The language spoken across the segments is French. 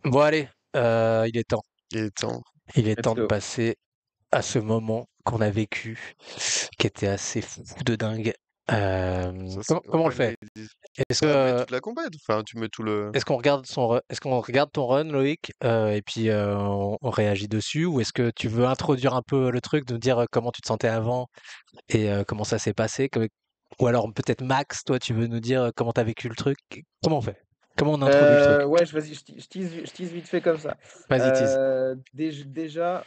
Bon, allez, il est temps. Il est temps. Il est Let's temps de go. passer à ce moment qu'on a vécu, qui était assez fou de dingue. Ça, c'est Comment on le fait? Run Est-ce que, Bah, mets toute la compète. Enfin, tu mets tout le. est-ce qu'on regarde est-ce qu'on regarde ton run, Loïc, et puis on réagit dessus, ou est-ce que tu veux introduire un peu le truc, de nous dire comment tu te sentais avant et comment ça s'est passé, ou alors peut-être Max, toi, tu veux nous dire comment t'as vécu le truc? Comment on fait? Comment on introduit le truc? Ouais, vas-y, je tease vite fait comme ça. Vas-y, tease. Déjà,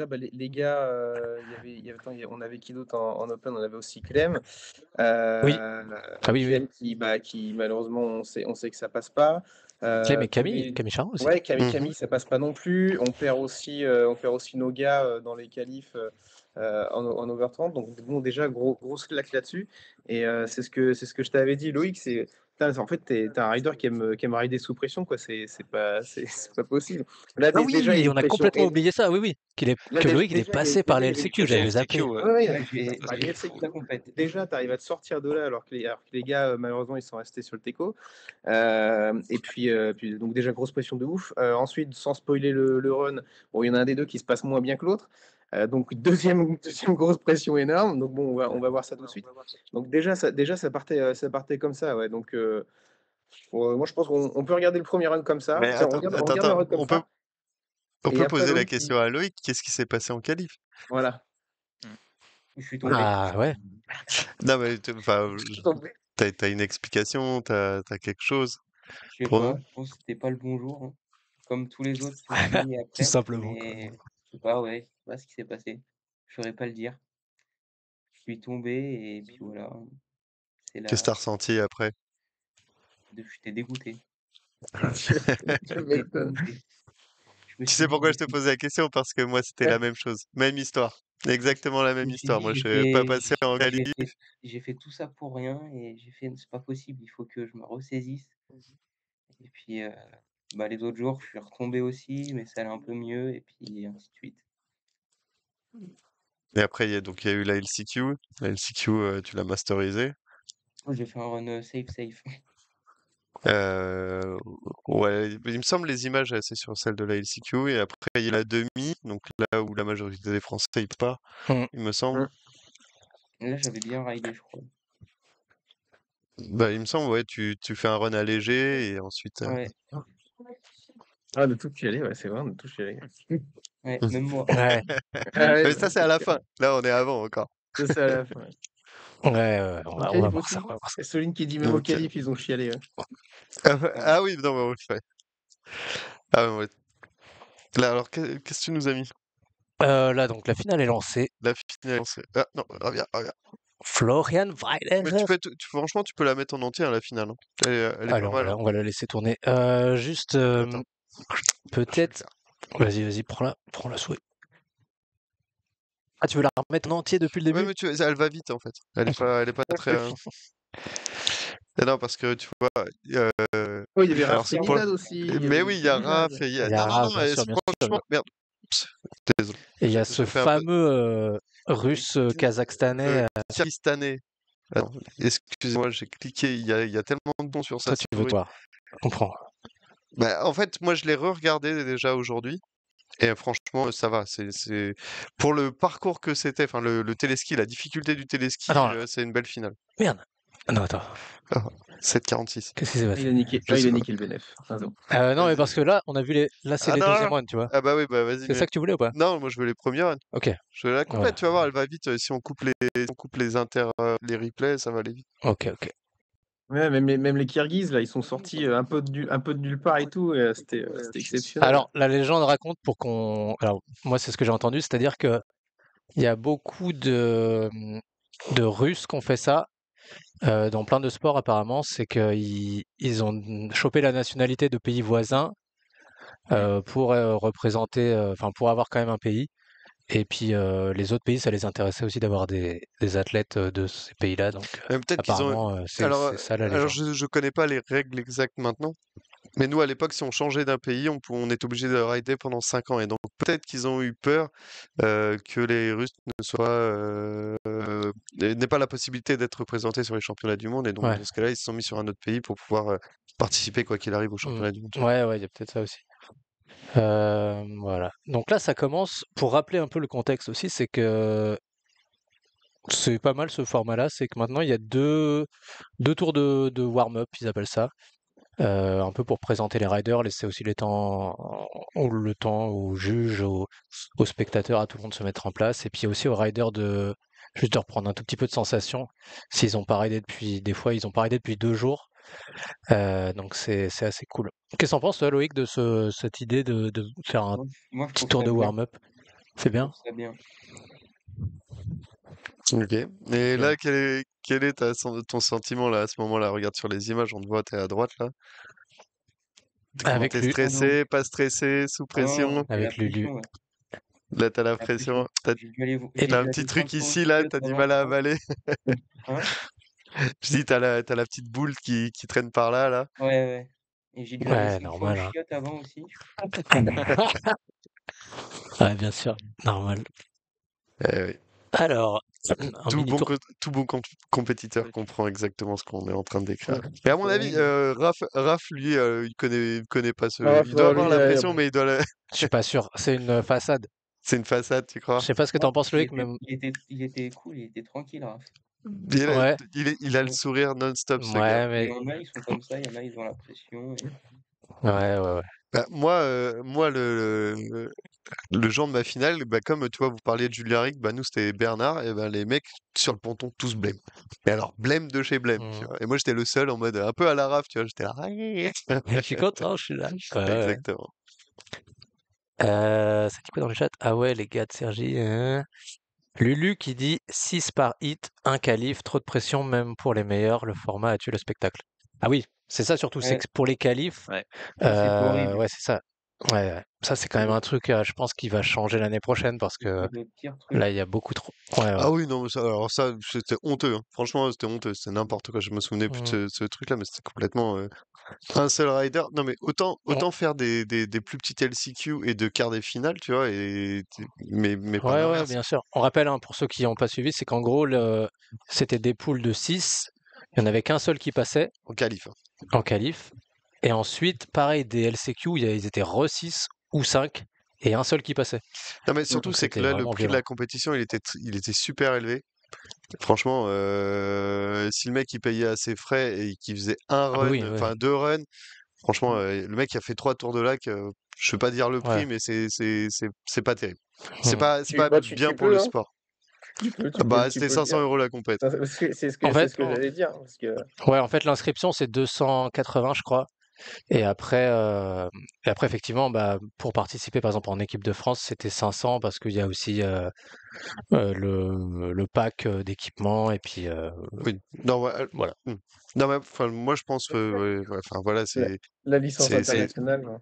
bah, les gars, attends, on avait qui d'autre en open? On avait aussi Clem. Oui. Ah oui, oui. Clem qui malheureusement, on sait que ça passe pas. Clem et Camille, Tombé, Camille Charron aussi. ouais, Mhm. Camille, ça passe pas non plus. On perd aussi nos gars dans les qualifs en over 30. Donc bon, déjà grosse claque là-dessus. Et c'est ce que je t'avais dit, Loïc. Putain, en fait, t'es un rider qui aime rider sous pression, quoi. C'est pas possible. Là, Ah déjà, il y a oui, une on a pression complètement oublié ça. Oui, oui. Là, Que Loïc, il est déjà, passé par les il y a une LCQ, pression. j'avais LCQ, zappé. ouais. Ouais, Ouais, bah, il y a toute la compète. Déjà, tu arrives à te sortir de là alors que les gars, malheureusement, ils sont restés sur le teco. Puis, donc déjà, grosse pression de ouf. Ensuite, sans spoiler le run, bon, il y en a un des deux qui se passe moins bien que l'autre. Donc, deuxième grosse pression énorme. Donc, bon, on va voir ça tout de suite. Donc, ça partait comme ça. Ouais. Donc, moi, je pense qu'on peut regarder le premier run comme ça. Mais Tiens, on regarde le attends. run comme ça. On Et peut après, poser la Loïc, question à Loïc. Qu'est-ce qui s'est passé en qualif? voilà, Mm. je suis tombé. Ah ouais. Non, mais enfin, Je suis tombé. t'as une explication, t'as quelque chose Je sais pour pas, nous? je pense que c'était pas le bon jour, hein. Comme tous les autres qui ont fini Tout après, simplement, quoi. mais je sais pas, ouais, je sais pas ce qui s'est passé. Je saurais pas le dire. Je suis tombé et puis voilà, c'est Qu'est-ce que là, t'as ressenti après? j'étais dégoûté. Tu J'étais m'étonnes. dégoûté. Je me Tu suis sais dit, pourquoi je te posais la question? Parce que moi, c'était la même chose. Même histoire. Exactement la je même me suis histoire. dit, Moi, je suis pas passé en qualif. j'ai fait tout ça pour rien et j'ai fait, c'est pas possible, il faut que je me ressaisisse. Et puis, bah, les autres jours, je suis retombé aussi, mais ça allait un peu mieux et puis ainsi de suite. Et après, il y a eu la LCQ. La LCQ, tu l'as masterisé. J'ai fait un run safe. Euh, ouais, il me semble les images, c'est sur celle de la LCQ. Et après, il y a la demi, donc là où la majorité des Français ils part, Hmm. il me semble. Là, j'avais bien raidé, je crois. Bah, il me semble, ouais, tu fais un run allégé et ensuite. Ouais, Ah, de tout chialer, ouais, c'est vrai, de tout chialer. ouais, même moi. Ouais, Ah ouais, Mais de ça, c'est tout à la fin. chialer. Là, on est avant encore. C'est ça à la fin. ouais, ouais, Au on va qualif voir ça, aussi? on va voir ça. Et Soline qui dit même au Donc, qualif, ils ont chialé. Ouais. Ouais. ah oui, non, mais on le fait. Ah ouais. Là, alors, qu'est-ce que tu nous as mis? Là, donc, la finale est lancée. La finale, c'est. Ah non, reviens. Florian Mais Weidenfeld. franchement, tu peux la mettre en entier, hein, la finale, hein. Elle est Allez, pas mal, hein. on va la laisser tourner. Juste, Attends, je vais le peut-être. faire. Vas-y, prends la souris. Ah, tu veux la remettre en entier depuis le Ouais, début? mais elle va vite, en fait. Elle est pas très. Non, parce que tu vois. Oh, il y avait Alors, Raph c'est pour. Trinidad aussi. Il y Mais avait oui, il y a Trinidad. Raph, Il y a Non, non, Raph, non, bien sûr. franchement, merde. Pss, désolé. Et il y a ce J'ai fait un peu. fameux russe kazakhstanais. Kirghistanais. Attends, excusez-moi, j'ai cliqué. Il y a tellement de bons sur sa Toi, tu veux souris. toi. Je comprends. Bah, en fait, moi, je l'ai re-regardé déjà aujourd'hui. Et franchement, ça va. Pour le parcours que c'était, enfin, le téléski, la difficulté du téléski, Attends, c'est une belle finale. merde. Non, attends. Ah, 7,46. Qu'est-ce qui s'est passé? Je sais Il a pas. niqué le bénéf. Raison. Non, mais Vas-y. parce que là, on a vu les. Là, c'est Ah les non, deuxièmes non. runs, tu vois. Ah bah oui, bah vas-y, C'est ça mais. que tu voulais ou pas? Non, moi je veux les premières. Ok, Je veux la complète, voilà. tu vas voir, elle va vite. Si on coupe les les replays, ça va aller vite. Ok. Ouais, même les Kirghizes, là, ils sont sortis un peu de nulle part et tout. Et, c'était exceptionnel. Alors, la légende raconte pour qu'on. Alors, moi, c'est ce que j'ai entendu, c'est-à-dire que il y a beaucoup de Russes qui ont fait ça dans plein de sports, apparemment. C'est qu'ils ont chopé la nationalité de pays voisins pour représenter, enfin, pour avoir quand même un pays. Et puis, les autres pays, ça les intéressait aussi d'avoir des athlètes de ces pays-là. Donc, Peut-être qu'ils ont. apparemment, Alors, c'est ça la alors légende. je connais pas les règles exactes maintenant, Mais nous, à l'époque, si on changeait d'un pays, on est obligé de rider pendant 5 ans. Et donc, peut-être qu'ils ont eu peur que les Russes ne soient, n'aient pas la possibilité d'être représentés sur les championnats du monde. Et donc, Ouais. dans ce cas-là, ils se sont mis sur un autre pays pour pouvoir participer, quoi qu'il arrive, aux Mm. championnats du monde. Ouais, ouais, il y a peut-être ça aussi. Voilà. Donc là, ça commence. Pour rappeler un peu le contexte aussi, c'est que c'est pas mal ce format-là. C'est que maintenant, il y a deux tours de warm-up, ils appellent ça. Un peu pour présenter les riders, laisser aussi le temps aux juges, aux spectateurs, à tout le monde de se mettre en place. Et puis aussi aux riders de juste de reprendre un tout petit peu de sensation. S'ils ont pas ridé depuis, des fois, ils ont pas ridé depuis 2 jours. Donc c'est assez cool. Qu'est-ce que t'en penses, toi, Loïc, de cette idée de faire un Moi, je petit trouve tour ça de bien. warm-up? C'est Je bien? trouve ça bien. Ok. Et Ok. là, quel est ton sentiment là à ce moment-là? Regarde sur les images, on te voit, t'es à droite là. Comment Avec t'es lui, Ah non, stressé, pas stressé, sous ah non, pression? j'ai la avec Lulu. pression, ouais. Là, t'as la La pression. pression. Et T'as J'ai un dû petit aller 5 truc fois au ici là, chiottes t'as du avant, mal je à crois. avaler. Hein? Je dis, t'as la petite boule qui traîne par là, là. Ouais, ouais. Et j'ai dû aller ouais, 5 fois aux normal, hein. chiottes avant aussi. Ouais, bien sûr, normal. Oui. Alors, un Tout mini bon, tour. tout bon compétiteur comprend exactement ce qu'on est en train de décrire. Ouais. Et à mon Ouais, avis, mais Raph, lui, il connaît pas ce. Bref, Il doit avoir lui, la pression, mais il doit Je suis pas sûr. C'est une façade. c'est une façade, tu Je crois? sais pas ce que non, t'en penses, Loïc, mais il était cool, il était tranquille, Raph. ouais, Il a le Ouais. sourire non-stop, ce gars. ouais, Il mais y en a, ils sont comme ça, il y en a, ils ont la pression. ouais, ouais, ouais. Bah, moi le genre de ma finale, bah, comme tu vois, vous parliez de Julia Rick, bah, nous c'était Bernard, et ben les mecs sur le ponton tous blême. Mais alors blême de chez blême, tu Hmm. vois. Et moi j'étais le seul en mode un peu à la raf, tu vois, j'étais là. Je suis content, je suis là. Ouais, ouais. Exactement. Ça dit quoi dans le chat? Ah ouais, les gars de Sergi. Lulu qui dit 6 par hit, un qualif, trop de pression même pour les meilleurs, le format a tué le spectacle. Ah oui, c'est ça surtout, c'est Ouais, que pour les qualifs, Ouais. ça c'est horrible. ouais, c'est ça. Ouais, ouais. Ça c'est quand C'est même le, un truc, je pense, qui va changer l'année prochaine parce que c'est le pire truc. là, il y a beaucoup trop. Ouais, ouais. Ah oui, non, mais ça, alors ça, c'était honteux, hein. Franchement, c'était honteux, c'était n'importe quoi. Je me souvenais plus Hmm. de ce truc-là, mais c'était complètement un seul rider. Non, mais On- autant faire des plus petits LCQ et de quarts des finales, tu vois, mais pas Ouais, ouais, l'inverse. bien sûr. On rappelle, hein, pour ceux qui n'ont pas suivi, c'est qu'en gros, c'était des poules de 6. Il n'y en avait qu'un seul qui passait En qualif, hein. en qualif. Et ensuite, pareil, des LCQ, ils étaient re 6 ou 5 et un seul qui passait. Non, mais surtout, Donc c'est que c'était là, le vraiment prix de violent. la compétition, il était super élevé. Franchement, si le mec il payait à ses frais et qu'il faisait un Ah bah run, oui, ouais. enfin 2 runs, franchement, le mec qui a fait 3 tours de lac, je veux pas dire le prix, Ouais. mais c'est pas terrible. Hmm. C'est pas bien Tu pour le peux, hein. sport. Tu peux, Bah, tu c'était peux le 500 dire. euros la compète. En C'est fait, ce que j'allais dire. Parce que ouais, en fait, l'inscription, c'est 280, je crois. Et après, effectivement, bah, pour participer, par exemple, en équipe de France, c'était 500 parce qu'il y a aussi le pack d'équipement et puis Oui. Non, ouais, voilà. hmm. Non, mais enfin, moi je pense que, ouais, enfin voilà, la, la licence c'est internationale, non.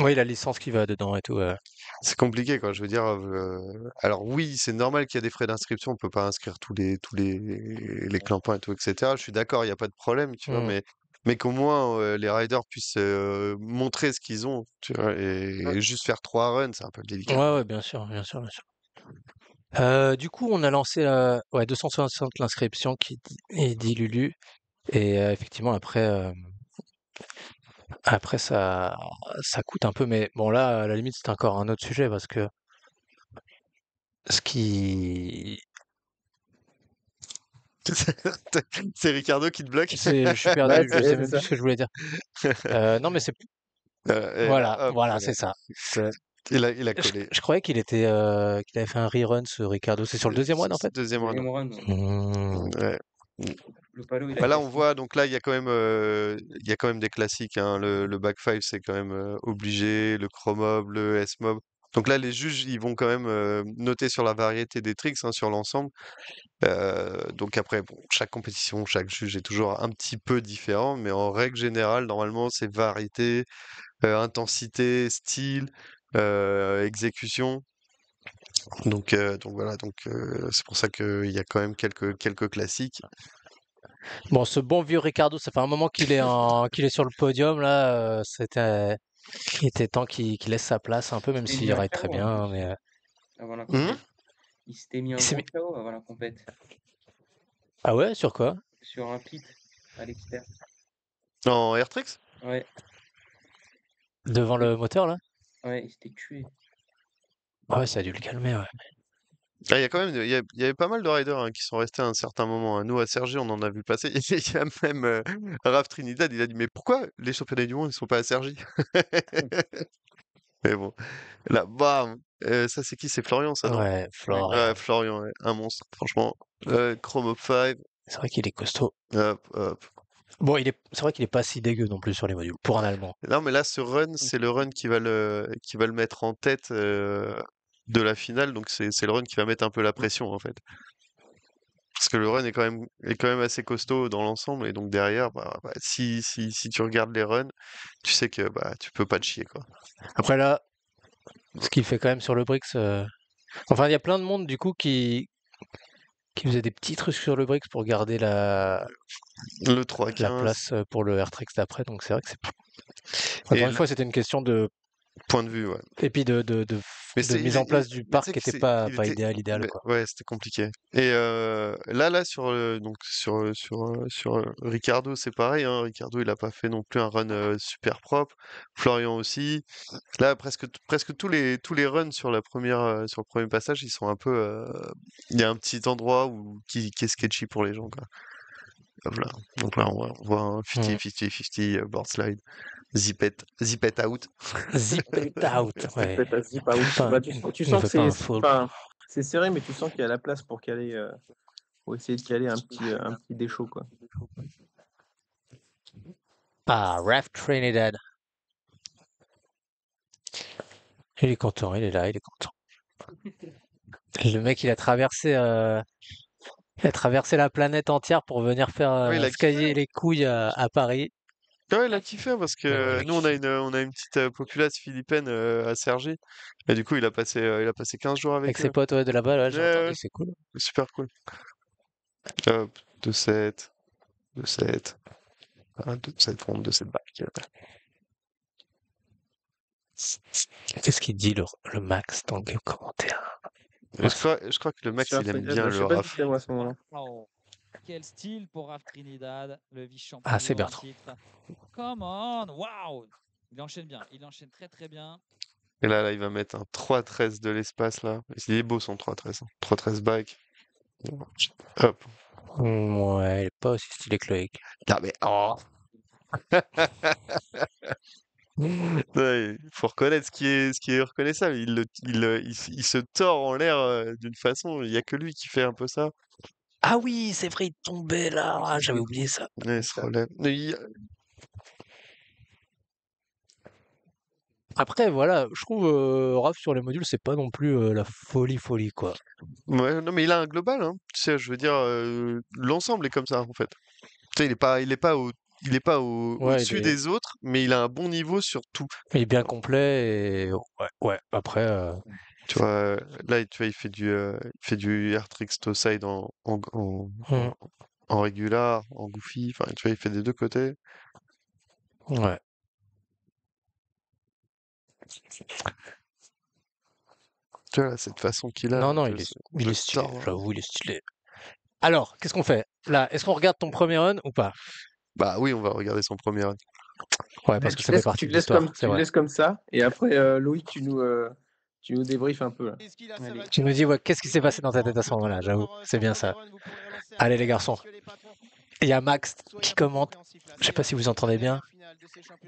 Oui, la licence qui va dedans et tout. c'est compliqué quoi. Je veux dire, alors oui, c'est normal qu'il y a des frais d'inscription. On peut pas inscrire les clampins et tout, etc. Je suis d'accord, il y a pas de problème, tu vois, Hmm. mais qu'au moins les riders puissent montrer ce qu'ils ont, tu vois, Ouais. et juste faire 3 runs, c'est un peu Ouais, délicat quoi. ouais, bien sûr, bien sûr, bien sûr. Du coup, on a lancé ouais, 260 l'inscription et dit Lulu. Et effectivement, après ça coûte un peu. Mais bon, là, à la limite, c'est encore un autre sujet parce que ce qui. C'est Ricardo qui te bloque. Je suis Ouais, perdu, je sais c'est même plus ça. ce que je voulais dire. Non, mais c'est. Et là, Voilà, hop, voilà, voilà. c'est ça. Il a Je, collé. je croyais qu'il avait fait un rerun, ce Ricardo. C'est sur le deuxième one, en fait? Deuxième run. Deuxième run, ouais. Hmm. Ouais. Le palo, il a Bah là, on cassé. voit, donc là, il y a quand même des classiques, hein. Le back five, c'est quand même obligé, le Chromob, le S-Mob. Donc là, les juges, ils vont quand même noter sur la variété des tricks, hein, sur l'ensemble. Donc après, bon, chaque compétition, chaque juge est toujours un petit peu différent, mais en règle générale, normalement, c'est variété, intensité, style, exécution. Donc voilà, c'est pour ça qu'il y a quand même quelques classiques. Bon, ce bon vieux Ricardo, ça fait un moment qu'il est sur le podium là. Il était temps qu'il laisse sa place un peu, même Il s'était s'il mis un ride très KO en bien. plus Mais avant la Hum compète. Il s'était mis il un s'est gros mis- KO avant la compète Ah ouais, sur quoi? sur un pit à l'extérieur. En Airtrix? Ouais, Devant le moteur là? ouais, il s'était tué. Ouais, ça a dû le calmer. Ouais. Ah, il y a quand même, il y avait pas mal de riders hein, qui sont restés à un certain moment, hein. Nous, à Sergi, on en a vu passer. Il y a même Raph Trinidad, il a dit, mais pourquoi les championnats du monde, ils sont pas à Sergi? Mais bon, là, bam! Ça, c'est qui? C'est Florian, ça, non? Ouais, Ouais. Florian. Ouais, Florian, ouais, un monstre, franchement. Chrome Up 5, C'est vrai qu'il est costaud. hop, hop. Bon, c'est vrai qu'il est pas si dégueu non plus sur les modules pour un Allemand. Non, mais là, ce run, c'est le run qui va le mettre en tête de la finale, donc c'est le run qui va mettre un peu la pression, en fait. Parce que le run est quand même assez costaud dans l'ensemble, et donc derrière, si tu regardes les runs, tu sais que bah, tu peux pas te chier, quoi. Après là, ce qu'il fait quand même sur le Brix. Enfin, il y a plein de monde du coup qui faisait des petits trucs sur le Brix pour garder Le la 3-15, place pour le Airtrix d'après. Donc c'est vrai que c'est. et Encore une fois, c'était une question de. point de vue, ouais. Et puis Mais de mise en place du mais tu sais parc qui que était pas était, idéal, quoi. ouais, c'était compliqué. Et là, donc sur Ricardo, c'est pareil, hein. Ricardo, il a pas fait non plus un run super propre. Florian aussi. Là, presque tous les runs sur le premier passage, ils sont un peu, il y a un petit endroit qui est sketchy pour les gens, quoi. Hop là. Donc là, on voit un 50-50-50 board slide. Zip it out. Zip it out, ouais. Peut-être à zip out. Enfin, Bah, il tu ne sens fait que pas un full. enfin, c'est serré, mais tu sens qu'il y a la place pour caler, pour essayer de caler un petit déchaud, quoi. Ah, Raph Trinidad. Il est content, il est là, il est content. Le mec, il a traversé la planète entière pour venir faire Ouais, il a kiffé. skier les couilles à Paris. Ouais, il a kiffé parce Mais ouais, que nous, on a une petite populace philippine à Cergy. Et du coup, il a passé 15 jours avec avec ses eux. potes ouais, de là-bas, là, Ouais, j'ai entendu, ouais, c'est cool. super cool. Hop, 2-7, 2-7, 2-7 front, 2-7 back. Qu'est-ce qu'il dit le Max dans les commentaires? Et je crois que le Max, Sur il aime Trinidad, bien je le sais pas si RAF. c'était moi à ce moment-là. Oh, quel style pour Raph Trinidad, le vice-champion Ah, du c'est monde en Bertrand. titre. Come on, waouh! Il enchaîne bien, il enchaîne très très bien. Et là, il va mettre un 3-13 de l'espace, là. Il est beau, son 3-13. 3-13 back. Hop. Ouais, il est pas aussi stylé que Loïc. Ah, mais oh! Ouais, il faut reconnaître ce qui est reconnaissable. Il se tord en l'air d'une façon, il n'y a que lui qui fait un peu ça. Ah oui, c'est vrai, il tombait là. Ah, j'avais oublié ça. Ouais, il se relève. Mais Après, voilà, je trouve Raph sur les modules, c'est pas non plus la folie, quoi. ouais, non, mais il a un global, hein. Tu sais, je veux dire, l'ensemble est comme ça, en fait. Tu sais, il est pas Ouais, au-dessus des autres, mais il a un bon niveau sur tout. il est bien complet et ouais. Après, Tu vois, là, tu vois, il fait du Airtrix to side hmm, en régular, en goofy. Enfin, tu vois, il fait des deux côtés. ouais. Tu vois, cette façon qu'il a Non, non, de il de est stylé. tordre. J'avoue, il est stylé. Alors, qu'est-ce qu'on fait? Là, est-ce qu'on regarde ton premier run ou pas? Bah oui, on va regarder son premier run. Ouais, parce que ça fait partie de l'histoire, c'est Tu le vrai. laisses comme ça, et après, Loïc, tu nous débriefes un peu, là. Allez. Tu nous dis, ouais, qu'est-ce qui s'est passé dans ta tête à ce moment-là, j'avoue, c'est bien ça. Allez, les garçons. Il y a Max qui commente. Je sais pas si vous entendez bien.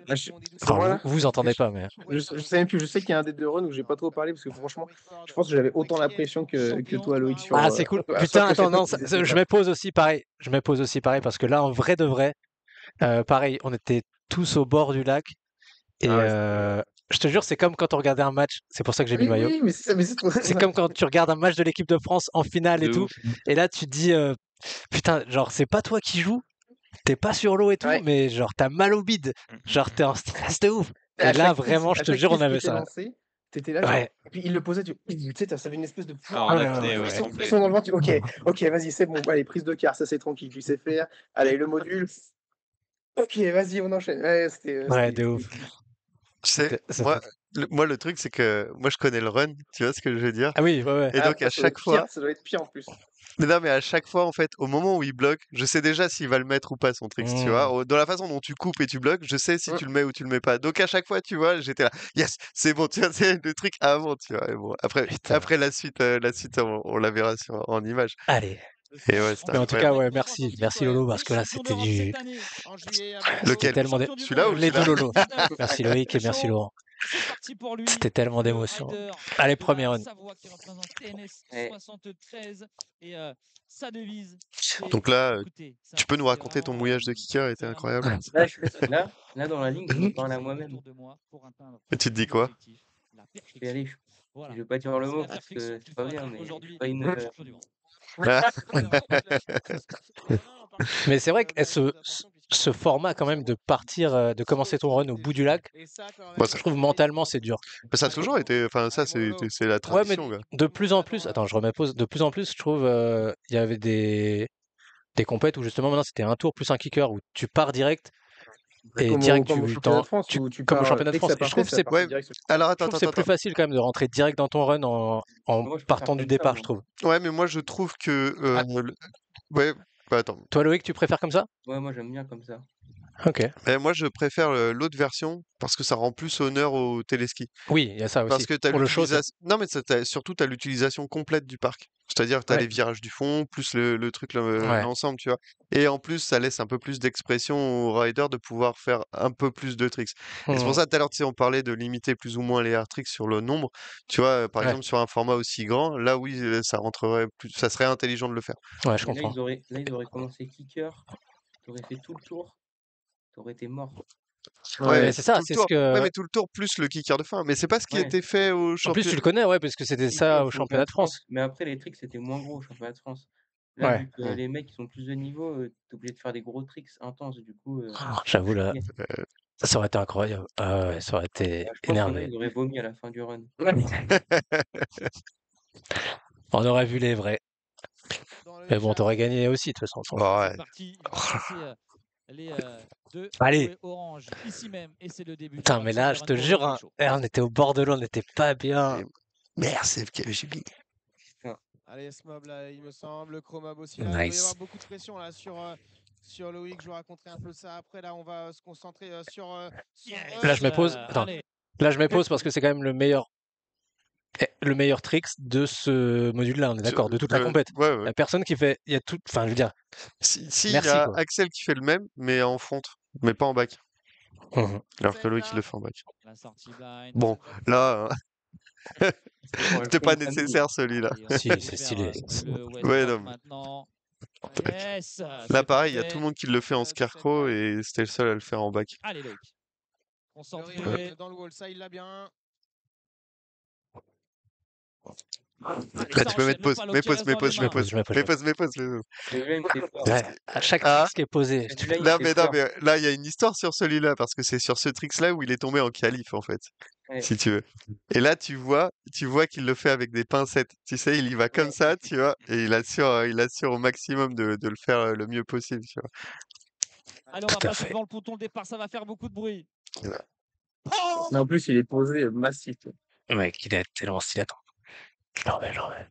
Ah, c'est Enfin, moi, là? vous entendez pas, mais. Je sais même plus, je sais qu'il y a un des deux runs où j'ai pas trop parlé, parce que franchement, je pense que j'avais autant la pression que toi, Loïc, sur... Ah, c'est cool. sauf Putain, que c'est attends, toi non, qui décide, je là. me pose aussi pareil. Je me pose aussi pareil parce que là, en vrai de vrai, pareil, on était tous au bord du lac et Ah ouais, je te jure, c'est comme quand on regardait un match. C'est pour ça que j'ai mis le maillot. oui, mais c'est ça, mais c'est trop... C'est comme quand tu regardes un match de l'équipe de France en finale et De tout. ouf. Et là, tu te dis, putain, genre, c'est pas toi qui joues. T'es pas sur l'eau et tout, Ouais. mais genre, t'as mal au bide. Genre, t'es en stress de ouf. Et À là, chaque vraiment, je à te chaque jure, on piste qui avait était ça. lancée, T'étais là, genre, Ouais. et puis il le posait, tu sais, ça avait une espèce de Ah, en Ah ouais, apnée, ouais, ouais, ouais. pression, complet. pression dans le ventre. Ok, vas-y, c'est bon. Allez, prise de quart, ça c'est tranquille, tu sais faire. Allez, le module. Ok, vas-y, on enchaîne. Ouais, Ouais, de ouf. fou. Tu sais, C'était- moi, le truc, c'est que moi, je connais le run, tu vois ce que je veux dire? Ah oui, ouais, ouais. Et donc, Après, à ça doit chaque être fois, pire, ça doit être pire en plus. mais non, mais à chaque fois, en fait, au moment où il bloque, je sais déjà s'il va le mettre ou pas, son trick, tu vois. Hmm. Dans la façon dont tu coupes et tu bloques, je sais si Mm. tu le mets ou tu le mets pas. Donc, à chaque fois, tu vois, j'étais là, yes, c'est bon, tu vois, c'est le truc avant, tu vois. Et bon, Putain. après la suite, on la verra en image. Allez. Et ouais, c'était Mais en tout cas, incroyable. ouais, merci Lolo, parce que là, c'était du. Lequel? tellement Champion du Celui-là ou monde Les deux celui-là? Lolo. Merci Loïc et merci Chaud. Laurent. C'est parti pour lui. C'était tellement Le d'émotions. rider Allez, de la premier run. Savoie qui représente TNS Ouais. 73 et sa devise. c'est Donc là, écoutez, ça, tu peux nous c'est raconter ton vraiment, mouillage de kicker, était c'est vraiment incroyable. Là, là, dans la ligne, je me parle à moi-même. autour de moi pour atteindre Et tu te dis mon quoi? objectif, la Je vais perfection. aller, Voilà. je vais pas dire le C'est mot la parce perfection que qu'il c'est pas faut bien, atteindre mais aujourd'hui. pas une. pour être champion du monde. Mais c'est vrai que ce format, quand même, de partir, de commencer ton run au bout du lac, Bon, je trouve mentalement, c'est dur. ça a toujours été, enfin, ça, c'est la Ouais, mais tradition, gars. de plus en plus, attends, je remets pause, de plus en plus, je trouve, il y avait des compètes où justement maintenant c'était un tour plus un kicker où tu pars direct et Comme direct au championnat de France, où tu comme au pars, championnat de dès que France. ça Et je trouve partait, que ça c'est, partait Ouais, direct. alors je attends, trouve que c'est attends, plus attends. facile quand même de rentrer direct dans ton run en Moi, je préfère partant du comme ça, départ, moi. je trouve. Ouais, mais moi, je trouve que, Ah, ouais, bah, attends. toi Loïc, tu préfères comme ça? Ouais, moi, j'aime bien comme ça. Ok. Moi, je préfère l'autre version parce que ça rend plus honneur au téléski. Oui, il y a ça Parce aussi. que tu as Pour le show, c'est. l'utilisation. Non, mais surtout, tu as l'utilisation complète du parc. C'est-à-dire, tu as Ouais. les virages du fond, plus le truc, Ouais. l'ensemble, tu vois. Et en plus, ça laisse un peu plus d'expression aux riders de pouvoir faire un peu plus de tricks. Et c'est pour Hmm. ça, tout à l'heure, tu sais, on parlait de limiter plus ou moins les hard tricks sur le nombre. Tu vois, par Ouais, exemple, sur un format aussi grand, là, oui, ça rentrerait plus. Ça serait intelligent de le faire. ouais, je Mais là, comprends. ils auraient commencé kicker, t'aurais fait tout le tour, t'aurais été mort. Ouais, Mais Ouais. c'est ça, tout le c'est ce tour. Ouais, que. mais tout le tour plus le kicker de fin. Mais c'est pas ce qui Ouais. était fait au En plus, championnat. tu le connais, ouais, parce que c'était Si, ça au au championnat de France. Mais après, les tricks, c'était moins gros au championnat de France. Là, Ouais. vu que les mecs, ils ont plus de niveau, t'es obligé de faire des gros tricks intenses. Du coup, J'avoue, là, compliqué. ça aurait été incroyable. Ah ouais, ça aurait été Je pense qu'il y en a, énervé. ils auraient vomi à la fin du run. On aurait vu les vrais. Mais bon, t'aurais gagné aussi, de toute façon. on s'en fout. Ouais. C'est parti, il va passer les deux Allez. jouets orange ici même et c'est le début. Putain, mais là, je te jure, hein, on était au bord de l'eau, on n'était pas bien. Et- Merde, c'est FKGB. Allez, Smob, là, il me semble. Chromob aussi. Là, il doit y Nice. avoir beaucoup de pression là, sur Loïc. Je vous raconterai un peu ça après. Là, on va se concentrer sur son run. Là, je me pose. Attends. Allez, Là, je me pose parce que c'est quand même le meilleur tricks de ce module-là, on est d'accord, de toute la compète. Ouais, Il ouais. y a personne qui fait. Il y a tout. Enfin, je veux dire. Si, il y Merci, a quoi. Axel qui fait le même, mais en front, mais pas en back. Mhm. Alors que Loïc, il le fait en back. la sortie blind. Bon, là, c'était pas Comme nécessaire celui-là. Et on Si, va c'est vers, stylé. le West Ouais, Coast non, mais- maintenant. Tac. Yes, Là, c'est pareil, il y a parfait. tout le monde qui le fait en scarecrow et c'était le seul à le faire en back. Allez, Loïc. Le Concentré. rider dans le wall, ça, il l'a bien. Allez, Là, ça tu peux enchaîne, mettre le pause, palo mets qui pause, reste mets dans pause, les mets mains. pause, Je me pose. mets pause, mets pause, mets pause. Celui-là, il me fait peur. Ouais, à chaque Ah. trick qui est posé. Celui-là, il me Non, fait mais peur. là, il y a une histoire sur celui-là parce que c'est sur ce tricks-là où il est tombé en qualif, en fait, Ouais. si tu veux. Et là, tu vois qu'il le fait avec des pincettes. Tu sais, il y va comme Ouais. ça, tu vois, et il assure au maximum de le faire le mieux possible, tu vois. Allez, on Tout va à passer fait. devant le ponton de départ, ça va faire beaucoup de bruit. Mais en plus, il est posé massif. Mec, il est tellement stylé. Attends. J'en remets.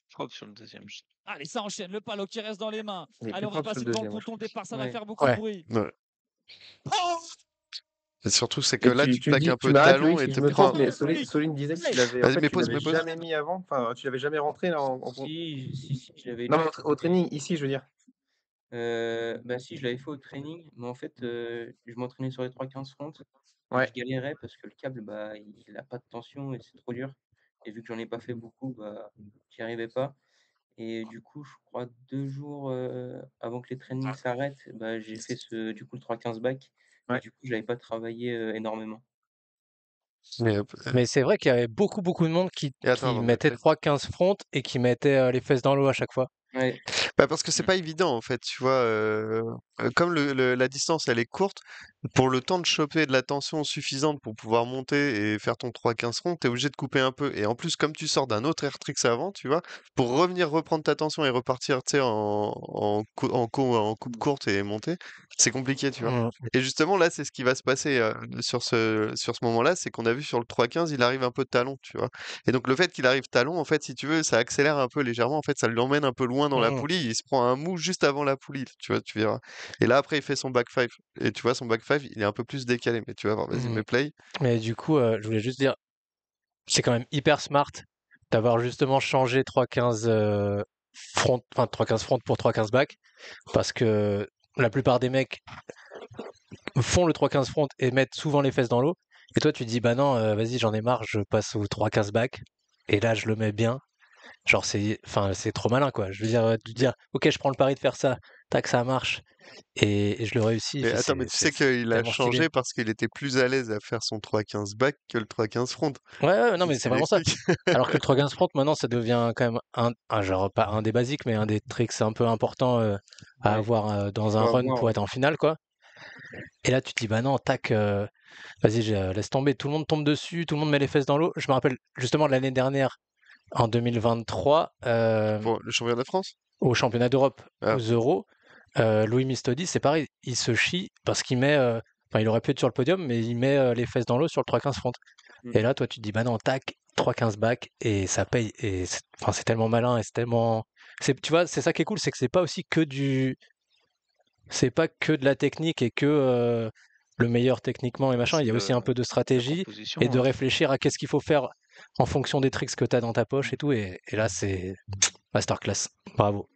Frappe sur le deuxième. Allez, ça enchaîne, le palo qui reste dans les mains. Il est Allez, plus on va propre sur passer le devant le deuxième. ponton de départ, ça va Ouais. faire beaucoup Ouais. de bruit. Ouais. Et surtout, c'est que Et là, tu tu plaques dis, un peu tu de m'arrêtes, talon Loïc, et si je tu me prends. trompe, mais Soline disait qu'il avait, Vas-y, en fait, mets tu pause, l'avais mets pause. jamais mis avant. Enfin, tu l'avais jamais rentré là en Si, je l'avais Non, déjà mais au training, ici, je veux dire. Bah si, je l'avais fait au training, mais en fait, je m'entraînais sur les 3-15 front et Ouais. je galérais parce que le câble, bah, il a pas de tension et c'est trop dur. Et vu que j'en ai pas fait beaucoup, bah, j'y arrivais pas. Et du coup, je crois 2 jours avant que les trainings s'arrêtent, bah, j'ai fait du coup le 3-15 back. Et Ouais. du coup, j'avais pas travaillé énormément. Mais hop. Mais c'est vrai qu'il y avait beaucoup de monde qui Et attends, avant de mettait répéter. 3-15 fronts et qui mettait les fesses dans l'eau à chaque fois. Ouais. Bah, parce que c'est Mm. pas évident en fait, tu vois. Comme la distance elle est courte, pour le temps de choper de la tension suffisante pour pouvoir monter et faire ton 3-15 front, t'es obligé de couper un peu. Et en plus, comme tu sors d'un autre air-trix avant, tu vois, pour revenir reprendre ta tension et repartir, tu sais, en coupe courte et monter, c'est compliqué, tu vois. Mm. Et justement, là, c'est ce qui va se passer sur ce moment-là, c'est qu'on a vu sur le 3-15, il arrive un peu de talon, tu vois. Et donc le fait qu'il arrive talon, en fait, si tu veux, ça accélère un peu légèrement, en fait, ça l'emmène un peu loin dans la Mm. poulie, il se prend un mou juste avant la poulie, tu vois, tu verras. Et là, après, il fait son back five. Et tu vois, son back five, il est un peu plus décalé, mais tu vas voir, vas-y, Mm. mets play. Mais du coup, je voulais juste dire, c'est quand même hyper smart d'avoir justement changé 3-15 front, enfin 3-15 front pour 3-15 back, parce que la plupart des mecs font le 3-15 front et mettent souvent les fesses dans l'eau. Et toi, tu dis, bah non, vas-y, j'en ai marre, je passe au 3-15 back. Et là, je le mets bien. Genre, enfin, c'est trop malin, quoi. Je veux dire, de dire, ok, je prends le pari de faire ça, tac, ça marche, et je le réussis. Mais attends, mais tu sais qu'il C'est a tellement stylé. changé parce qu'il était plus à l'aise à faire son 3-15 back que le 3-15 front. Ouais, ouais, non, C'est mais ce c'est qu'il vraiment ça. explique. Alors que le 3-15 front, maintenant, ça devient quand même genre, pas un des basiques, mais un des tricks un peu importants à Ouais, avoir dans un faut run avoir, pour être en finale, quoi. Et là, tu te dis, bah non, tac, vas-y, laisse tomber. Tout le monde tombe dessus, tout le monde met les fesses dans l'eau. Je me rappelle justement de l'année dernière, en 2023, Pour le championnat de France? au championnat d'Europe, aux Ah, Euros, Louis Mistodi, c'est pareil, il se chie parce qu'il met, enfin, il aurait pu être sur le podium, mais il met les fesses dans l'eau sur le 3-15 front. Mm. Et là, toi, tu te dis, bah non, tac, 3-15 back, et ça paye. Et enfin, c'est tellement malin, et c'est tellement. Tu vois, c'est ça qui est cool, c'est que c'est pas aussi que du. C'est pas que de la technique et que le meilleur techniquement et machin. Il y C'est a aussi un peu de la stratégie composition, et de hein. réfléchir à qu'est-ce qu'il faut faire en fonction des tricks que tu as dans ta poche et tout. Et là, c'est masterclass. Bravo.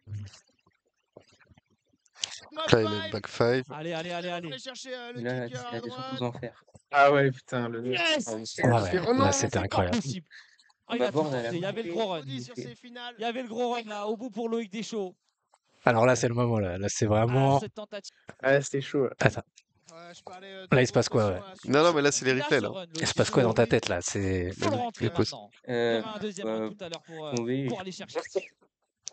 là, il met le back five. Allez, allez, allez, On allez. allait chercher Et le là, kicker il à allait surtout droite. en faire. Ah ouais, putain, Yes! Ah oui, Ouais, il fait, ouais, oh là, non! c'était C'est pas incroyable. possible. Ah, il Ma a tout board, elle a tenté. Il y avait le gros run. Mélodie sur ces finales. Il y avait le gros run là, au bout pour Loïc Deschaux. Alors là, c'est le moment. Là, c'est Ah, vraiment. cette tentative. Ah, c'était chaud. Là. Attends, Ouais, je parlais là, de il se passe quoi, ouais? progression à Non, non, suivre. mais là, c'est les Il a replays, ce là. run, Il Loïc se passe quoi dans Deschaux. ta tête, là? C'est. Il faut le rentrer les postes. maintenant. Il y aura un deuxième Bah, run tout à l'heure tombé, pour aller chercher.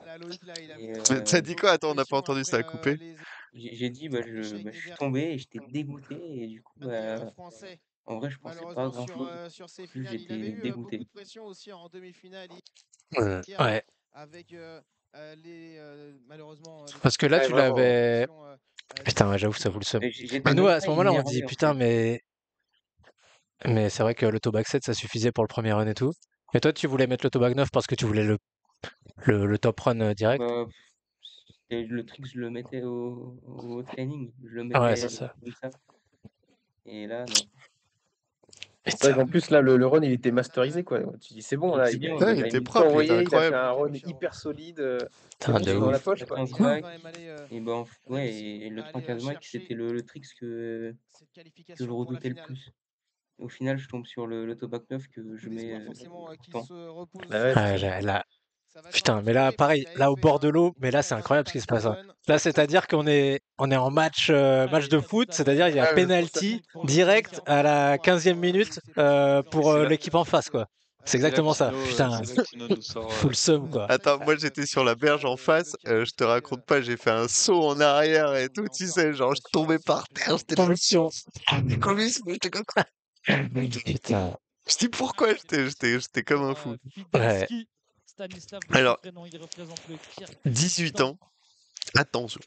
Là, Loïc, là, il a et mis T'as dit quoi? Attends, on n'a pas pression entendu, après ça a coupé. j'ai dit, bah, je échecs suis des tombé et j'étais dégoûté. Et du coup, derniers bah, Français. en vrai, je pensais pas à Malheureusement, grand-chose. sur ces Plus finales, il avait j'étais eu dégoûté. beaucoup de pression aussi en demi-finale hier, Ouais. avec malheureusement Parce que là, Ouais, tu vraiment. l'avais. pression, Putain, ouais, j'avoue, ça vous le seum. Et j'étais Mais nous, même à pas ce moment-là, on se énervé dit, en putain, fait. mais c'est vrai que l'autoback 7, ça suffisait pour le premier run et tout. Et toi, tu voulais mettre l'autoback 9 parce que tu voulais le top run direct. Bah, c'était le trick, je le mettais au training. Je le Ouais, mettais c'est ça. comme ça. Et là, non. C'est vrai qu'en plus, là, le run, il était masterisé, quoi. Tu dis, c'est bon, là, C'est bien, Ouais, il il a était mis propre, il était envoyé, il a fait incroyable. un run hyper solide. C'est Putain, bon, de c'est dans la ouf. poche, quoi. 15 il va back. quand même aller Et ben, ouais, réussir et le à 3-15 back, chercher c'était le trick que cette je qualification pour la redoutais le finale. plus. Au final, je tombe sur l'autoback 9 que je Tout mets l'espoir forcément tout le qu'il temps. se repose Bah ouais, sur c'est Ouais, ça. là, ça va être putain, un mais là, purée parce pareil, qu'il avait là, au fait bord de l'eau, un mais là, très c'est bon incroyable ce qui se passe, hein. run. Là, c'est-à-dire on est en match, match Allez, de ça tout foot, à c'est-à-dire il y a l'heure. Ah, le constat. penalty Pour le direct Loïc. à la 15e minute pour C'est là, l'équipe en face, quoi. C'est c'est là que exactement ça. Tino, Putain, c'est là que Tino nous sort. full seum, quoi. Attends, moi j'étais sur la berge en face, je te raconte pas, j'ai fait un saut en arrière et tout, tu sais, genre je tombais par terre, j'étais là. Conviction. Conviction, j'étais comme ça. Putain. Je dis pourquoi j'étais comme un fou. Ouais. Fidelski. Stanislav, de son Alors, prénom, il représente le 18 Kyrgyzstan. ans, attention.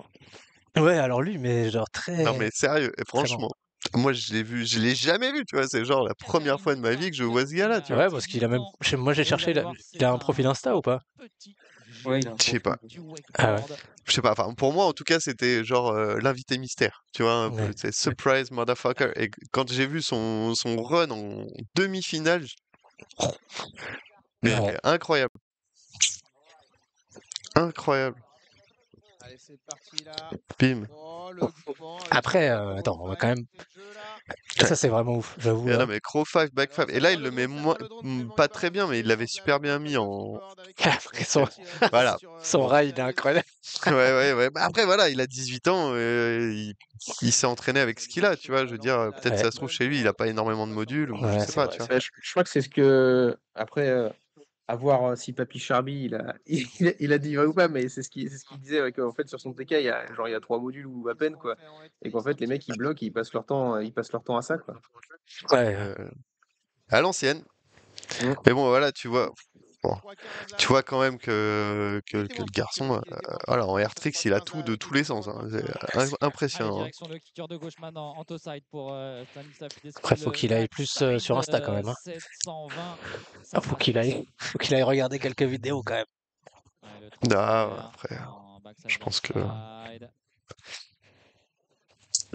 Ouais, alors lui, mais genre Non très, mais sérieux, et très bon. franchement, moi je l'ai jamais vu, tu vois, c'est genre la première fois de ma vie que je vois ce gars-là, tu vois. Ouais, parce qu'il a même. Moi, j'ai cherché, il a un profil Insta ou pas? Ouais, il a un Je sais pas. profil. Ah ouais. Je sais pas, enfin pour moi en tout cas c'était genre l'invité mystère, tu vois, un peu, Ouais. c'est surprise motherfucker. Et quand j'ai vu son run en demi-finale, mais Ouais. incroyable, incroyable, Allez, c'est parti là. bim. Oh, le groupement. Après, attends, on va quand même. Ça, c'est vraiment ouf, j'avoue, Et là. non mais crow 5, back 5, et là il le met pas très bien, mais il l'avait super bien mis en... Après, son, Voilà. son rail, il est incroyable. Ouais. Bah, après voilà, il a 18 ans, il s'est entraîné avec ce qu'il a, tu vois, je veux dire, peut-être Ouais. ça se trouve chez lui, il a pas énormément de modules, ou je Ouais, sais c'est pas, vrai, tu vois. Je crois que c'est ce que. Après, À voir si Papy Charby il a dit vrai ou pas, mais c'est ce qu'il disait, ouais, qu'en fait sur son TK il y a 3 modules ou à peine quoi, et qu'en fait les mecs ils bloquent et ils passent leur temps à ça quoi. Ouais, À l'ancienne. Mmh. Mais bon, voilà, tu vois, bon, 3-15 là. tu vois quand même que Il était bon, le il était garçon, bon, il était bon. voilà, en Sur Airtrix, il a 3-15 tout là, de tous les sens. Hein. C'est Allez, impressionnant. Hein. direction le kicker de gauche maintenant, Antoside pour Stanislav après, Fidescu, faut le qu'il aille Max plus sur Side Insta quand même. Hein. 720. Ah, Ça passe aussi. faut qu'il aille regarder quelques vidéos quand même. Ouais, le Ah, ouais, transfert après, en je backside, pense que. backside.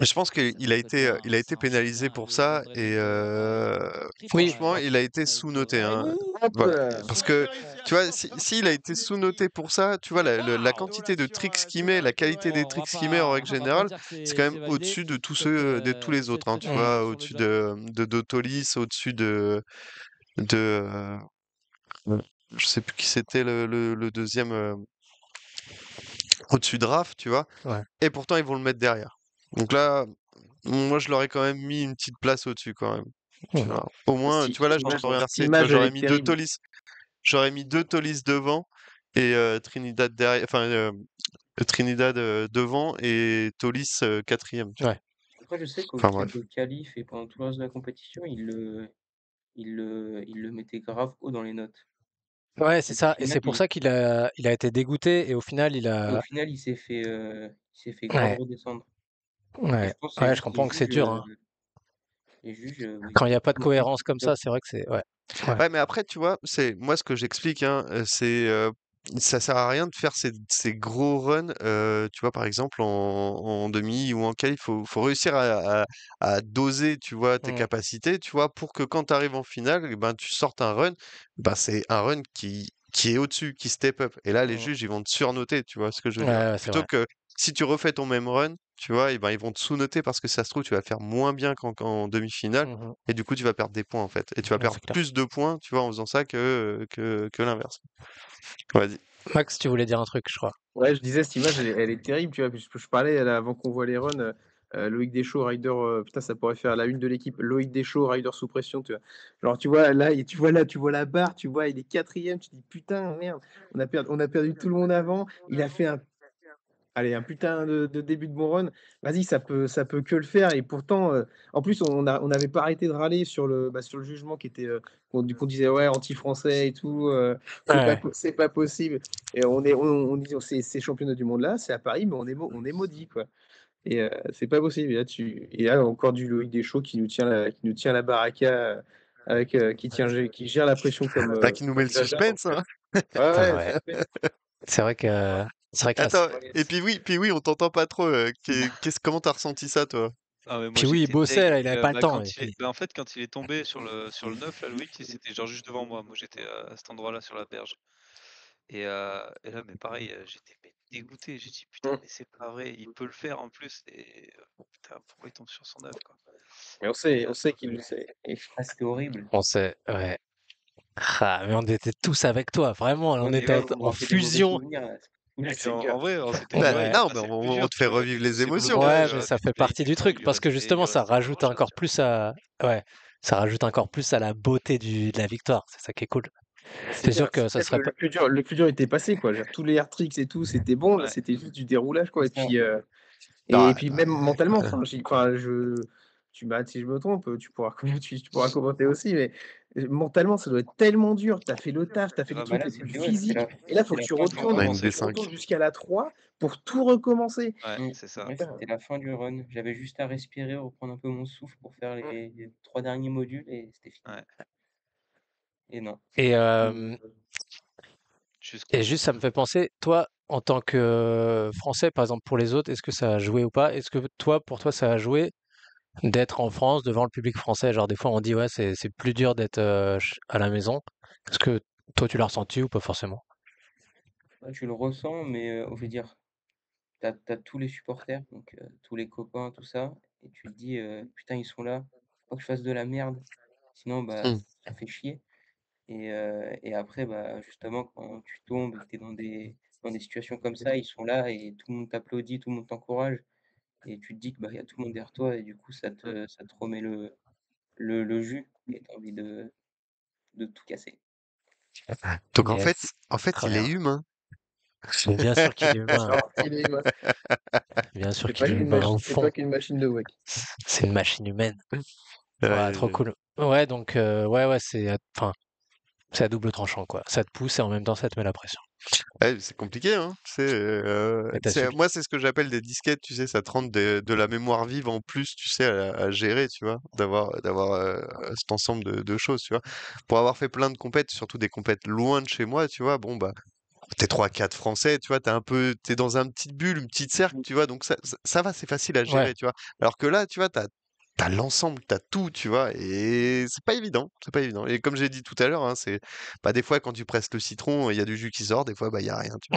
Je pense Ça qu'il a passe été, bien, il a ça été enchaîne pénalisé bien. pour Louis ça André et Deschaux, Oui, franchement, Kripa, il a été sous-noté. Hein. Ouais, parce que tu vois, s'il a été sous-noté pour ça, tu vois, la quantité de tricks qu'il met, la qualité des Bon, tricks qu'il met en règle on va pas générale, dire que c'est quand même c'est validé. au-dessus de tous Cette, ceux, de tous les cette, autres. Hein, cette tu Mmh. vois, erreur sur le au-dessus jump. de Dotolis, au-dessus de je sais plus qui c'était le deuxième, au-dessus de Raph, tu vois. Ouais. Et pourtant, ils vont le mettre derrière. Donc là, moi, je l'aurais quand même mis une petite place au-dessus quand même. Tu Mmh. vois. Au moins, tu vois, là, Cette j'aurais cette inversé. Tu vois, image elle est terrible. J'aurais mis deux Tolis devant et Trinidad derrière. Enfin, Trinidad devant et Tolis quatrième. Tu vois. Ouais. Après, je sais qu'au Enfin bref. qualif et pendant tout le reste de la compétition, il le mettait grave haut dans les notes. Ouais, c'est Et au ça. Et final, c'est pour ça qu'il a été dégoûté. Et au final, il s'est fait grave Ouais, redescendre. Et ouais, je pense que c'est ouais, je juste comprends que c'est dur. Hein. les juges, Quand il n'y a pas de ils ont cohérence pris comme top. ça, c'est vrai que c'est. Ouais. Ouais. Ouais, mais après, tu vois, c'est moi ce que j'explique, hein, c'est ça sert à rien de faire ces gros runs, tu vois, par exemple en demi ou en qualif, faut réussir à doser, tu vois, tes Mmh. capacités, tu vois, pour que quand tu arrives en finale, eh ben tu sortes un run, ben c'est un run qui est au-dessus, qui step up. Et là, les Mmh. juges, ils vont te surnoter, tu vois ce que je veux Ouais, dire. ouais, c'est Plutôt vrai. que si tu refais ton même run, tu vois, et ben ils vont te sous-noter parce que ça se trouve, tu vas faire moins bien qu'en demi-finale. Mmh. Et du coup, tu vas perdre des points en fait. Et tu vas Ouais, perdre c'est clair. plus de points, tu vois, en faisant ça que l'inverse. Vas-y. Max, tu voulais dire un truc, je crois. Ouais, je disais cette image elle est terrible, tu vois? Puis je parlais là avant qu'on voit les runs, Loïc Deschaux, rider, putain ça pourrait faire la une de l'équipe. Loïc Deschaux, rider sous pression, tu vois? Genre tu vois la barre, tu vois il est quatrième, tu te dis: «Putain merde, on a perdu tout le monde avant, il a fait un putain de début de bon run, vas-y ça peut que le faire», et pourtant, en plus on n'avait pas arrêté de râler sur le jugement qui était, qu'on disait: «Ouais anti-français et tout, Ouais. c'est pas possible», et on dit: «Ces championnats du monde là, c'est à Paris, mais on est maudits quoi», et c'est pas possible, et là encore du Loïc Deschaux qui nous tient la baraque, avec, qui gère la pression comme, Là, qui nous met comme le Jaja, donc suspense, hein. ouais, Putain, ouais, ouais. tout à fait. C'est vrai que là, Attends, et puis oui, on t'entend pas trop. Comment t'as ressenti ça, toi? Ah mais moi puis oui, il j'étais bossait deg. là, il avait pas le Bah, temps. Et puis... en fait quand il est tombé sur le 9 là, Loïc, c'était genre juste devant moi. Moi j'étais à cet endroit-là sur la berge. Et là mais pareil, j'étais mais dégoûté. J'ai dit putain Mmh. mais c'est pas vrai, il peut le faire en plus et putain pourquoi il tombe sur son 9 quoi. Mais on Et sait on sait qu'il le sait, Ah, c'était horrible. On sait, ouais. Ah, mais on était tous avec toi, vraiment. On Ouais, mais était là, en, vous me en rappelez des mauvais fusion. souvenirs, là. et Là, puis c'est en dur. vrai on s'était Bah, tu vois, il Ouais. est non, mais passé on plusieurs, te fait tu vois, revivre du les c'est émotions. Ouais, blocage, mais ça fait il partie était du fort, truc parce que il justement, lui ça restait qu'un rajoute manche là. encore plus à, ouais, ça rajoute encore plus à la beauté de la victoire. C'est ça qui est cool. c'est C'est sûr clair, que c'est ça clair que serait pas. le plus dur était passé, quoi. Je veux dire, tous les air tricks et tout, c'était bon, là, Ouais. c'était juste du déroulage, quoi, C'est et ça. puis, Ah, même mentalement, enfin, tu m'arrêtes si je me trompe, tu pourras commenter aussi, mais mentalement, ça doit être tellement dur. Tu as fait le taf, tu as fait les Ah Bah mais trucs là, les plus c'était physiques, et là, faut que la tu fin du tout on a retournes une recommencer tu quoi. V5. retournes jusqu'à la 3 pour tout recommencer. Ouais, Mmh. c'est ça. Ouais, Putain, c'était la fin du run. J'avais juste à respirer, reprendre un peu mon souffle pour faire mmh, les 3 derniers modules et c'était fini. Ouais. Et non. Et, Jusqu'au et bout. juste, ça me fait penser, toi, en tant que Français, par exemple, pour les autres, est-ce que ça a joué ou pas? Est-ce que pour toi, ça a joué d'être en France devant le public français? Genre, des fois, on dit, ouais, c'est plus dur d'être à la maison. Est-ce que toi, tu l'as ressenti ou pas forcément? Ouais, tu le ressens, mais je veux dire, tu as tous les supporters, donc tous les copains, tout ça, et tu te dis, «Putain, ils sont là, faut pas que je fasse de la merde, sinon, bah, Hmm. ça fait chier». Et après, bah, justement, quand tu tombes et que tu es dans des situations comme ça, ils sont là et tout le monde t'applaudit, tout le monde t'encourage et tu te dis que, bah, il y a tout le monde derrière toi et du coup, ça te remet le jus et tu as envie de tout casser. Donc Yes, en fait, très il est bien. humain. Mais bien sûr qu'il est humain. Alors, il est humain. Bien sûr C'est qu'il pas est qu'une humain machine, au c'est fond. pas qu'une machine de WAC. C'est une machine humaine. Aïe, Ouais, trop aïe, aïe. cool. Ouais, donc ouais, enfin, c'est à double tranchant quoi. Ça te pousse et en même temps ça te met la pression. Ouais, c'est compliqué, hein. Mais t'as su. Moi, c'est ce que j'appelle des disquettes, tu sais, ça te rend de la mémoire vive en plus, tu sais, à gérer, tu vois, d'avoir cet ensemble de choses, tu vois. Pour avoir fait plein de compètes, surtout des compètes loin de chez moi, tu vois, bon, bah, t'es 3-4 Français, tu vois, t'es dans un petite bulle, une petite cercle, tu vois, donc ça va, c'est facile à Ouais, gérer, tu vois. Alors que là, tu vois, t'as l'ensemble, t'as tout, tu vois, et c'est pas évident, c'est pas évident. Et comme j'ai dit tout à l'heure, hein, bah, des fois, quand tu presses le citron, il y a du jus qui sort, des fois, bah, il y a rien, tu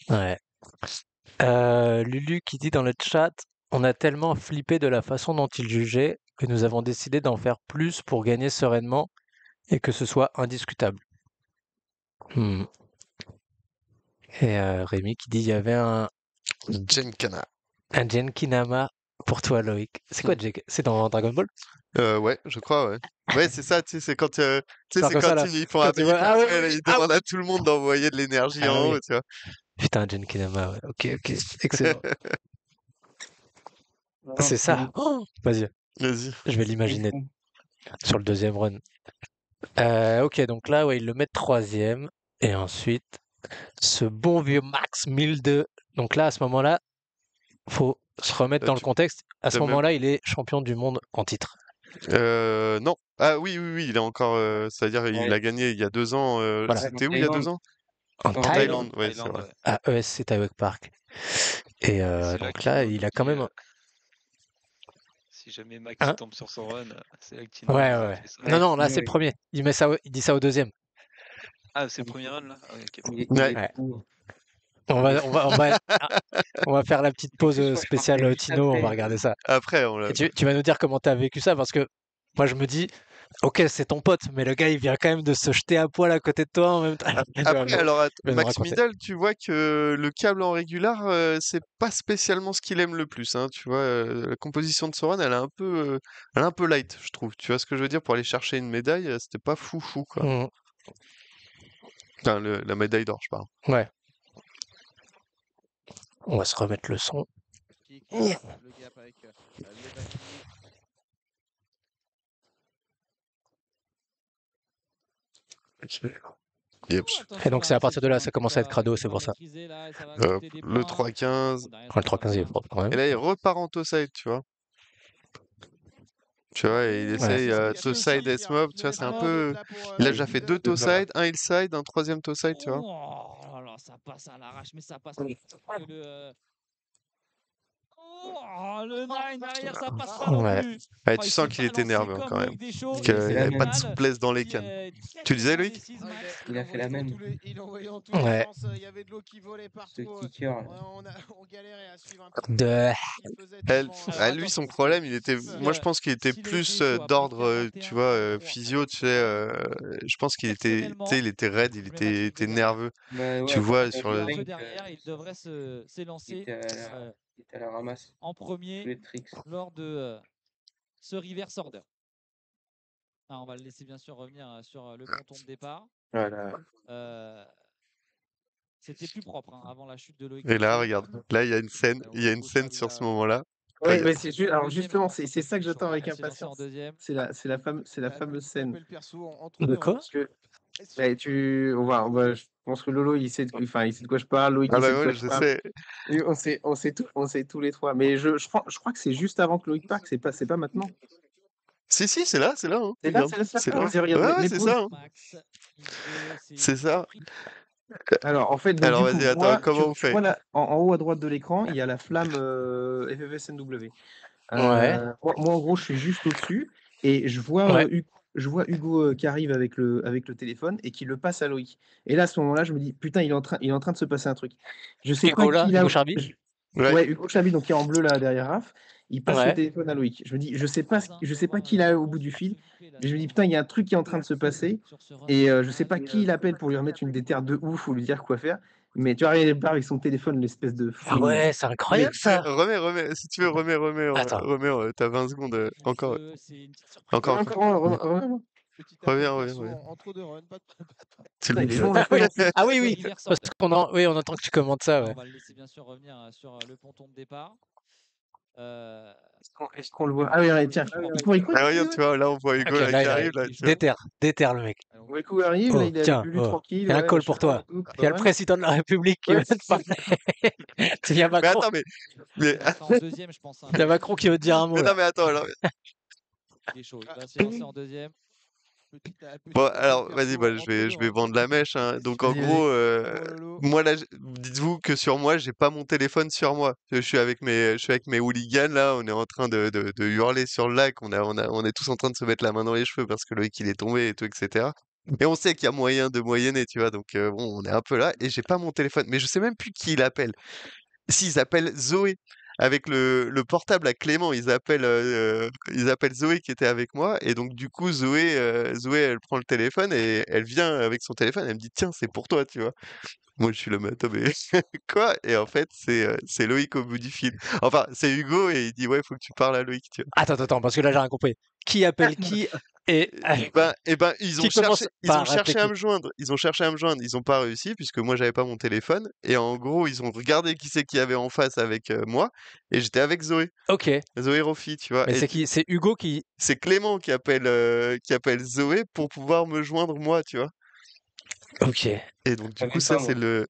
vois. ouais. Lulu qui dit dans le chat, on a tellement flippé de la façon dont il jugeait que nous avons décidé d'en faire plus pour gagner sereinement et que ce soit indiscutable. Hmm. Et Rémi qui dit il y avait Genkana. un Genkinama pour toi Loïc. C'est quoi c'est dans Dragon Ball? Ouais, je crois, ouais. Ouais, c'est ça, tu sais, c'est quand, Genre comme ça là. Quand tu vois, ah oui, oui, ils ah demandent oui, à tout le monde d'envoyer de l'énergie ah en oui. haut, tu vois. Putain, Genkinama, ouais. Ok, ok, excellent. Non, C'est c'était ça. Oh, vas-y, Vas-y. je vais c'était l'imaginer fou. sur le deuxième run. Ok, donc là, ouais, ils le mettent troisième. Et ensuite, ce bon vieux Max 1002. Donc là, à ce moment-là, faut se remettre Là, dans le contexte. À ce t'as même... moment-là, il est champion du monde en titre. Non. Ah oui, oui, oui, il est encore... c'est-à-dire, il Ouais, a gagné il y a 2 ans. Voilà. ouais, en C'était où il y a Thaïlande. 2 ans? En En En Thaïlande, Thaïlande. Thaïlande, ouais, c'est Thaïlande, vrai. ouais. à ESC Taiwan Park. Et Et c'est là donc que là, Tino il lui a quand dit même. si jamais Max il Hein. tombe sur son run, c'est là que Ouais, Tino ouais, ouais. fait ça. Non, Ouais, non, là, sinon, c'est le premier. Il dit ça au deuxième. Ah, c'est le il, premier run là? Ah oui, ok, il pardon. est, il Ouais. est Ouais. fou. On Il est va, on fou. va, on va, ah, on va faire la petite En pause plus, moi, je spéciale partais juste Tino. On va après. regarder ça. Après, on l'a... Et tu vas nous dire comment tu as vécu ça parce que moi, je me dis, ok, c'est ton pote, mais le gars, il vient quand même de se jeter à poil à côté de toi en même temps. Après, alors, Il va nous Max raconter. Middle, tu vois que le câble en régular, c'est pas spécialement ce qu'il aime le plus, hein, tu vois. La composition de Soren, elle est un peu light, je trouve. Tu vois ce que je veux dire? Pour aller chercher une médaille, c'était pas fou fou, quoi. Mhm. Enfin, la médaille d'or, je parle. Ouais, on va se remettre le son. Qui écrase le gap avec le Baki. Yep. Oh, Et attention donc, la c'est à partir de réception là, hein, ça commence à être crado, qui est c'est pas pour ça. maîtrisée là et ça va coûter des Le points. 3-15. Bon, derrière, Ouais, ça le se passe 3-15, il est bien. propre quand même. Et là, il repart en toe side, tu vois. Tu vois, et il Ouh, Ouais. essaye c'est toe side casse-couille, S-mob, tu le vois, c'est un S-mob peu... là pour Il a Ouais, déjà Max fait 2 Middle. toe side, un hill side, un troisième toe side, tu vois. Oh là là, ça passe à l'arrache, mais ça passe que le. Oh, le 9 derrière, ça passe pas non Ouais. plus. Ouais, Oh, tu il sens s'est qu'il était balancé nerveux hein, comme quand même. Loïc Deschaux Qu'il et il a n'y fait c'est la avait au pas de même. final souplesse dans les qui cannes. est très Tu très disais, Loïc? indécise. Ah, Max, il Il a fait envoyait la dans même. il envoyait dans tous les Ouais. sens. Il y avait de l'eau qui volait Ce partout. kicker. Là. On galérait à suivre un peu De... ce qu'il faisait tellement. Alors Lui, attention, son parce que problème, il était... si, Moi, je pense qu'il était si Loïc plus Deschaux a pris d'ordre, tu 41 vois, à 3 physio, avec tu sais. Soren, Je pense qu'il était, tu sais, personnellement, il était raide, il problématique était derrière. nerveux. Bah Tu ouais, quand vois, t'as sur Il est le... un peu Frank, derrière, il devrait s'élancer il était à la ramasse. en Tous premier les tricks. lors de ce reverse order. Ah, on va le laisser bien sûr revenir sur le ponton de départ. Voilà. C'était plus propre hein, avant la chute de Loïc Et là, Deschaux. regarde, là, il y a une scène, il y a une Hugo scène Chavez sur ce là. moment-là. Ouais, Regarde. mais alors Deuxième, justement, c'est ça que j'attends avec elle s'est lancée en impatience. deuxième. C'est la fameuse scène. Le perso en De tournée. quoi? Parce que Pression. je pense que Lolo, il sait de quoi je parle, Loïc, Ah il sait bah de quoi ouais, je je parle. sais. Et on sait tous les trois. Mais je crois que c'est juste avant que Loïc parte, c'est pas maintenant. Si, c'est là, hein. C'est là, Regarde, c'est c'est là. là. Vas-y, regarde, Ouais, mais c'est pause. ça, hein. Max, Mido, C'est ça. Alors, en fait, donc Alors, du coup, vas-y, attends, comment on tu fait? vois là, en haut à droite de l'écran, il y a la flamme FFSNW. Ouais, Moi, en gros, je suis juste au-dessus et ouais. je vois Hugo qui arrive avec le téléphone et qui le passe à Loïc. Et là, à ce moment-là, je me dis, putain, il est en train de se passer un truc. Je sais pas Hugo là, qui Hugo là. Charby? Ouais. Ouais, Hugo Chabi, donc qui est en bleu là derrière Raph, il passe le Ouais. téléphone à Loïc. Je me dis, Pause, hein, je on sais va pas voir qui là au comment bout du fil. se couper là Mais je me dis, sur, putain, il y a un truc qui est en train de se passer. sur ce run Et de je sais finale. pas qui il appelle pour lui remettre une déterre de ouf ou lui dire quoi faire. Mais tu vois, il part avec son téléphone, l'espèce de fou. Ah ouais, c'est incroyable ça. Remets, si tu veux, remets, Attends. t'as 20 secondes, encore, C'est une petite surprise. encore. Encore, Petite Reviens, application reviens. en trop de run, pas de C'est Putain, le il est jeu. long, Ah oui, le ah oui, Ce oui. River Parce Sword. oui, on entend que tu commentes ça, Là, ouais. on va le laisser bien sûr revenir sur le ponton de départ. Euh, Est-ce qu'on le voit? Ah oui, ouais, tiens. Il court, Ah, regarde, tu vois, là, on voit Hugo Ok, là, là, qui arrive, là, tu vois. déterre le mec. alors, Hugo arrive, là, Oh, il a les tiens, pelus oh, tranquilles, il y a un ouais, call pour machin, toi. et tout, Il y a le ouais. président de la République qui Ouais, veut te c'est ça. parler. Il y a Mais Macron, attends, mais il sera en deuxième, je pense. Hein, il y a Macron qui veut te dire un mot mais là. non, mais attends, alors. Il est chaud. Il Ah. va se lancer en deuxième. Bon, Petit alors, appel vas-y, perso bah, en trop de je vais run. vendre la mèche, hein. Donc, en Vas-y, gros, Oh, Lolo. moi, là, dites-vous que sur moi, j'ai pas mon téléphone sur moi. Je suis avec mes hooligans, là, on est en train de hurler sur le lac, on est tous en train de se mettre la main dans les cheveux parce que Loïc, il est tombé et tout, etc. Et on sait qu'il y a moyen de moyenner, tu vois, donc bon, on est un peu là, et j'ai pas mon téléphone, mais je sais même plus qui il appelle. S'ils appellent Zoé, avec le portable à Clément, ils appellent Zoé qui était avec moi, et donc du coup, Zoé, elle prend le téléphone et elle vient avec son téléphone, elle me dit, tiens, c'est pour toi, tu vois. Moi, je suis là, mais attends, mais quoi? Et en fait, c'est Loïc au bout du fil. Enfin, c'est Hugo, et il dit, ouais, faut que tu parles à Loïc, tu vois. Attends, parce que là, j'ai rien compris. Qui appelle qui et Ben, qui commence ils ont par cherché appeler à qui? me joindre. Ils ont cherché à me joindre. Ils ont pas réussi puisque moi j'avais pas mon téléphone. Et en gros, ils ont regardé qui c'est qu'il y avait en face avec moi. Et j'étais avec Zoé, Ok, Zoé Rofi, tu vois. mais Et c'est qui? C'est Hugo qui. c'est Clément qui appelle Zoé pour pouvoir me joindre moi, tu vois. Ok. Et donc du Savais coup, ça pas, c'est moi. le.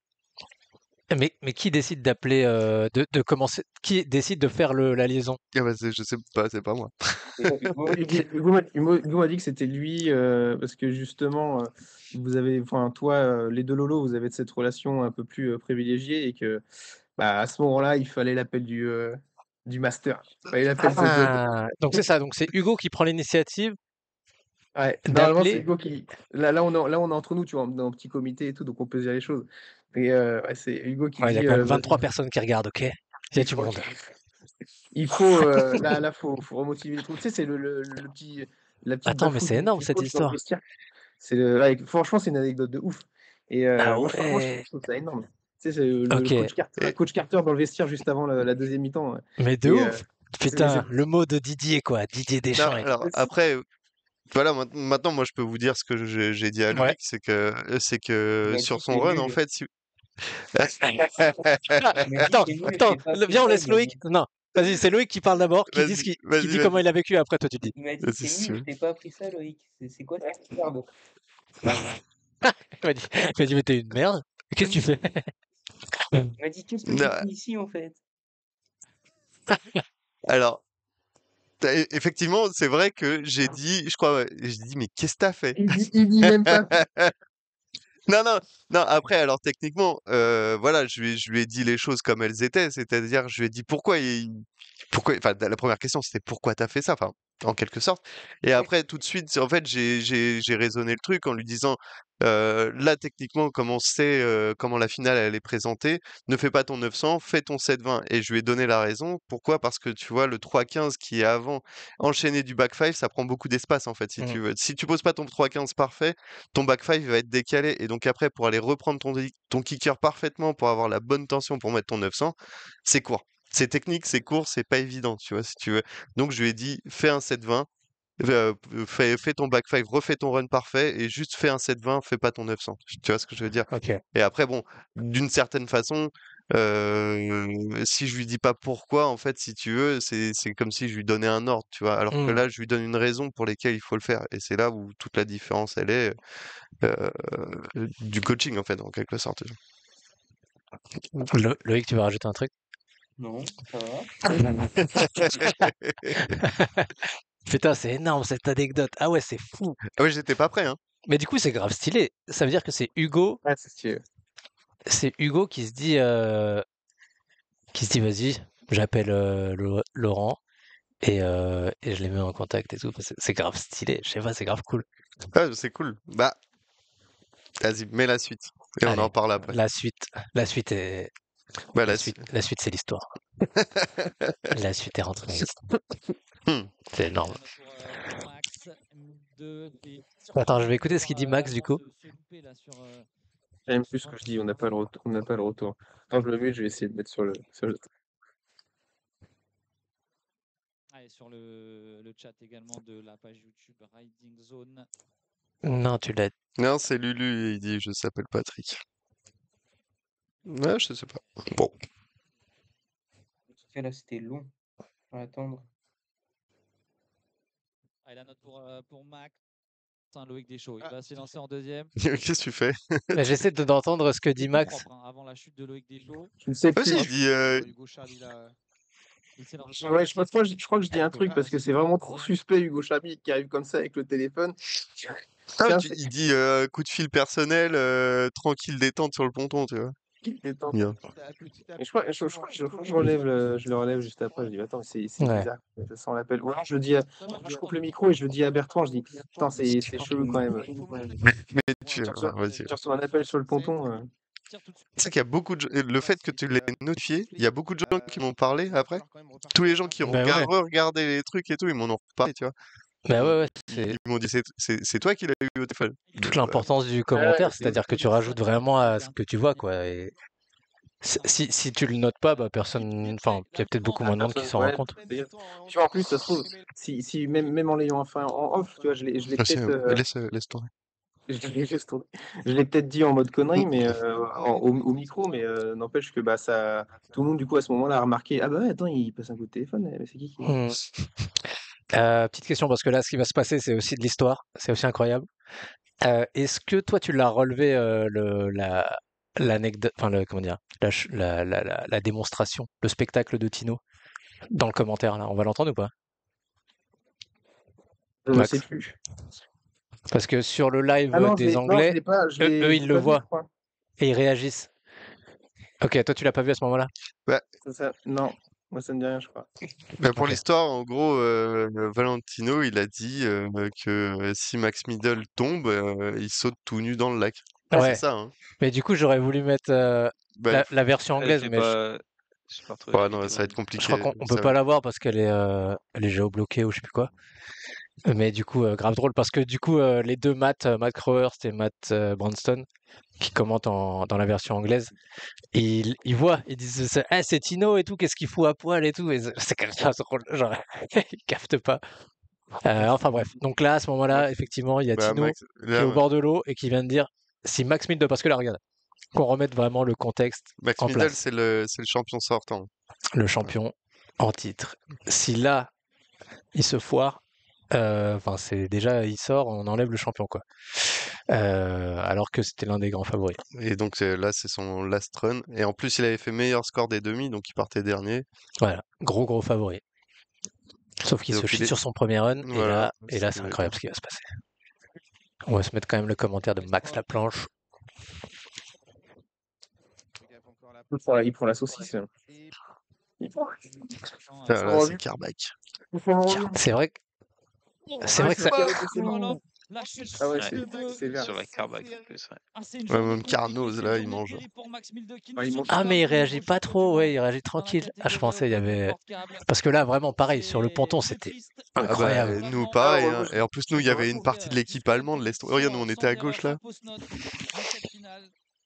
Mais qui décide d'appeler, de commencer, qui décide de faire la liaison? Ah bah, je sais pas, c'est pas moi. C'est Hugo. Hugo m'a dit que c'était lui parce que justement, vous avez, enfin toi, les deux Lolo, vous avez cette relation un peu plus privilégiée et que bah, à ce moment-là, il fallait l'appel du master. Il fallait l'appel The God. Ah, donc c'est ça. Donc c'est Hugo qui prend l'initiative Ouais, normalement, c'est d'appeler. Hugo qui. Là, on est entre nous, tu vois, dans un petit comité et tout, donc on peut se dire les choses. Et ouais, c'est Hugo qui Ouais, il y a dit quand même vas-y, 23 personnes qui regardent, ok? Il y a il du faut, monde. il faut là, faut remotiver les troupes. Tu sais, c'est le petit, la petite Attends, mais bafouille c'est énorme du cette coach dans le histoire. vestiaire. Franchement, c'est une anecdote de ouf. Et Ah moi, franchement, ouais. je trouve ça énorme. Tu sais, c'est le Ok. coach Carter dans le vestiaire juste avant la deuxième mi-temps. Ouais. Mais de Et ouf. mais Putain, le mot de Didier, quoi. Didier Non, Deschamps. alors après, voilà, maintenant, moi, je peux vous dire ce que j'ai dit à Ouais. Loïc, c'est Il que m'a dit sur que son c'est run, en nul. fait, si. Il m'a dit Attends, c'est nul, attends. j'ai pas appris Viens, on ça. laisse Il m'a Loïc. dit, Non, vas-y, c'est Loïc qui parle d'abord, qui dit Vas-y, qui vas-y, dit comment vas-y. il a vécu. Après, toi, tu dis. il m'a dit Vas-y, c'est si tu nul, veux. je t'ai pas appris ça, Loïc. C'est quoi cette merde? Il m'a dit, mais t'es une merde. Qu'est-ce que tu fais? Il m'a dit qu'est-ce que tu Non, fais ici en fait? alors, effectivement, c'est vrai que j'ai dit, je crois, ouais, j'ai dit, mais qu'est-ce que t'as fait? il dit même pas. Non, non, non, après, alors techniquement, voilà, je lui ai dit les choses comme elles étaient, c'est-à-dire, je lui ai dit pourquoi, enfin, la première question, c'était pourquoi t'as fait ça, enfin, en quelque sorte. Et après, tout de suite, en fait, j'ai raisonné le truc en lui disant, là, techniquement, comment la finale, elle est présentée, ne fais pas ton 900, fais ton 720. Et je lui ai donné la raison. Pourquoi? Parce que tu vois, le 3-15 qui est avant, enchaîné du back 5, ça prend beaucoup d'espace, en fait, si Mm. tu veux. Si tu poses pas ton 3-15 parfait, ton back 5 va être décalé. Et donc après, pour aller reprendre ton kicker parfaitement, pour avoir la bonne tension pour mettre ton 900, c'est court. C'est technique, c'est court, c'est pas évident, tu vois, si tu veux. Donc je lui ai dit, fais un 7-20, fais ton back 5, refais ton run parfait, et juste fais un 7-20, fais pas ton 900. Tu vois ce que je veux dire? Ok. Et après, bon, d'une certaine façon, si je lui dis pas pourquoi, en fait, si tu veux, c'est comme si je lui donnais un ordre, tu vois. Alors que Mm. là, je lui donne une raison pour laquelle il faut le faire. Et c'est là où toute la différence, elle est euh, du coaching, en fait, en quelque sorte. Loïc, tu veux rajouter un truc? Non, ça va. Putain, c'est énorme cette anecdote. Ah ouais, c'est fou. Ah ouais, j'étais pas prêt, hein. Mais du coup, c'est grave stylé. Ça veut dire que c'est Hugo Ouais, c'est stylé. qui se dit, vas-y, j'appelle Laurent et je les mets en contact et tout. C'est grave stylé. Je sais pas, c'est grave cool. Ah, c'est cool. Bah, vas-y, mets la suite. Et on en Allez, parle après. la suite est, Bah, la suite, c'est l'histoire. La suite est rentrée dans l'histoire. Hmm. C'est énorme. Pour Max et Attends, je vais surtout écouter ce qu'il dit Max du coup. se louper là sur J'aime plus ce que je dis, on n'a pas le retour. On n'a pas le retour. Quand je le mute, je vais essayer de mettre sur le. allez, sur le chat également de la page YouTube Riding Zone. Non, tu l'as. Non, c'est Lulu, il dit je s'appelle Patrick. Ouais, je sais pas. Bon. En tout cas, là, c'était long à attendre. Allez, la note pour Max. Loïc Deschaux. Il va s'élancer en deuxième. Qu'est-ce que tu fais? Mais j'essaie d'entendre ce que dit Tout Max. propre, hein, avant la chute de Loïc Deschaux. Je ne sais Vas-y, plus. il dit Hugo Charlie, là. Il s'élance. Ouais, je crois que je dis un truc parce que c'est vraiment trop suspect, Hugo Chabi qui arrive comme ça avec le téléphone. Tiens, c'est il dit coup de fil personnel, tranquille détente sur le ponton, tu vois. qui le temps. Bien. Et je crois que je le relève juste après. Je dis, attends, c'est Ouais. bizarre. Ça sent l'appel. Ou alors je le dis, je coupe le micro et je le dis à Bertrand. Je dis, putain, c'est chelou quand même. Mais tu vas-y. Tu reçois un appel sur le ponton. C'est qu'il y a beaucoup de le fait que tu l'aies notifié, il y a beaucoup de gens qui m'ont parlé après. Tous les gens qui ont Bah ouais. regardé les trucs et tout, ils m'en ont reparlé, tu vois. Bah ouais, ouais, Ils c'est m'ont dit c'est toi qui l'as eu au téléphone. toute l'importance du commentaire, c'est-à-dire que tu rajoutes vraiment à ce que tu vois, quoi. Et si tu le notes pas, bah personne. Enfin, il y a peut-être beaucoup moins de monde qui s'en rend compte. Tu vois, en plus, ça se trouve, si même en l'ayant fait en off, tu vois, je l'ai peut-être. Laisse tomber. Je l'ai peut-être dit en mode connerie, mais au micro, mais n'empêche que bah ça, tout le monde du coup à ce moment-là a remarqué. Ah bah ouais, attends, il passe un coup de téléphone. Mais c'est qui Hmm. Petite question, parce que là, ce qui va se passer, c'est aussi de l'histoire. C'est aussi incroyable. Est-ce que toi, tu l'as relevé l'anecdote, enfin, comment dire, la démonstration, le spectacle de Tino dans le commentaire, là? On va l'entendre ou pas? Je ne Max? sais plus. Parce que sur le live Ah non, des non, je Anglais, l'ai pas. Je eux, l'ai ils le pas vu, voient je crois. et ils réagissent. Ok, toi, tu l'as pas vu à ce moment-là? C'est ça. Non, moi ça me dit rien, je crois. Bah, pour Ok. l'histoire, en gros, Valentino, il a dit que si Max Middle tombe, il saute tout nu dans le lac. C'est Ouais, ça, hein? mais du coup, j'aurais voulu mettre Bah, la version anglaise, mais J'ai pas retrouvé la ouais, non, vidéo. ça va être je compliqué. crois qu'on peut pas la voir parce qu'elle est géobloquée ou je sais plus quoi. Mais du coup, grave drôle parce que du coup, les deux Matt Crowhurst et Matt Branston, qui commentent dans la version anglaise, ils voient, ils disent ah, c'est Tino et tout, qu'est-ce qu'il fout à poil et tout. Et c'est comme ça, drôle, genre, ils captent pas. Enfin bref, donc là, à ce moment-là, effectivement, il y a Bah, Tino Max, qui est là, au bord de l'eau et qui vient de dire si Max Middle, parce que là, regarde, qu'on remette vraiment le contexte Max en Middle, place, c'est le champion sortant. le champion en titre. Si là, il se foire, enfin, c'est déjà, il sort, on enlève le champion, quoi. Alors que c'était l'un des grands favoris. Et donc là, c'est son last run. Et en plus, il avait fait meilleur score des demi, donc il partait dernier. Voilà, gros favori. Sauf qu'il Et se donc, chie sur son premier run, voilà, et là, c'est incroyable ce qui va se passer. On va se mettre quand même le commentaire de Max Laplanche. Il prend la saucisse. Ah, là, c'est Carbac. C'est vrai que ça. La chute Ah ouais, de c'est vert. Sur la Carbac en plus, ouais. Ah, c'est une Ouais, journée même Carnose, compliquée, là, c'est il une journée mange. terrible pour Max Milde qui Ah, ne il se mange. Ah, mais il pas réagit au pas champion trop, du ouais, monde il réagit dans la tranquille. Ah, je catégorie pensais, il y avait. porte câble. Parce que là, vraiment, pareil, sur le ponton, C'est c'était triste. Ah bah, incroyable. nous, Vraiment, pareil, Ah, hein. Et en plus, nous, il y avait une partie de l'équipe jusqu'à cette allemande. Laisse... compétition, Regarde, nous, on était à sans gauche, erreur, là. un post-note de cette finale.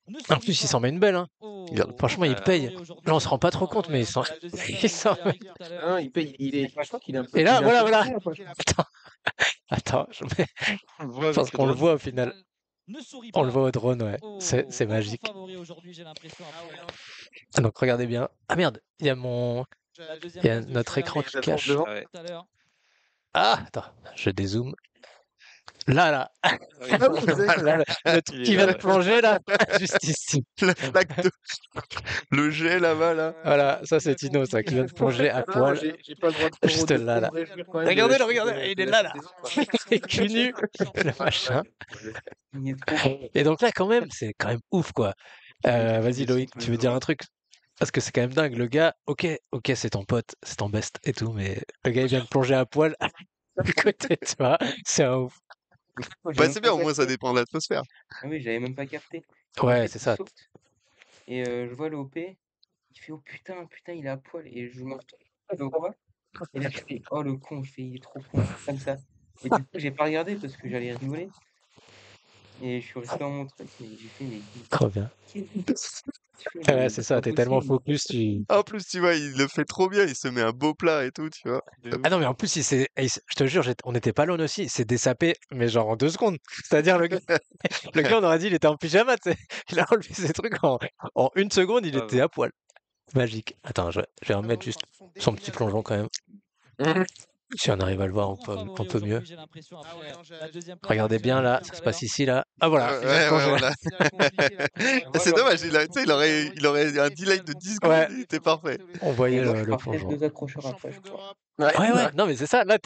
Ne En sourit plus, il pas. s'en met une belle, hein. Oh, Franchement, il Ah, paye. favori aujourd'hui, Là, on j'ai se rend pas trop l'impression. compte, mais il s'en. La deuxième Il place s'en qui met. arrive tout à l'heure. Non, il paye. Je crois qu'il est un peu. Et là, il est un peu voilà. fou, après, je crois. Attends, on le voit je pense avec le qu'on le drone. voit au final. Ne sourit On le pas. voit au drone, ouais. Oh, C'est aucun magique. favori aujourd'hui, j'ai l'impression. Donc, regardez bien. Ah merde, il y a mon. La deuxième Il y a place de notre Claire écran qui J'attends cache. devant. Ah ouais. tout à l'heure. Ah, attends, je dézoome. Là. Ah oui, vous avez- Là, Il est qui là, vient de ouais. plonger, là, juste ici. La flaque de... Le jet là-bas, là. Voilà, ça c'est Tino, ça, qui vient de plonger à Non, poil. j'ai pas le droit de Juste de là, là. me réjouir quand même de la Regardez-le, chute regardez, il de est la là, chute là. des autres, quoi. Il est cul nu, le machin. Il est trop. Et donc là, quand même, c'est quand même ouf, quoi. Vas-y, Loïc, tu veux dire un truc? Parce que c'est quand même dingue, le gars, ok, c'est ton pote, c'est ton best et tout, mais le gars, il vient de plonger à poil à côté, tu vois, c'est un ouf. Bah, c'est bien, au moins, ça dépend de l'atmosphère. Ah oui, j'avais même pas capté. Ouais, En fait, c'est il ça. saute et je vois le OP, il fait oh putain, il est à poil et je me retourne, je le vois et là je fais oh le con, je fais il est trop con, comme ça. Et du coup, j'ai pas regardé parce que j'allais rigoler Et je suis resté dans mon truc, mais j'ai fait, mais Trop bien. qu'est-ce que tu fais, Ouais, mais c'est c'est ça, pas t'es tellement possible. focus, tu. En plus, tu vois, il le fait trop bien, il se met un beau plat et tout, tu vois. De Ah ouf. non, mais en plus, je te jure, on était pas loin aussi, il s'est désapé, mais genre en 2 secondes. C'est-à-dire, le gars, on aurait dit, il était en pyjama, tu sais. Il a enlevé ses trucs en 1 seconde, il Ah était bah. à poil. Magique. Attends, je vais remettre Favoris juste quand ils sont son définis petit à ce plongeon quand même. Si on arrive à le voir Grand un favori peu mieux. aujourd'hui, j'ai l'impression, Ah ouais, après non, la deuxième place Regardez que j'ai bien là, donnée ça tout se à passe l'heure. ici là. Ah voilà, il vient de Ouais, plonger. voilà. Finale compliquée là pour Et Moi, c'est j'aurais- dommage, tu sais, il aurait un delay de 10 secondes, Ouais. il était parfait. On voyait Et moi, je le ferai peut-être plongeon. 2 accrocheurs après, je Champion crois. d'Europe. Ouais, ouais, non mais c'est ça, là,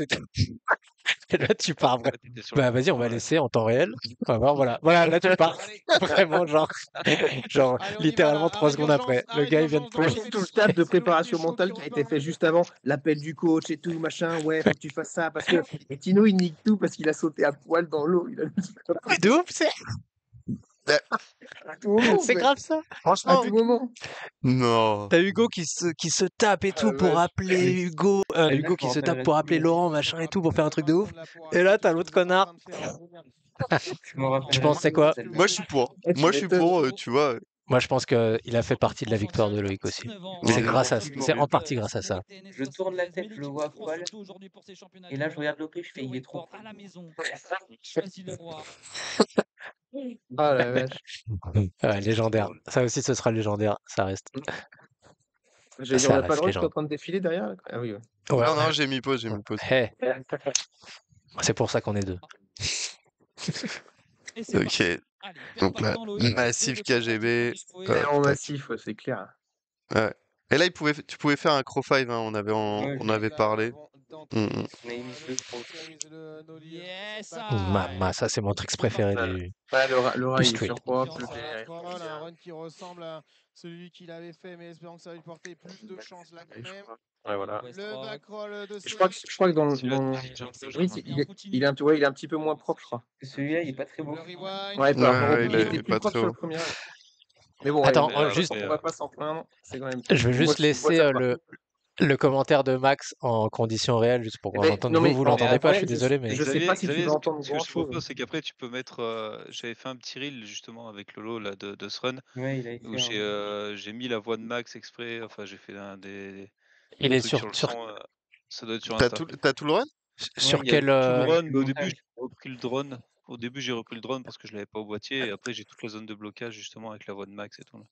là tu pars Ouais, t'étais sur le Bah vas-y, on point, va ouais. laisser en temps réel. On va voir, voilà. Voilà, là tu pars. Allez. Vraiment, genre Allez, on y va littéralement là. 3 Arrêt secondes d'urgence, après. Le arrêt gars, il vient de d'urgence dans le plonger. Tout le Félix taf de Lopez, préparation le mentale qui champion a été fait d'Europe. juste avant, l'appel du coach et tout, machin, ouais, faut que tu fasses ça, parce que et Tino, il nique tout parce qu'il a sauté à poil dans l'eau. Il a Mais de ouf, c'est à tout moment, c'est mais grave ça. à Franchement, tout moment. Non. t'as Hugo qui se tape et Ah, tout la pour vache. appeler Hugo. Celle-là, Hugo je qui me se tape rappellerai pour toute appeler ma vie. Laurent, machin et tout, pour faire un truc de ouf. Et là, t'as l'autre connard. Je me rappellerai Je pense c'est toute quoi celle-là. Moi, je suis pour. Ah, tu Moi, je suis m'étonnes. pour, tu vois. Moi, je pense qu'il a fait partie de la victoire de Loïc aussi. C'est Mais grâce à, toujours. c'est en partie grâce à ça. Je tourne la tête, je le vois à poil. Et là, je regarde Lopé, je fais, il est trop à cool. la maison. Choisis le roi. Ah la vache. Ouais, légendaire. Ça aussi, ce sera légendaire. Ça reste. J'allais dire, Ça on n'a pas le reste droit, tu es en légende. train de défiler derrière là Ah oui, ouais. Ouais, Non, non, ouais. j'ai mis pause, j'ai mis pause. Hey, c'est pour ça qu'on est deux. Et c'est Ok, parti. Allez, perds donc pas là, de temps, Loïc. massif Fais le contrat qu'il KGB. faut jouer. Tellement Tac. massif, ouais, c'est clair. Ouais. Et là, tu pouvais faire un crow 5, hein, Ouais, on avait parlé. D'entrée Mm. On a mis sur deux le crocs. sécurise le no lead, Yes, back I. Ça, c'est mon trick C'est préféré parti. du, Ouais, le du rail est street. sur propre, Confiance, le un PRF. call, un run qui ressemble à celui qu'il avait fait, mais espérons que ça va lui porter plus de chance là quand même. Ouais, voilà. Le backroll de Je crois que dans Celui-là, dans j'ai un peu, je oui, crois. il est un peu, ouais, il est un petit peu moins propre, je crois. Celui-là, il est pas très beau. Le rewind. Ouais, par rapport au Ouais, il était plus pas propre très sur le haut. premier rail. Mais bon, Attends, Mais juste, après, on va pas s'en plaindre. C'est quand même. je veux Moi, juste je vois laisser ça pas. le commentaire de Max en conditions réelles, juste pour Eh qu'on ben, l'entende. non mais Vous en l'entendez pas, je suis vrai, désolé, mais. je sais pas si tu vas entendre ce que grand je te chose. propose, c'est qu'après, tu peux mettre. J'avais fait un petit reel justement avec Lolo là, de ce run, Ouais, il a été. où j'ai mis la voix de Max exprès. Enfin, j'ai fait des Il est trucs sur, sur le sur, son. Ça doit être sur T'as Insta. tout le run? sur Il y a quel. tout le run, mais au début, montage. j'ai repris le drone. Au début, j'ai repris le drone parce que je l'avais pas au boîtier, et après, j'ai toute la zone de blocage justement avec la voix de Max et tout. Là.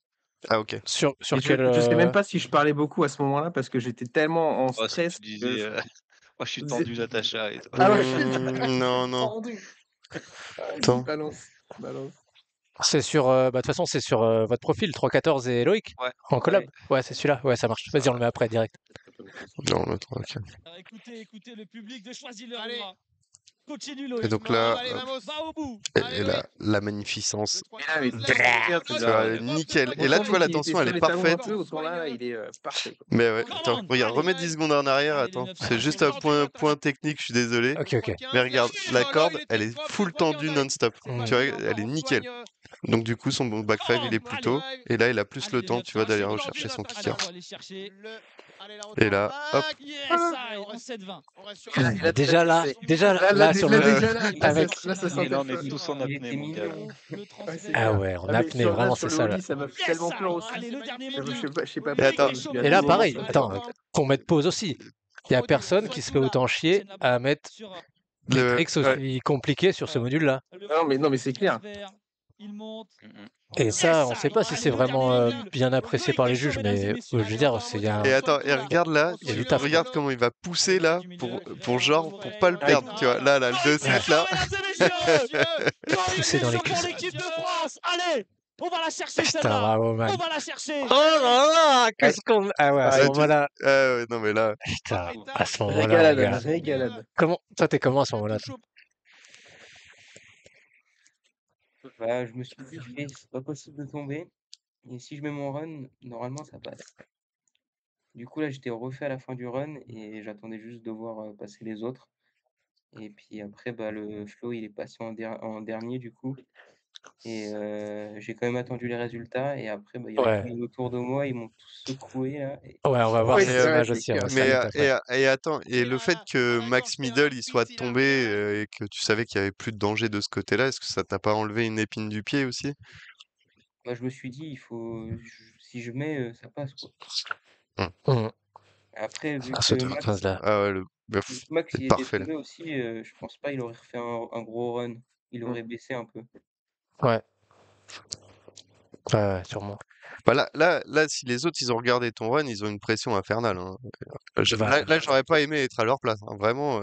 Ah, ok. Sur Et quel. je sais même pas si je parlais beaucoup à ce moment-là parce que j'étais tellement en Oh, si stress tu disais, que moi, je suis tendu, Natacha et tout. Ah ouais. Non, non. Tendu. Attends. Balance. C'est sur. Bah, de toute façon, c'est sur votre profil, 314 et Loïc, Ouais. en collab. Ouais, c'est celui-là. Ouais, ça marche. Vas-y, on le met après, direct. Non, l'autre, ok. Alors, écoutez le public de Choisis le Allez. roi. Continue Et Loïc. donc là, Allez, vamos. Va au bout. et la magnificence. Et là, mais Tu vois, nickel. Et là, tu vois, la tension, elle est parfaite. Autant là, il est parfait. Quoi. Mais ouais, attends, Commande. regarde, remets 10 secondes en arrière, Allez, les attends. 900. C'est juste un point technique, je suis désolé. Ok. Mais regarde, la corde, elle est full tendue non-stop. Mm. Tu vois, elle est nickel. Donc du coup, son back 5, il est plus tôt. Et là, il a plus Allez, le les temps, tu vois, 900. d'aller Allez, rechercher son allez, kicker. on va aller chercher. Et là, hop. Yes, I. En 7-20. Déjà là, sur le. Avec. Là, ça Et sentait là, on le est feu. tous en Il apnée, était mon gars. mignon. Le transfert. Ah ouais, on Ah, a mais apnée, sur, vraiment, sur c'est le ça là. Oli, ça m'a fait Yes, tellement I. peur aussi. Allez, le dernier Je module. sais pas. Et attends. Et là, pareil, attends, qu'on mette pause aussi. Il y a personne qui se fait autant chier à mettre des Le- tricks aussi compliqués sur ce module-là. Non, mais c'est clair. Il monte. Et ça, on sait pas si c'est vraiment bien apprécié par les juges, mais je veux dire, il y a Et attends, et regarde là, Il y a du taf, regarde comment il va pousser là pour pas le perdre, tu vois. Là, le 2-7 là. Pousser dans les cuisses. l'équipe de France. Allez, on va la chercher Putain, celle-là. bravo, man. On va la chercher. Oh là là, qu'est-ce qu'on. Ah ouais, à ce Ouais, moment-là. Ah ouais, non mais là. Putain, à ce moment-là, mon gars. Régalade. Toi, t'es comment à ce moment-là? Bah, je me suis dit, c'est pas possible de tomber. Et si je mets mon run, normalement, ça passe. Du coup, là, j'étais refait à la fin du run et j'attendais juste de voir passer les autres. Et puis après, bah, le flow, il est passé en dernier, du coup. Et j'ai quand même attendu les résultats. Et après, il y en a Ouais. qui autour de moi, ils m'ont tous secoué là. Et... Ouais, on va voir Oui, ces c'est vrai, images c'est aussi, on va clair. ça Mais vite après. attends, et Et le fait que Max attention, Middle il soit Pixie tombé arrière. et que tu savais qu'il y avait plus de danger de ce côté-là, est-ce que ça t'a pas enlevé une épine du pied aussi? Je me suis dit, si je mets, ça passe quoi. Mmh. Après, Ah, ce 2-15 là. Ah ouais, vu que Max c'est il était parfait là. tombé aussi, je pense pas il aurait refait un gros run. Il aurait baissé un peu. Ouais. Ouais, sûrement. Bah là, si les autres ils ont regardé ton run, ils ont une pression infernale, hein. Bah, Là, j'aurais pas aimé être à leur place, hein, vraiment.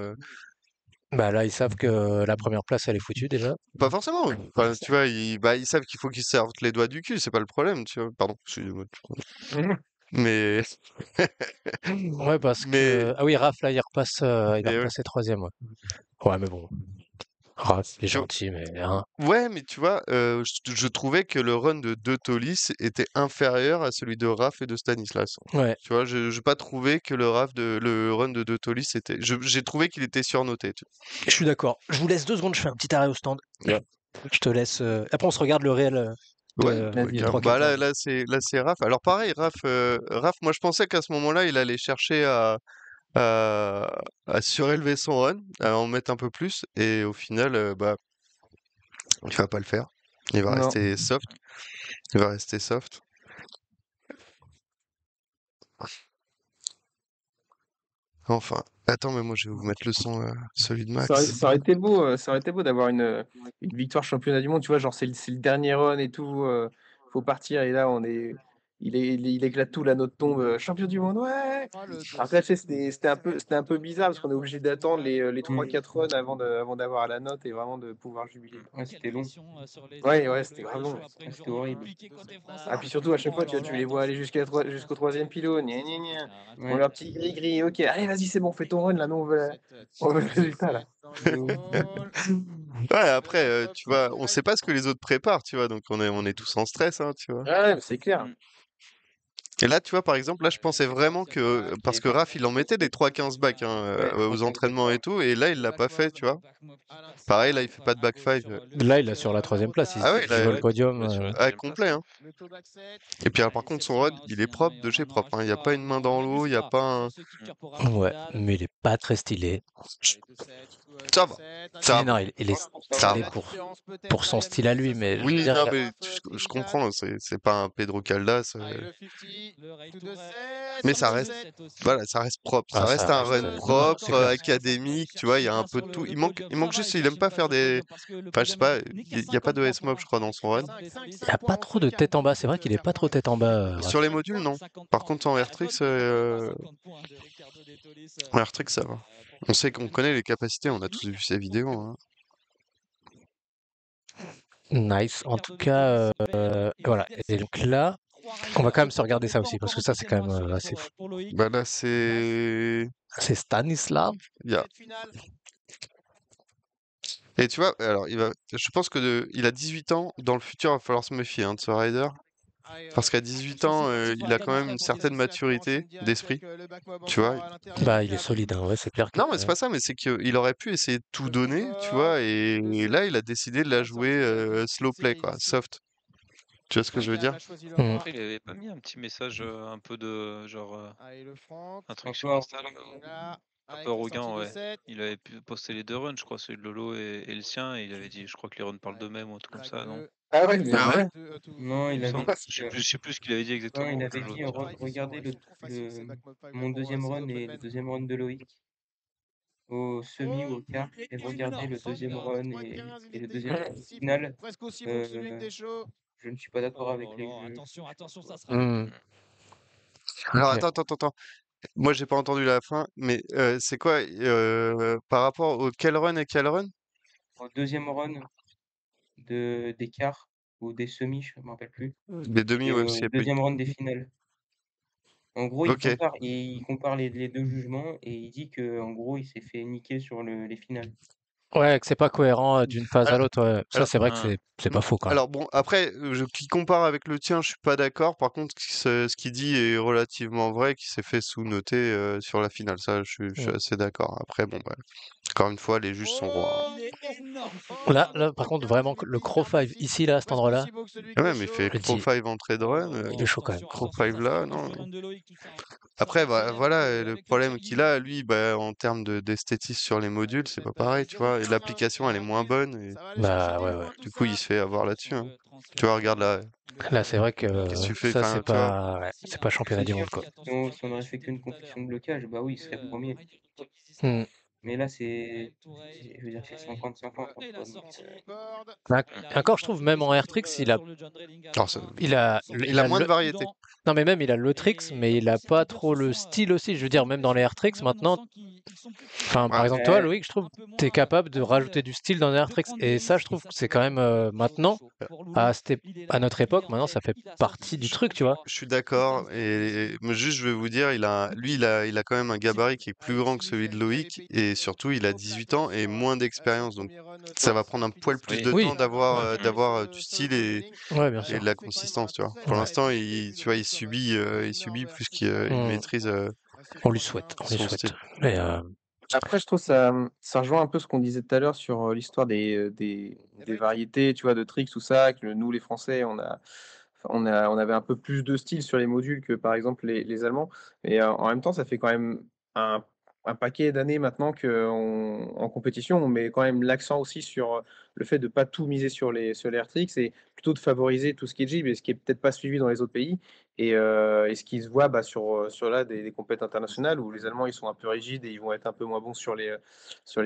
bah là, ils savent que la première place, elle est foutue déjà. Pas forcément. Enfin, tu vois, ils savent qu'il faut qu'ils se servent les doigts du cul, c'est pas le problème, tu vois. Pardon, excusez-moi. Mais, Ouais, parce mais, que. Ah oui, Raph, là, il va mais ouais. repasser troisième. Ouais. Ouais, mais bon. Raph, il est Tu vois- gentil, mais. Hein. Ouais, mais tu vois, je trouvais que le run de Tolis était inférieur à celui de Raph et de Stanislas. Ouais. Tu vois, je n'ai pas trouvé que le run de Tolis était. J'ai trouvé qu'il était surnoté. Je suis d'accord. Je vous laisse 2 secondes, je fais un petit arrêt au stand. Yeah. Je te laisse. Après, on se regarde le réel Ouais, de Vas-y, carrément. 3-4 Bah ans. là c'est Raph. Alors pareil, Raph, moi je pensais qu'à ce moment-là, il allait chercher à, à surélever son run, à en mettre un peu plus, et au final, bah, il va pas le faire. Il va Non. rester soft. Il va rester soft. Enfin, attends, mais moi je vais vous mettre le son, celui de Max. Ça aurait été beau d'avoir une victoire championnat du monde, tu vois, genre c'est le dernier run et tout, faut partir et là il éclate tout, la note tombe, champion du monde, ouais! Oh, le Après, tu sais, dossier. c'était un peu bizarre parce qu'on est obligé d'attendre les 3-4 runs avant d'avoir la note et vraiment de pouvoir jubiler. Ouais, c'était long. Ouais, c'était grave long. C'était horrible. Ah, puis surtout, à chaque fois, tu les vois aller jusqu'au troisième pylône, gna gna gna. On Ouais. leur petit gris-gris, ok, allez, vas-y, c'est bon, fais ton run, là, nous, on veut le résultat, là. Ouais, après, tu vois, on sait pas ce que les autres préparent, tu vois, donc on est tous en stress, hein, tu vois. Ouais, c'est clair. Et là, tu vois, par exemple, là, je pensais vraiment que, parce que Raph, il en mettait des 3-15 bacs, hein, Ouais, aux entraînements et tout, et là, il l'a pas fait, tu vois. Pareil, là, il fait pas de back 5. Là, il est sur la troisième place. Ah ouais, Il voit le Ouais, podium. ouais, sur la Ah, troisième complet, place. hein. Et puis, alors, par contre, son run, il est propre de chez propre, hein. Il n'y a pas une main dans l'eau, il n'y a pas un. Ouais, mais il est pas très stylé. Ça va, ça Mais va. non, il est Ça stylé va. pour son style à lui, mais je veux Oui, dire. non, mais je comprends, c'est pas un Pedro Caldas, mais ça reste, voilà, ça reste propre, ça Ah, reste ça un reste. run Non, non, c'est propre, clair. académique, tu vois, il y a un peu de tout. Il manque juste, il aime pas faire des, enfin, je sais pas, il y a pas de S-mob, je crois, dans son run. Il a pas trop de tête en bas. C'est vrai qu'il est pas trop tête en bas. Sur les modules, non. Par contre, en Airtrix, en Airtrix, ça va. On sait qu'on connaît les capacités, on a tous vu ces vidéos, hein. Nice. En tout cas, voilà. Et donc là, on va quand même se regarder ça aussi, parce que ça, c'est quand même assez fou. Bah là, c'est... C'est Stanislav. Yeah. Et tu vois, alors, je pense que il a 18 ans, dans le futur, il va falloir se méfier, hein, de ce rider. Parce qu'à 18 ans, il a quand même une certaine maturité d'esprit, tu vois. Bah, il est solide, hein. Ouais, c'est clair que. Non, mais c'est pas ça, mais c'est qu'il aurait pu essayer de tout donner, tu vois, et là, il a décidé de la jouer slow play, quoi, soft. Tu vois ce que je veux dire? Après, il avait pas mis un petit message un peu de genre un truc sur Insta, là, un peu arrogant, ouais. Il avait pu poster les 2 runs, je crois, celui de Lolo et le sien, et il avait dit, je crois que les runs parlent d'eux-mêmes ou un truc comme ça, non? Ah ouais, mais ouais. Non, Il il me avait semble. dit, Je sais plus ce qu'il avait dit non, exactement. il avait Lolo. dit regardez mon deuxième run et le deuxième run de Loïc au semi ou au quart, et regardez le deuxième run et le deuxième run final. Presque aussi bon que celui de Deschaux. Je ne suis pas d'accord avec les juges. Attention, ça sera. Alors, Ok. attends. Moi, j'ai pas entendu la fin, mais c'est quoi, par rapport au quel run et quel run? Au deuxième run des quarts ou des semis, je ne me rappelle plus, Les demi, et ouais, au parce qu'il y a pas eu. deuxième run des finales. En gros, Ok. il compare les deux jugements et il dit que en gros, il s'est fait niquer sur les finales. Ouais, que c'est pas cohérent d'une phase à Alors, l'autre. Ouais. Ça, alors, c'est vrai que Ah. c'est pas faux, quand même. alors bon, après, qui compare avec le tien, je suis pas d'accord. Par contre, ce qu'il dit est relativement vrai, qu'il s'est fait sous-noter sur la finale. Ça, je suis assez d'accord. Après, bon, bah, encore une fois, les juges sont rois, hein. Oh, Là, par contre, vraiment, le Crow 5 ici, là, à cet Presque endroit-là, aussi beau que celui Ah de ouais, mais il fait je Chaud. le Crow dis, 5 entrée de run, il est chaud quand même. Crow Attention, 5 ça là, fait non. quelques runs de Loïc, tout ça. Après, Très bien voilà, avec le le problème Tiggy. qu'il a, lui, bah, en termes d'esthétisme sur les modules, c'est pas pareil, tu vois. Et l'application, elle est moins bonne, et Ça va aller chercher Bah des ouais, points, ouais. tout du coup, il ça. se fait avoir là-dessus, hein. Le transfert Tu vois, regarde là, Là, c'est vrai que qu'est-ce que tu fais, ça, c'est enfin, tu vois. pas, ouais, c'est pas championnat C'est du sûr monde, que quoi. si on aurait fait qu'une compétition de blocage, bah oui, il serait premier. Hmm. Mais là, je veux dire, c'est 50-50 Et la entre nous. sortie. Bah, Il arrive encore, à je voir trouve, le même en West Airtrix, sur, il a, sur le John Drilling à la Alors, fin. il a, il a moins de variété. non, mais même, il a le tricks, Et mais il comme a si pas les deux trop se le sont, style aussi. Je veux dire, même dans les Airtrix, Cameroun, on maintenant, sent qu'ils sont plus petits. enfin, par Ouais. exemple, toi, Loïc, je trouve, Un peu moins t'es capable de envie rajouter du style dans les de Airtrix. prendre Et des ça, je risques. trouve Ça, que c'est c'est quand même, vraiment maintenant, pour Louis. à Il est là, notre il est époque, en maintenant, ça tête, fait il a sorti partie du ses truc, tu vois. Je suis d'accord, mais juste, je vais vous dire, lui, il a quand même un gabarit qui est plus grand que celui de Loïc, et surtout, il a 18 ans et moins d'expérience, donc ça va prendre un poil plus de Oui. temps d'avoir du style Ouais, bien et sûr. de la consistance, tu vois. Pour Ouais. l'instant, tu vois, il subit plus qu'il il maîtrise On lui souhaite, on lui son souhaite. style. Mais, Après, je trouve ça, ça rejoint un peu ce qu'on disait tout à l'heure sur l'histoire des variétés, tu vois, de tricks, tout ça, que nous, les Français, on avait un peu plus de style sur les modules que, par exemple, les Allemands. Et en même temps, ça fait quand même un, un paquet d'années maintenant qu'en en compétition, on met quand même l'accent aussi sur le fait de pas tout miser sur les air tricks et plutôt de favoriser tout ce qui est jib et ce qui est peut-être pas suivi dans les autres pays. Et ce qui se voit bah, sur là des compétitions internationales où les Allemands ils sont un peu rigides et ils vont être un peu moins bons sur les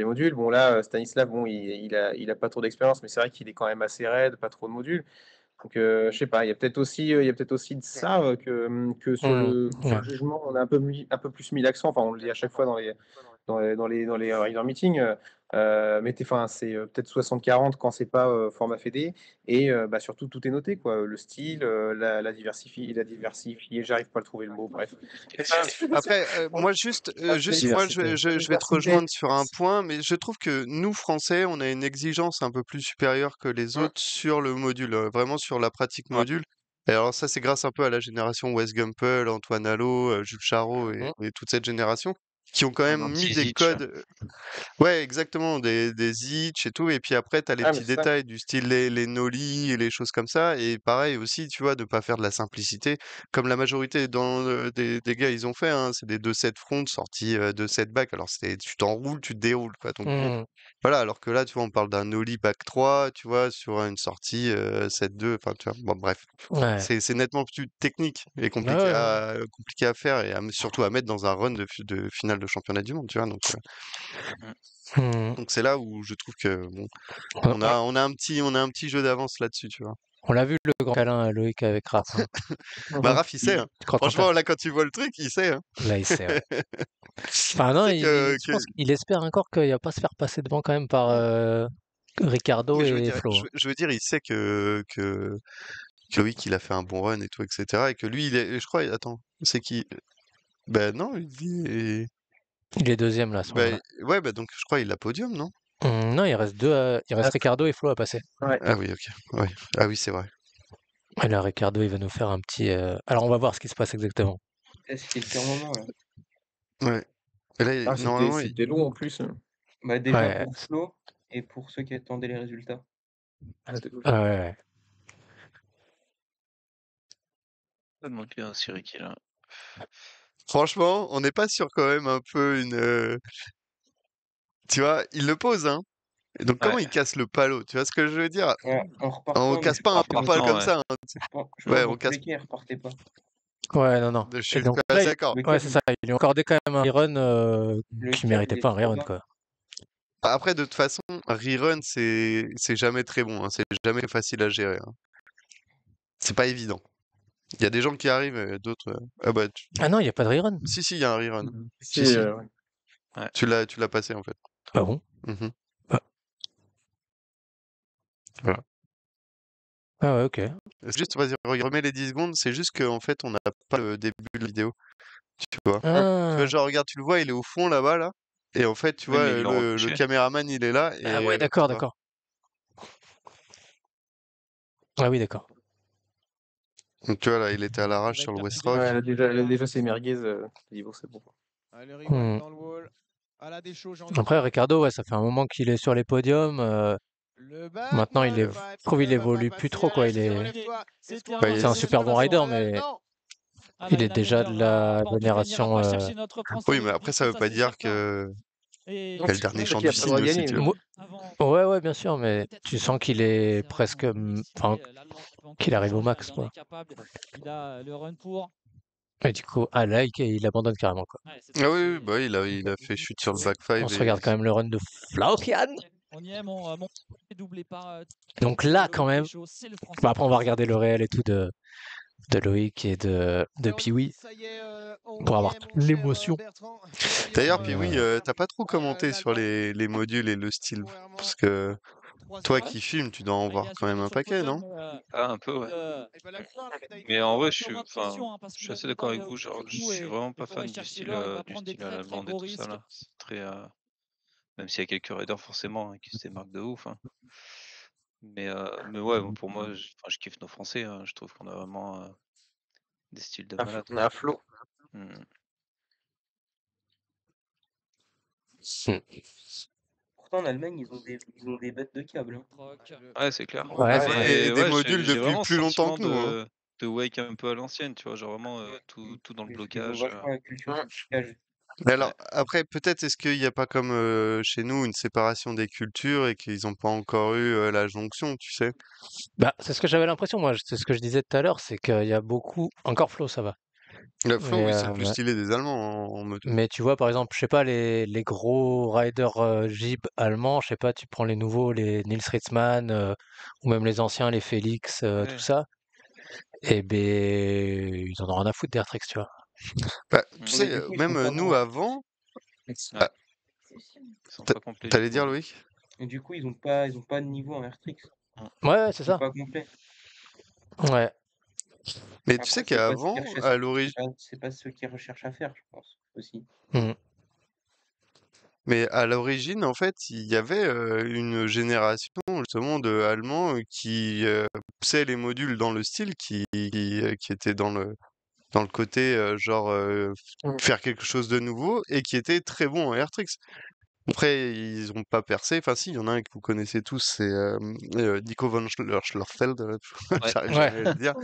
modules. Bon là, Stanislav, bon, il a pas trop d'expérience, mais c'est vrai qu'il est quand même assez raide, pas trop de modules. Donc je sais pas, il y a peut-être aussi de ça que sur ouais. le jugement, on a un peu plus mis l'accent. Enfin, on le dit à chaque fois dans les rider meetings. Enfin, c'est peut-être 60-40 quand c'est pas format fédé. Et bah, surtout, tout est noté, quoi. Le style, la diversifier, j'arrive pas à le trouver le mot, bref. Après, moi, moi, je vais te Diversité. rejoindre sur un point, mais je trouve que nous, Français, on a une exigence un peu plus supérieure que les autres sur le module, vraiment sur la pratique module. Et alors ça, c'est grâce un peu à la génération Wes Gumpel, Antoine Allot, Jules Charot et toute cette génération, qui ont quand même mis des Zizic. codes. Ouais, exactement, des itch et tout. Et puis après, tu as les Ah, mais petits c'est ça. détails du style les nollies et les choses comme ça. Et pareil aussi, tu vois, de pas faire de la simplicité. Comme la majorité des gars, ils ont fait, hein, c'est des 2-7 front sortis 2-7 back. Alors, tu t'enroules, tu te déroules, quoi. Donc, voilà, alors que là, tu vois, on parle d'un nollie back 3, tu vois, sur une sortie 7-2. Enfin, tu vois, bon, bref. Ouais. C'est nettement plus technique et Ouais, ouais. compliqué à faire et surtout à mettre dans un run de finale de championnat du monde, tu vois. Donc c'est là où je trouve que bon, On, on a un petit jeu d'avance là-dessus, tu vois. on l'a vu, le grand câlin à Loïc avec Raph, hein. Bah Raph, il sait, hein. Quand on Franchement, là, quand tu vois le truc, il sait, hein. Là, il sait, ouais. Enfin, Il non, sait je pense qu'il espère encore qu'il va pas se faire passer devant quand même par Ricardo mais et Flo, hein. je veux dire, il sait que Loïc, il a fait un bon run et tout, etc. Et que lui, je crois, attends, c'est qui? Ben non, Il est deuxième là, à ce moment-là. ouais, bah donc je crois il a podium, non? Non, il reste il reste Ricardo et Flo à passer. Ouais. Ah oui, ok. Ouais. Ah oui, c'est vrai. Et là, Ricardo, il va nous faire un petit. Alors, on va voir ce qui se passe exactement. C'était le pire moment, là. Ouais. Et là, Ah, normalement, c'était long en plus. Bah, déjà Ouais, pour Flo et pour ceux qui attendaient les résultats. ouais. Ça demande bien Siri qui est là. franchement, on n'est pas sur quand même un peu tu vois, il le pose, hein. Et donc comment Ouais. il casse le palo? Tu vois ce que je veux dire? Ouais, en On repartant, mais casse je pas un pense que palo comme ouais. ça, hein. je Ouais, pense on dans tous les casse. cas, il repartait pas. Ouais, non. Je Et suis donc là, assez d'accord. ouais, c'est ça. Il lui a accordé quand même un rerun Le qui câble méritait est pas un trop rerun, bas. quoi. Après, de toute façon, rerun, c'est jamais très bon, hein. C'est jamais facile à gérer, hein. C'est pas évident. Il y a des gens qui arrivent, d'autres. Ah bah, Ah non, il n'y a pas de rerun. si, il y a un rerun. Si, Si. ouais. Ouais. Tu l'as passé en fait. Ah bon? Mhm. Ah. Voilà. Ah ouais, ok. Juste, vas-y, remets les 10 secondes. C'est juste qu'en fait, on n'a pas le début de la vidéo. Tu vois. Tu vois, Ah, genre, regarde, tu le vois, il est au fond là-bas, là. Et en fait, tu Oui, vois, mais ils l'ont le retouché. caméraman, il est là. ah ouais, Et tu d'accord, vois. d'accord. Ah oui, d'accord. Donc, tu vois, là, il était à l'arrache Il va sur être le West capturé. Rock. Ouais, là, déjà c'est merguez. Il dit, bon, c'est bon. Allez, le rewind Hmm. dans le wall. à la Deschaux, j'ai envie de Après, dire. Ricardo, ouais, ça fait un moment qu'il est sur les podiums. Le back, Maintenant, non, je bah, trouve il va pas évolue plus passer. trop, quoi. Allez, Cécile, relève-toi. C'est Espoir, Bah, il C'est un est- super bon relève-toi. rider, mais Non, Ah il bah, est déjà de la en tout cas, il n'ira génération. pas chercher notre Oui, Français. mais après, ça veut Ça, pas c'est dire certain. que Et Non, c'est le dernier c'est chant qu'il a du pas le droit cygne de aussi, gagner. tu Mais vois. avant, Ouais, ouais, bien sûr, mais peut-être tu que sens qu'il c'est est vraiment presque, une enfin, estimée. L'Allemand qui peut encore qu'il tout arrive au changer, max, il en quoi. est capable. Il a le run pour. Et du coup, à like, il abandonne carrément, quoi. Ouais, cette Ah oui, fois-ci, oui, bah, il a fait chute sur le back On 5 se et regarde quand même le run de Flaukian. on y est, mon est doublé par Donc là, quand Loïc même, Deschaux, c'est le Français bah, qui après, on va passe. regarder le réel et tout de Loïc et de alors, Pee-wee ça y est, on pour y avoir est, mon cher l'émotion. Bertrand. D'ailleurs, Mais, puis oui, t'as pas trop commenté sur l'Allemand, les modules et le style, temporairement parce que toi 3e. qui filmes, tu dois en Ah, il voir est quand même assuré un sur le paquet, podium. non? Ah, un peu, ouais. Et ben la victoire, la médaille Mais d'or. en vrai, Un peu moins de pression, hein, parce je suis qu'il assez d'accord avec au vous. Genre, je coup suis et vraiment il pas pourrait fan chercher l'or. Il va prendre des du style à très très l'allemande et gros tout ça risques. là. C'est très, même s'il y a quelques raiders forcément qui se démarquent de ouf. Hein. Mais ouais, bon, pour moi, je kiffe nos Français. Hein. Je trouve qu'on a vraiment des styles de malade. On a un flot. Hmm. Pourtant, en Allemagne, ils ont des bêtes de câble. Hein. Troc. Ouais, c'est clair. Ouais, c'est Ouais, vrai. et Mais des ouais, modules j'ai depuis vraiment ce plus longtemps sentiment que nous, hein. de Wake un peu à l'ancienne, tu vois, genre vraiment tout dans le Ils ont blocage. vachement la culture du blocage. Mais Ouais. alors, après, peut-être est-ce qu'il n'y a pas comme chez nous une séparation des cultures et qu'ils n'ont pas encore eu la jonction, tu sais? Bah, c'est ce que j'avais l'impression, moi. C'est ce que je disais tout à l'heure, c'est qu'il y a beaucoup. Encore Flo, ça va. Le flow, Mais, oui, c'est le plus stylé des Allemands en mode. mais tu vois, par exemple, je sais pas, les gros riders Jeep allemands, je sais pas, tu prends les nouveaux, les Nils Ritzmann, ou même les anciens, les Félix, tout Ouais. ça, et ben ils en ont rien à foutre d'Airtrix, tu vois. Bah, Mm. tu Mais sais, du coup, ils sont même pas nous bons. avant, Ouais. ah, Ils sont t'a- pas complets du t'allais tout. dire Hein. Loïc? Et du coup, ils ont pas de niveau en Airtrix. Mm. Ouais, c'est C'est ça. pas complet. Ouais. Mais tu Après, sais c'est pas ce qu'ils qu'avant, recherchent. à l'origine, C'est pas ce qu'ils recherchent à faire, je pense aussi. Mhm. mais à l'origine, en fait, il y avait une génération justement de Allemands qui poussaient les modules dans le style, qui était dans le côté genre faire quelque chose de nouveau et qui était très bon en Airtrix. Après, ils ont pas percé. Enfin, si, il y en a un que vous connaissez tous, c'est Nico von Schlorfeld, Ouais. j'arrive Ouais. jamais à le dire,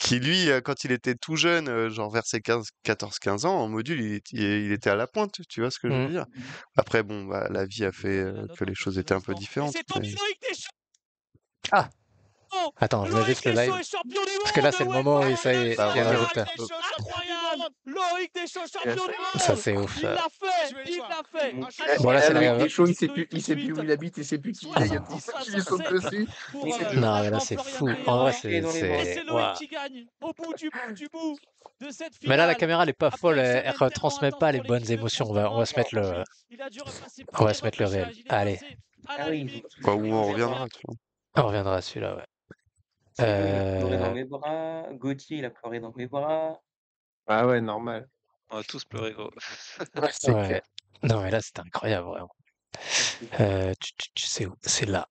qui lui, quand il était tout jeune, genre vers ses 14-15 ans, en module, il était à la pointe, tu vois ce que je veux Mhm. dire? Après, bon, bah, la vie a fait Donner la note que un les peu choses plus étaient un peu l'instant. Et différentes. c'est tombé Mais... Loïc Deschaux. Ah, attends, je mets Loïc juste le Deschaux live. est champion du Parce que là, monde. c'est le Ouais, moment où ouais, ça y est, Bah il y a le voilà. résultat. Deschaux, champion du incroyable. monde. Loïc Deschaux, champion du Ça, monde. c'est ouf, Il ça. l'a fait. Je vais Il voir. l'a fait. Mon- Allez, Bon, là, c'est Loïc la... Deschaux, Loïc tout il de sait plus suite. où il habite, il sait plus qui il est. Il y a 10 60 qui lui saute dessus. pour Mais c'est Non, mais là, l'Allemand c'est Florian fou. En vrai, Pereira. Chier dans les bras. Et c'est... c'est Loïc Waouh. qui gagne au bout du bout de cette Mais là, la finale. caméra, elle est pas Après folle, une elle semaine tellement retransmet intense pas les pour bonnes l'équipe de émotions. France On va d'avant, se mettre le... il a dû repasser On va premier se mettre le réel. repêchage. Il est Allez, passé à Ah la oui, ils ont limite. tous Quoi, pleuré. où on C'est reviendra, tu vois. on reviendra à celui-là, ouais. Moi, il a pleuré dans Euh... mes bras. Gauthier, il a pleuré dans mes bras. Ah ouais, normal. On a tous pleuré, gros. Ouais, c'est Ouais. clair. Non, mais là, c'était incroyable, vraiment. Tu sais où? C'est là.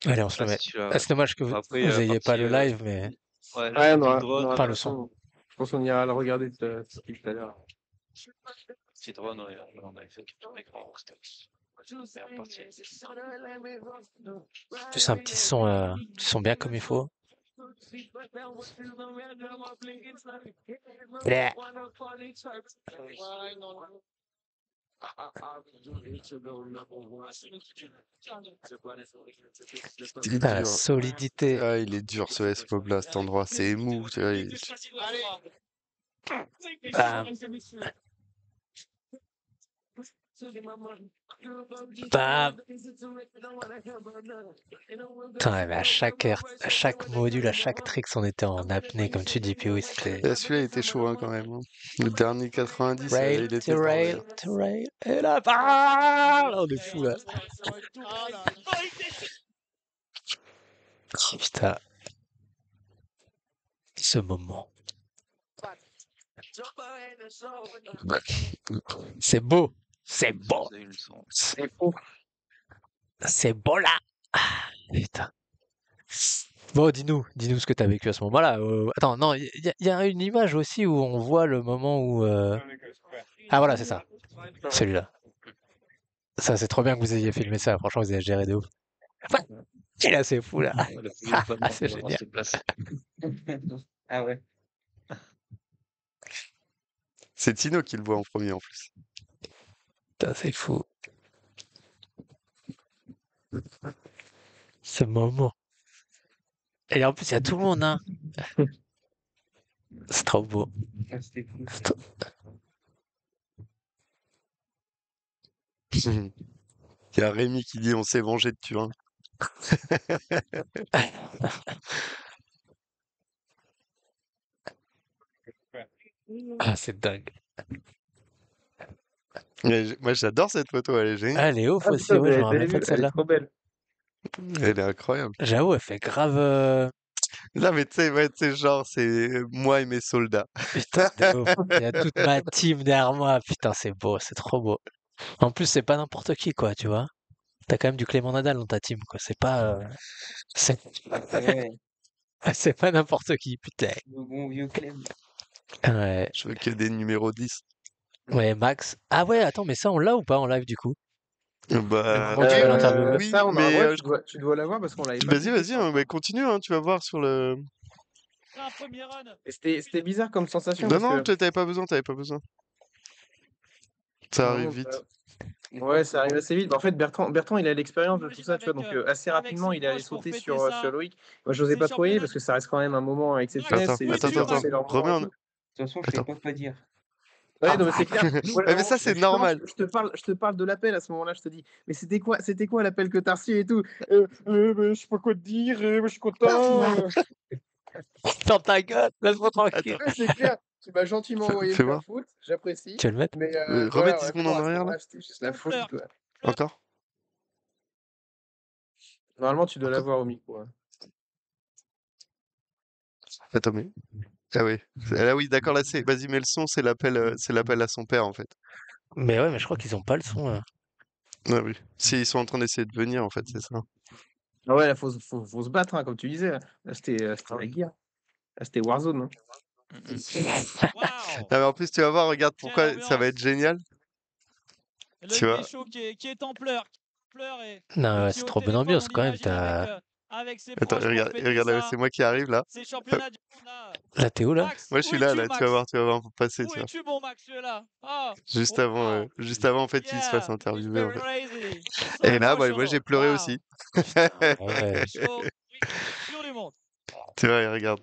Allez, on se le Ah, met. c'est celui-là. Ah, c'est dommage que Après, vous ayez pas partie, le live, mais... ouais, la Ouais, partie non, drone, non, Enfin, de le toute son. façon, je pense qu'on ira le regarder tout à l'heure. partie drone, on avait fait capture d'écran, donc c'était la meilleure partie. Plus un petit son bien comme il faut. Yeah. Il est Ah, la dur. solidité. Ah, il est dur ce S-Mob là, cet endroit, c'est mou. Tu vois, Bam. Bam. Putain, mais à chaque module, à chaque trick, on était en apnée, comme tu dis, puis oui, c'était... Et celui-là, il était chaud hein, quand même. Hein. Le dernier 90, Rail, il était to tordé. rail, to rail. Et là, bah, on est fou, là. Ah là. Oh, putain. Ce moment. C'est beau. C'est beau. Vous avez eu le son. C'est fou. C'est beau, là. Ah, putain. Bon, dis-nous ce que tu as vécu à ce moment-là. Attends, non, il y a une image aussi où on voit le moment où. Ah voilà, c'est ça, celui-là. Ça, c'est trop bien que vous ayez filmé ça. Franchement, vous avez géré de ouf. Il est assez fou là. C'est génial. Ah ouais. C'est Tino qui le voit en premier en plus. Putain, c'est fou. Ce moment. Et en plus, il y a tout le monde, hein. C'est trop beau. Ah, c'était cool. C'est trop- Il y a Rémi qui dit on s'est vengé de Turin. Ah, c'est dingue. Moi j'adore cette photo, elle est Ah, géniale. elle est ouf Ah, aussi, putain, ouais, je me vous avez rappelle vu, pas de elle est celle-là. trop belle. Elle est incroyable. J'avoue, elle fait grave. Non mais tu sais, ouais, tu sais, genre c'est moi et mes soldats. Putain, de ouf. Il y a toute ma team derrière moi. Putain, c'est beau, c'est trop beau. En plus, c'est pas n'importe qui, quoi, tu vois. T'as quand même du Clément Nadal dans ta team, quoi. C'est pas. C'est Ouais, c'est pas n'importe qui, putain. le bon vieux Clem. Ouais. Je veux que des numéros 10. Ouais, Max. Ah ouais, attends, mais ça, on l'a ou pas en live du coup? Bah moment où tu vas l'interviewer. oui, Ça, on mais ouais, tu dois l'avoir parce qu'on l'avait pas vas-y, cliqué vas-y, sur hein, mais continue, hein, tu vas voir sur le. C'est un premier run. Et c'était bizarre comme sensation Non, parce non, que t'avais pas besoin, t'avais pas besoin. Ça arrive vraiment, vite. ouais, ça arrive assez vite. En fait, Bertrand, il a l'expérience de tout ça, tu vois, Avec, donc assez avec rapidement, ses il est allé gosses pour sauter fêter sur ça. Loïc. Moi, je n'osais C'est pas trop y aller championnat parce que ça reste quand même un moment exceptionnel. Max, C'est où es-tu, c'est Max? leur moment Remets et en. tout. De toute façon, je Attends. sais pas quoi dire. Ouais, non, mais c'est clair. Moi, Ouais, mais ça, c'est justement, normal. je te parle de l'appel à ce moment-là. Je te dis, mais c'était quoi l'appel que t'as reçu et tout? Je sais pas quoi te dire. Je suis content. Dans ta gueule, laisse-moi tranquille. Attends, Ouais, c'est clair. Tu m'as gentiment envoyé fais me voir. faire foutre. J'apprécie. Tu veux le mettre? Mais Remets voilà, 10 ouais, secondes non, en à ce arrière là. moment-là, c'était juste la folie, quoi. Encore. Normalement, tu dois Attends. l'avoir au micro, hein. Attends, mais. Ah oui. Ah oui, d'accord, là, c'est. Vas-y, mets le son, c'est l'appel à son père, en fait. Mais ouais, mais je crois qu'ils ont pas le son là. Ah oui. Si, ils sont en train d'essayer de venir, en fait, c'est ça. Ah ouais, là, faut se battre, hein, comme tu disais. Là, c'était la guerre. Là, c'était Warzone, hein. Waouh! Ah, mais en plus, tu vas voir, regarde pourquoi Quelle ça va ambiance. être génial. Le Tu vois. Pécho qui est en pleurs, et Non, ouais, qui c'est au trop bonne téléphone, ambiance on quand même. l'imagine avec ses Attends, proches pour regarde, fêter regarde là, ça. c'est moi qui arrive là. C'est championnat du monde là. Là, t'es où là? Max, Moi, je où suis là, es-tu, là, tu vas Max? voir pour passer, Où tu vois. es-tu, mon Max? Tu es là. Ah, Juste wow. avant, en fait, qu'il se fasse Yeah, it's interviewer, en very fait. crazy. So Et là, bah, moi, j'ai emotional. pleuré Wow. aussi. Ouais. Chaud, champion du monde. Tu vois, et regarde.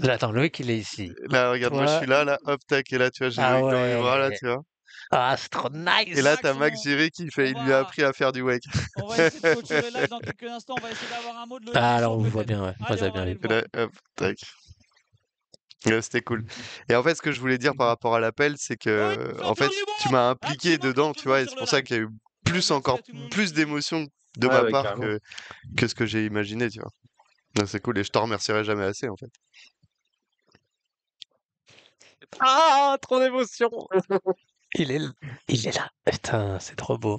Là, attends, Loïc, il est ici. Là, regarde, moi, je Toi. suis là, hop, tac, et là, tu vois, j'ai Ah Loïc dans mes bras, là, ouais. tu vois. Ah, c'est trop Et nice. là, Max, t'as Max Giry qui fait, on il lui a va, appris à faire du wake. on va essayer de clôturer le live dans quelques instants. On va essayer d'avoir un mot de Loïc Ah, là, Deschamps on vous voit peut-être. bien, ouais. Moi, Allez, ça a on va bien aller vu. le Et voir. là, hop, tac. Ouais, c'était cool. Et en fait, ce que je voulais dire par rapport à l'appel, c'est Loïc, que, en champion fait, du tu monde! m'as impliqué Absolument dedans, tout tu le monde vois, et sur c'est le pour ça live. qu'il y a eu Merci encore à tout le monde plus qui- d'émotions de Ouais, ma ouais, part carrément. que ce que j'ai imaginé, tu vois. Donc, c'est cool, et je t'en remercierai jamais assez, en fait. Ah, trop d'émotion. Il est là. Il est là. Putain, c'est trop beau.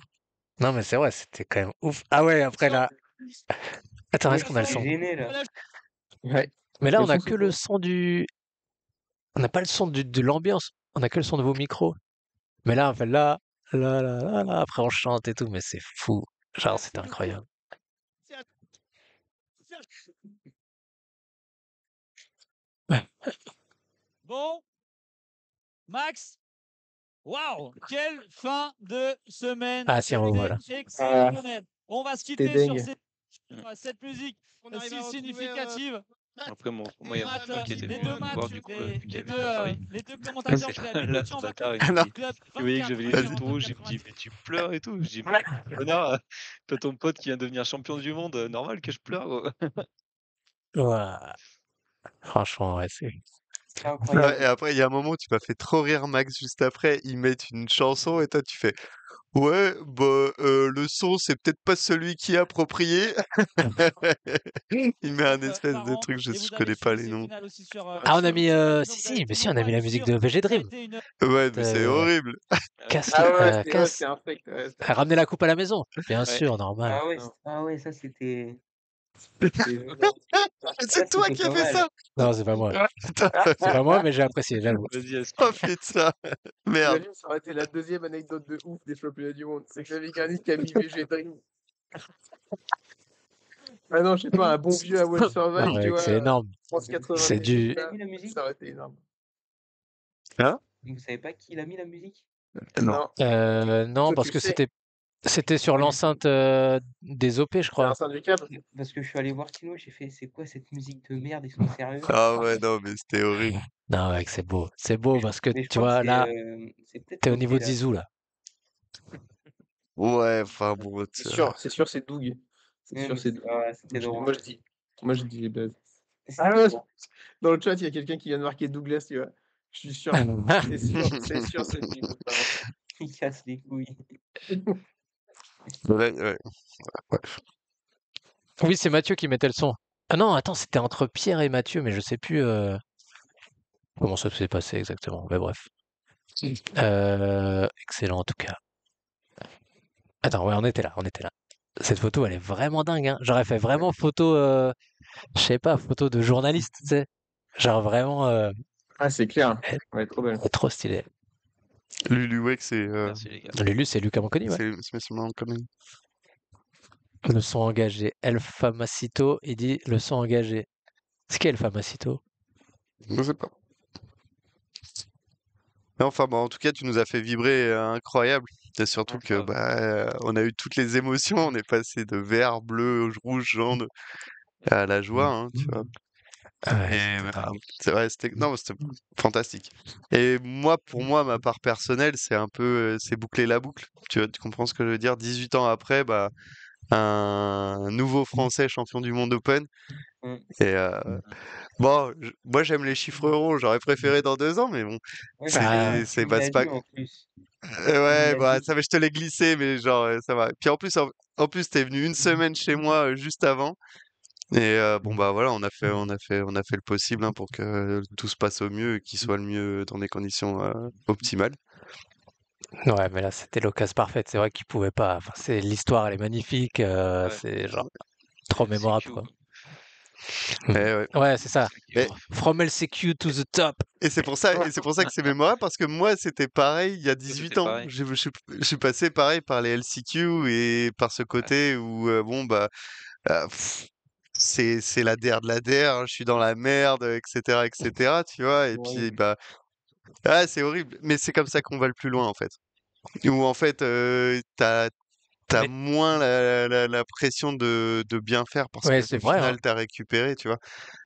Non, mais c'est vrai, c'était quand même ouf. Ah ouais, après là. Attends, est-ce qu'on a le J'ai son? gêné là. Ouais. Mais là, Le on a son, que c'est le bon. son du. On n'a pas le son de l'ambiance. On a que le son de vos micros. Mais là, on fait là, là, là, là, là. Après, on chante et tout, mais c'est fou. Genre, c'est incroyable. Bon, Max, waouh, quelle fin de semaine. Ah, si, on C'était voit là. exceptionnel. On va se C'était quitter sur dingue. cette musique On arrive à si retrouver, significative. Après, moi, il y a mon Les pote qui était deux venu me matchs, voir, du coup, vu qu'il les habite à Paris. les deux commentateurs C'est qui là, avaient là, dit on ce va bâtard, il Ah me non. dit, club il voyait que j'avais les yeux tout rouges, il me dit, mais tu pleures et tout. Je dis, connard, t'as ton pote qui vient de devenir champion du monde, normal que je pleure, gros. Ouais. Franchement, ouais, c'est. C'est Ouais, incroyable. et après, il y a un moment où tu m'as fait trop rire, Max, juste après, ils mettent une chanson, et toi, tu fais, ouais, bah, le son, c'est peut-être pas celui qui est approprié. Il met un espèce de Parents, truc, je et vous avez connais pas suivi les ces noms. finales aussi sur Ah, on a sur mis. YouTube, donc Si, vous allez si, mais tout si, on a mis pouvoir la le musique suivre. de VG Ça a Dream. été une Ouais, mais c'est horrible. Casse, Ah ouais, c'était casse. un fake. Ouais, Ramener la coupe à la maison. Bien Ouais. sûr, normal. Ah ouais, ça c'était. C'est violent. C'est Ça, toi c'était qui as pas fait mal. ça? Non, c'est pas moi. Putain, C'est pas moi, mais j'ai apprécié, j'avoue. Vas-y, oh explique. putain, merde. Imagine, ça aurait été la deuxième anecdote de ouf des championnats du monde. C'est Xavier Granit qui a mis VG Dream. Ah non, je sais pas, un bon vieux à Watch Non, Survive, tu mec, vois, c'est énorme. France C'est 98, du. Qui a là, mis la musique? ça aurait été énorme. Hein? Vous savez pas qui l'a mis la musique? Non. Non, Toi, parce tu que sais, c'était sur l'enceinte des OP, je c'est crois. l'enceinte du câble. Parce que je suis allé voir Tino, j'ai fait c'est quoi cette musique de merde, ils sont sérieux? Ah ouais, non, mais c'était horrible. Non, mec, c'est beau. C'est beau parce que Mais je tu crois que vois, là, c'est peut-être t'es au Lopé, niveau de là. Zizou, là. Ouais, enfin bon, C'est sûr, c'est Doug. C'est Ouais, sûr, mais c'est Doug. c'était drôle. Moi, je dis les blagues. C'était Ah ouais, drôle. dans le chat, il y a quelqu'un qui vient de marquer Douglas, tu vois. Je suis sûr, c'est sûr, c'est lui. Il casse les couilles. ouais. Oui, c'est Mathieu qui mettait le son. Ah non, attends, c'était entre Pierre et Mathieu, mais je sais plus comment ça s'est passé exactement. Mais bref. Excellent en tout cas. Attends, ouais, on était là. Cette photo, elle est vraiment dingue, hein. J'aurais fait vraiment photo, je sais pas, photo de journaliste, tu sais. Genre vraiment, Ah, c'est clair. elle Ouais, trop belle. est trop stylée. Luluwek, c'est Merci les gars. Lulu, c'est Lucas Monconi, ouais. c'est son nom quand même. Le son engagé. El Famacito, il dit le son engagé. C'est qui El Famacito? Je sais pas. Mais enfin, bon, en tout cas, tu nous as fait vibrer incroyable. Et surtout que Grave. on a eu toutes les émotions. On est passé de vert, bleu, rouge, jaune à la joie, hein, tu vois. Ouais, Et c'était dingue. c'est vrai, c'était fantastique. Et moi, pour moi, ma part personnelle, c'est un peu, c'est boucler la boucle. Tu comprends ce que je veux dire? 18 ans après, bah, un nouveau Français champion du monde Open. Mm. Et bon, moi j'aime les chiffres ronds. J'aurais préféré dans 2 ans, mais bon, Ouais, Ah, tu me bah, l'as c'est pas. dit en plus. Ouais, l'as bah dit. ça va, je te l'ai glissé, mais genre ça va. Puis en plus, t'es venu une semaine chez moi juste avant. Et bon bah voilà, on a fait le possible hein, pour que tout se passe au mieux et qu'il soit le mieux dans des conditions optimales. ouais, mais là, c'était l'occasion parfaite. C'est vrai qu'il pouvait pas. Enfin, l'histoire, elle est magnifique. Ouais. C'est genre trop mémorable, LCQ. quoi. Et, ouais. Ouais, c'est ça. Et, From LCQ to the top. c'est pour ça que c'est mémorable parce que moi c'était pareil il y a Toi, 18 c'était ans. pareil. Je suis passé pareil par les LCQ et par ce côté où bon bah pff, c'est la der de la der, je suis dans la merde, etc., tu vois. Et puis Horrible. bah c'est horrible, mais c'est comme ça qu'on va le plus loin en fait. Où en fait t'as Mais moins la pression de bien faire parce ouais, que c'est au vrai, hein. final t'as récupéré, tu vois.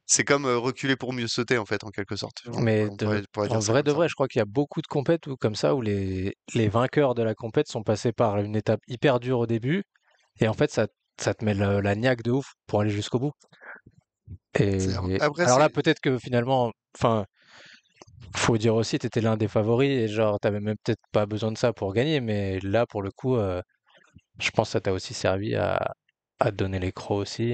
C'est comme reculer pour mieux sauter en fait en quelque sorte. Mais On pourrait en dire ça vrai comme de ça. vrai, je crois qu'il y a beaucoup de compètes comme ça où les vainqueurs de la compète sont passés par une étape hyper dure au début et en fait ça te met la niaque de ouf pour aller jusqu'au bout. Et Après alors là, c'est peut-être que finalement, enfin, faut dire aussi, t'étais l'un des favoris et genre t'avais même peut-être pas besoin de ça pour gagner, mais là pour le coup, je pense que ça t'a aussi servi à te donner les crocs aussi.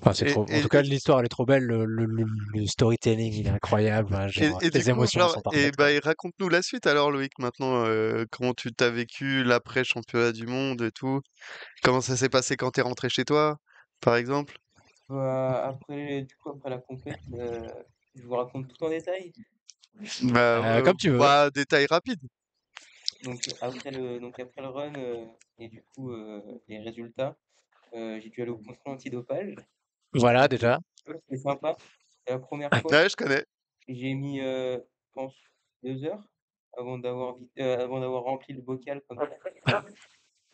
Enfin, c'est et, trop. En tout et, cas, et, l'histoire elle est trop belle, le storytelling il est incroyable, hein, genre et du les coup, émotions elles genre, sont et parfaites, quoi. bah, et raconte-nous la suite alors, Loïc, maintenant, comment tu t'as vécu l'après-championnat du monde et tout. Comment ça s'est passé quand t'es rentré chez toi, par exemple? Bah, après la compète, je vous raconte tout en détail. Bah, Comme tu veux. bah, détail rapide. Donc après le run et du coup les résultats, j'ai dû aller au contrôle antidopage. Voilà déjà. C'était sympa. C'est la première fois. Ouais, je connais. J'ai mis, je pense, 2 heures avant d'avoir rempli le bocal comme ça.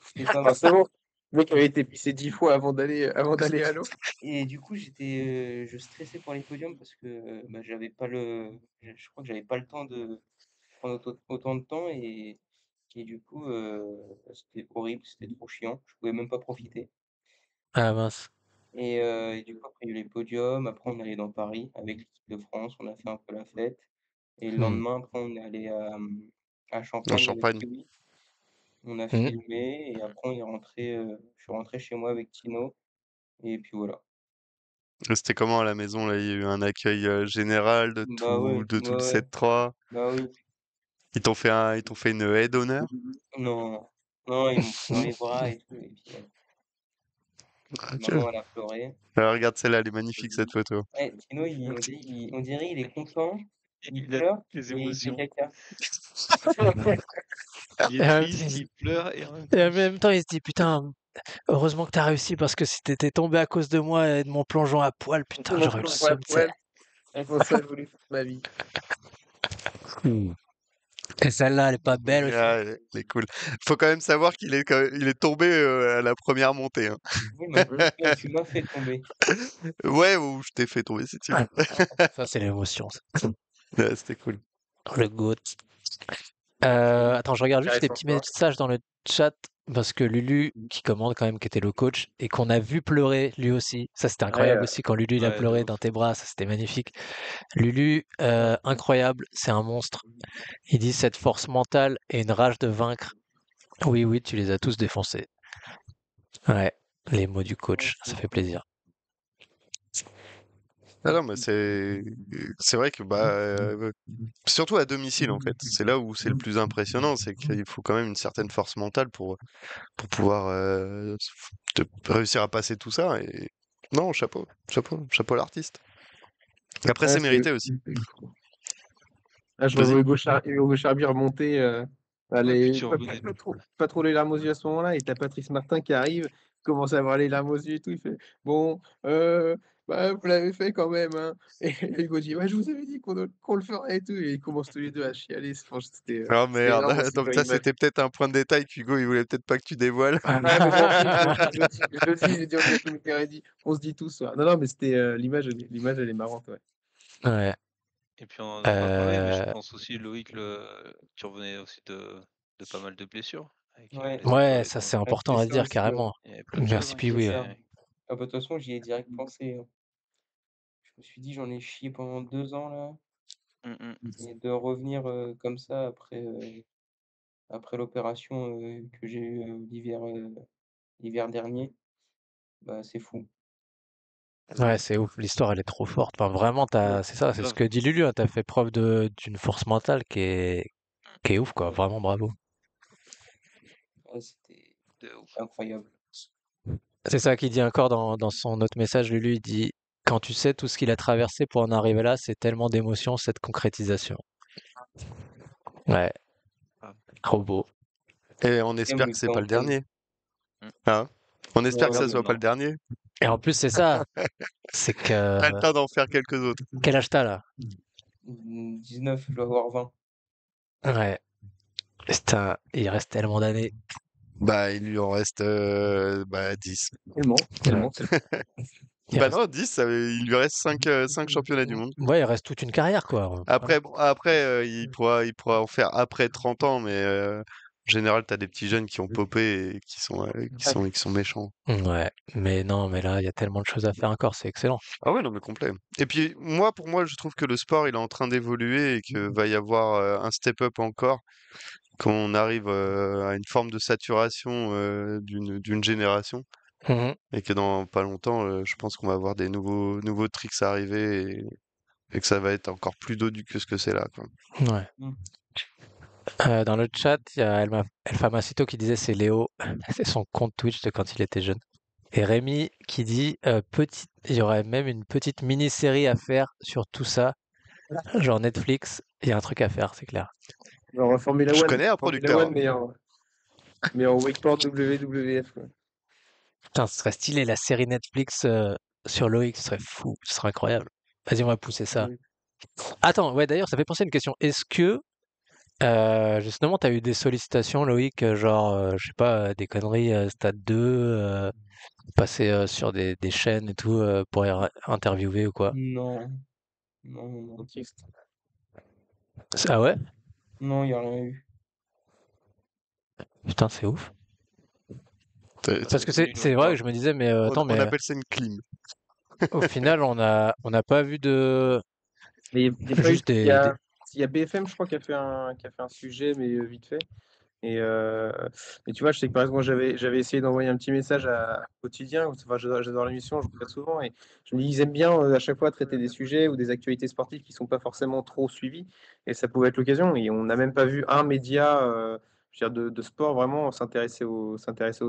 C'était pas Ah, mal. c'est bon. Le mec avait été pissé 10 fois avant d'aller à l'eau. Et du coup, je stressais pour les podiums parce que bah, je crois que j'avais pas le temps de prendre autant de temps et du coup, c'était horrible, c'était trop chiant. Je pouvais même pas profiter. Ah mince. Et du coup, après, il y a eu les podiums. Après, on est allé dans Paris avec l'équipe de France. On a fait un peu la fête. Et le Hmm. lendemain, après, on est allé à En Champagne avec Champagne. Louis. On a Hmm. filmé et après, je suis rentré chez moi avec Tino. Et puis voilà. C'était comment à la maison, là? Il y a eu un accueil général Bah ouais, de tout ouais, le ouais. 7-3. Bah oui. Ils t'ont fait une haie d'honneur? Non, non, ils m'ont pris dans les bras et tout. Et puis, Maman, elle a pleuré. Alors, regarde celle-là, elle est magnifique cette photo. Ouais, Tino, on dirait il est content, il pleure les et il fait émotions. caca. Il Et est en même triste, temps, il pleure et en même et temps, en même temps, il se dit, putain, heureusement que t'as réussi parce que si t'étais tombé à cause de moi et de mon plongeon à poil, putain, j'aurais eu le seum, tu sais. C'est pour ça que je voulais faire ma vie. Et celle-là, elle est pas belle aussi. Ah, elle est cool. Faut quand même savoir qu'il est, il est tombé à la première montée. Hein. Oui, mais tu m'as fait tomber. Ouais, ou je t'ai fait tomber si tu veux. Ça, c'est l'émotion, ça. Ouais, c'était cool. Le GOAT. Attends, je regarde juste les petits messages dans le chat parce que Lulu, qui commande quand même, qui était le coach, et qu'on a vu pleurer lui aussi. Ça, c'était incroyable aussi quand Lulu il a Ouais, de pleuré ouf. dans tes bras. Ça, c'était magnifique. Lulu, incroyable, c'est un monstre. Il dit cette force mentale et une rage de vaincre. Oui, oui, tu les as tous défoncés. Ouais, les mots du coach, ça fait plaisir. Ah non, mais c'est vrai que surtout à domicile en fait, c'est là où c'est le plus impressionnant, c'est qu'il faut quand même une certaine force mentale pour pouvoir réussir à passer tout ça. Et non, chapeau à l'artiste. Après, Ouais, c'est mérité aussi. je vois Vas-y. Hugo Charby remonter. puis tu revenais. Pas trop les larmes aux yeux à ce moment-là. Et t'as Patrice Martin qui arrive, commence à avoir les larmes aux yeux et tout. Il fait bon, vous l'avez fait quand même. Hein. Et Hugo dit ouais, je vous avais dit qu'on le ferait et tout. Et ils commencent tous les deux à chialer. Franchement, c'était Oh c'était merde, énorme aussi donc comme ça image. c'était peut-être un point de détail qu'Hugo il voulait peut-être pas que tu dévoiles. Ouais, mais moi aussi, je le dis, je dis au gars qui m'était dit, on se dit tous. Ouais. Non, non, mais c'était l'image, l'image, elle est marrante. Ouais. Ouais. Et puis on n'en a pas parlé, mais je Euh, pense aussi, Loïc, tu revenais aussi de pas mal de blessures avec Ouais. les Ouais, épaulettes. ça c'est Ouais, important c'est à se ça dire aussi. carrément. Il y avait plein de Merci choses. puis C'est oui. ça. Ah, bah, de toute façon, j'y ai direct pensé. Hein. Je me suis dit, j'en ai chié pendant 2 ans là. Et de revenir comme ça après l'opération que j'ai eue l'hiver dernier, bah, c'est fou. Ouais, c'est ouf. L'histoire, elle est trop forte. Enfin, vraiment, Ouais. c'est ça, c'est ce Grave. que dit Lulu. Hein, t'as fait preuve d'une force mentale qui est ouf, quoi. Vraiment, bravo. Ouais, c'était De ouf. incroyable. C'est ça qu'il dit encore dans son autre message. Lulu, il dit, quand tu sais tout ce qu'il a traversé pour en arriver là, c'est tellement d'émotions, cette concrétisation. Ouais, Ah. trop beau. Et on J'aime espère le que c'est pas le temps. dernier. Hein? On espère que Non, ça mais soit pas le non. dernier. Et en plus, c'est ça. C'est que. T'as le temps d'en faire quelques autres. Quel âge t'as là? 19, je dois avoir 20. Ouais. Putain, il reste tellement d'années. Bah, il lui en reste 10. Tellement. Il Bah reste... non, 10, il lui reste 5 championnats du monde. Ouais, il reste toute une carrière, quoi. Après, il pourra en faire après 30 ans, mais en général, t'as des petits jeunes qui ont popé et qui sont méchants. Ouais, mais non, mais là, il y a tellement de choses à faire encore, c'est excellent. Ah ouais, non, mais complet. Et puis, pour moi, je trouve que le sport, il est en train d'évoluer et que va y avoir un step-up encore quand on arrive à une forme de saturation d'une génération. Mhm. Et que dans pas longtemps, je pense qu'on va avoir des nouveaux tricks arriver et que ça va être encore plus dodu que ce que c'est là, quoi. Ouais. Mm. Dans le chat, il y a Elfamacito qui disait c'est Léo, c'est son compte Twitch de quand il était jeune. Et Rémi qui dit il y aurait même une petite mini-série à faire sur tout ça, genre Netflix, il y a un truc à faire, c'est clair. Genre Formula Je One. connais un Formula producteur. One, mais en wakeboard WWF. Quoi. Putain, ce serait stylé la série Netflix sur Loïc, ce serait fou, ce serait incroyable. Vas-y, on va pousser ça. Oui. Attends, ouais, d'ailleurs, ça fait penser à une question. Est-ce que justement, tu as eu des sollicitations, Loïc, genre, je sais pas, des conneries, Stade 2, passer sur des chaînes et tout pour interviewer ou quoi? Non. Non. Ah ouais? Non, il n'y a rien eu. Putain, c'est ouf. Parce que C'est nul c'est au vrai sport. que je me disais, mais attends, On mais appelle ça une clim. au final, on n'a pas vu de. Mais il y a pas eu. Juste Il y des. a, il y a BFM, je crois, qui a fait un sujet, mais vite fait. Et tu vois, je sais que par exemple, moi, j'avais essayé d'envoyer un petit message à Quotidien. Enfin, j'adore l'émission, je regarde souvent. Et je me dis, ils aiment bien à chaque fois traiter des sujets ou des actualités sportives qui sont pas forcément trop suivies. Et ça pouvait être l'occasion. Et on n'a même pas vu un média je veux dire, de sport, vraiment s'intéresser au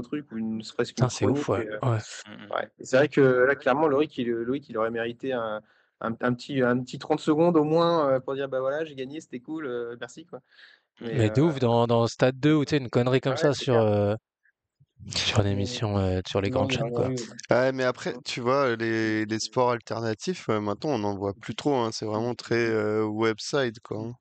truc, ou ne serait-ce qu'une Putain, c'est ouf, chronique. ouais. Ouais. Ouais. Et c'est vrai que là, clairement, Loïc, il aurait mérité un petit 30 secondes au moins pour dire bah voilà, j'ai gagné, c'était cool, merci quoi. Mais Mais de ouf, dans Stade 2, ou tu sais, une connerie comme ouais, ça c'est clair. sur une émission, sur les Non, grandes il y a chaînes, rien quoi. eu. Ouais, mais après, tu vois, les sports alternatifs, maintenant, on n'en voit plus trop, hein. C'est vraiment très website, quoi, hein.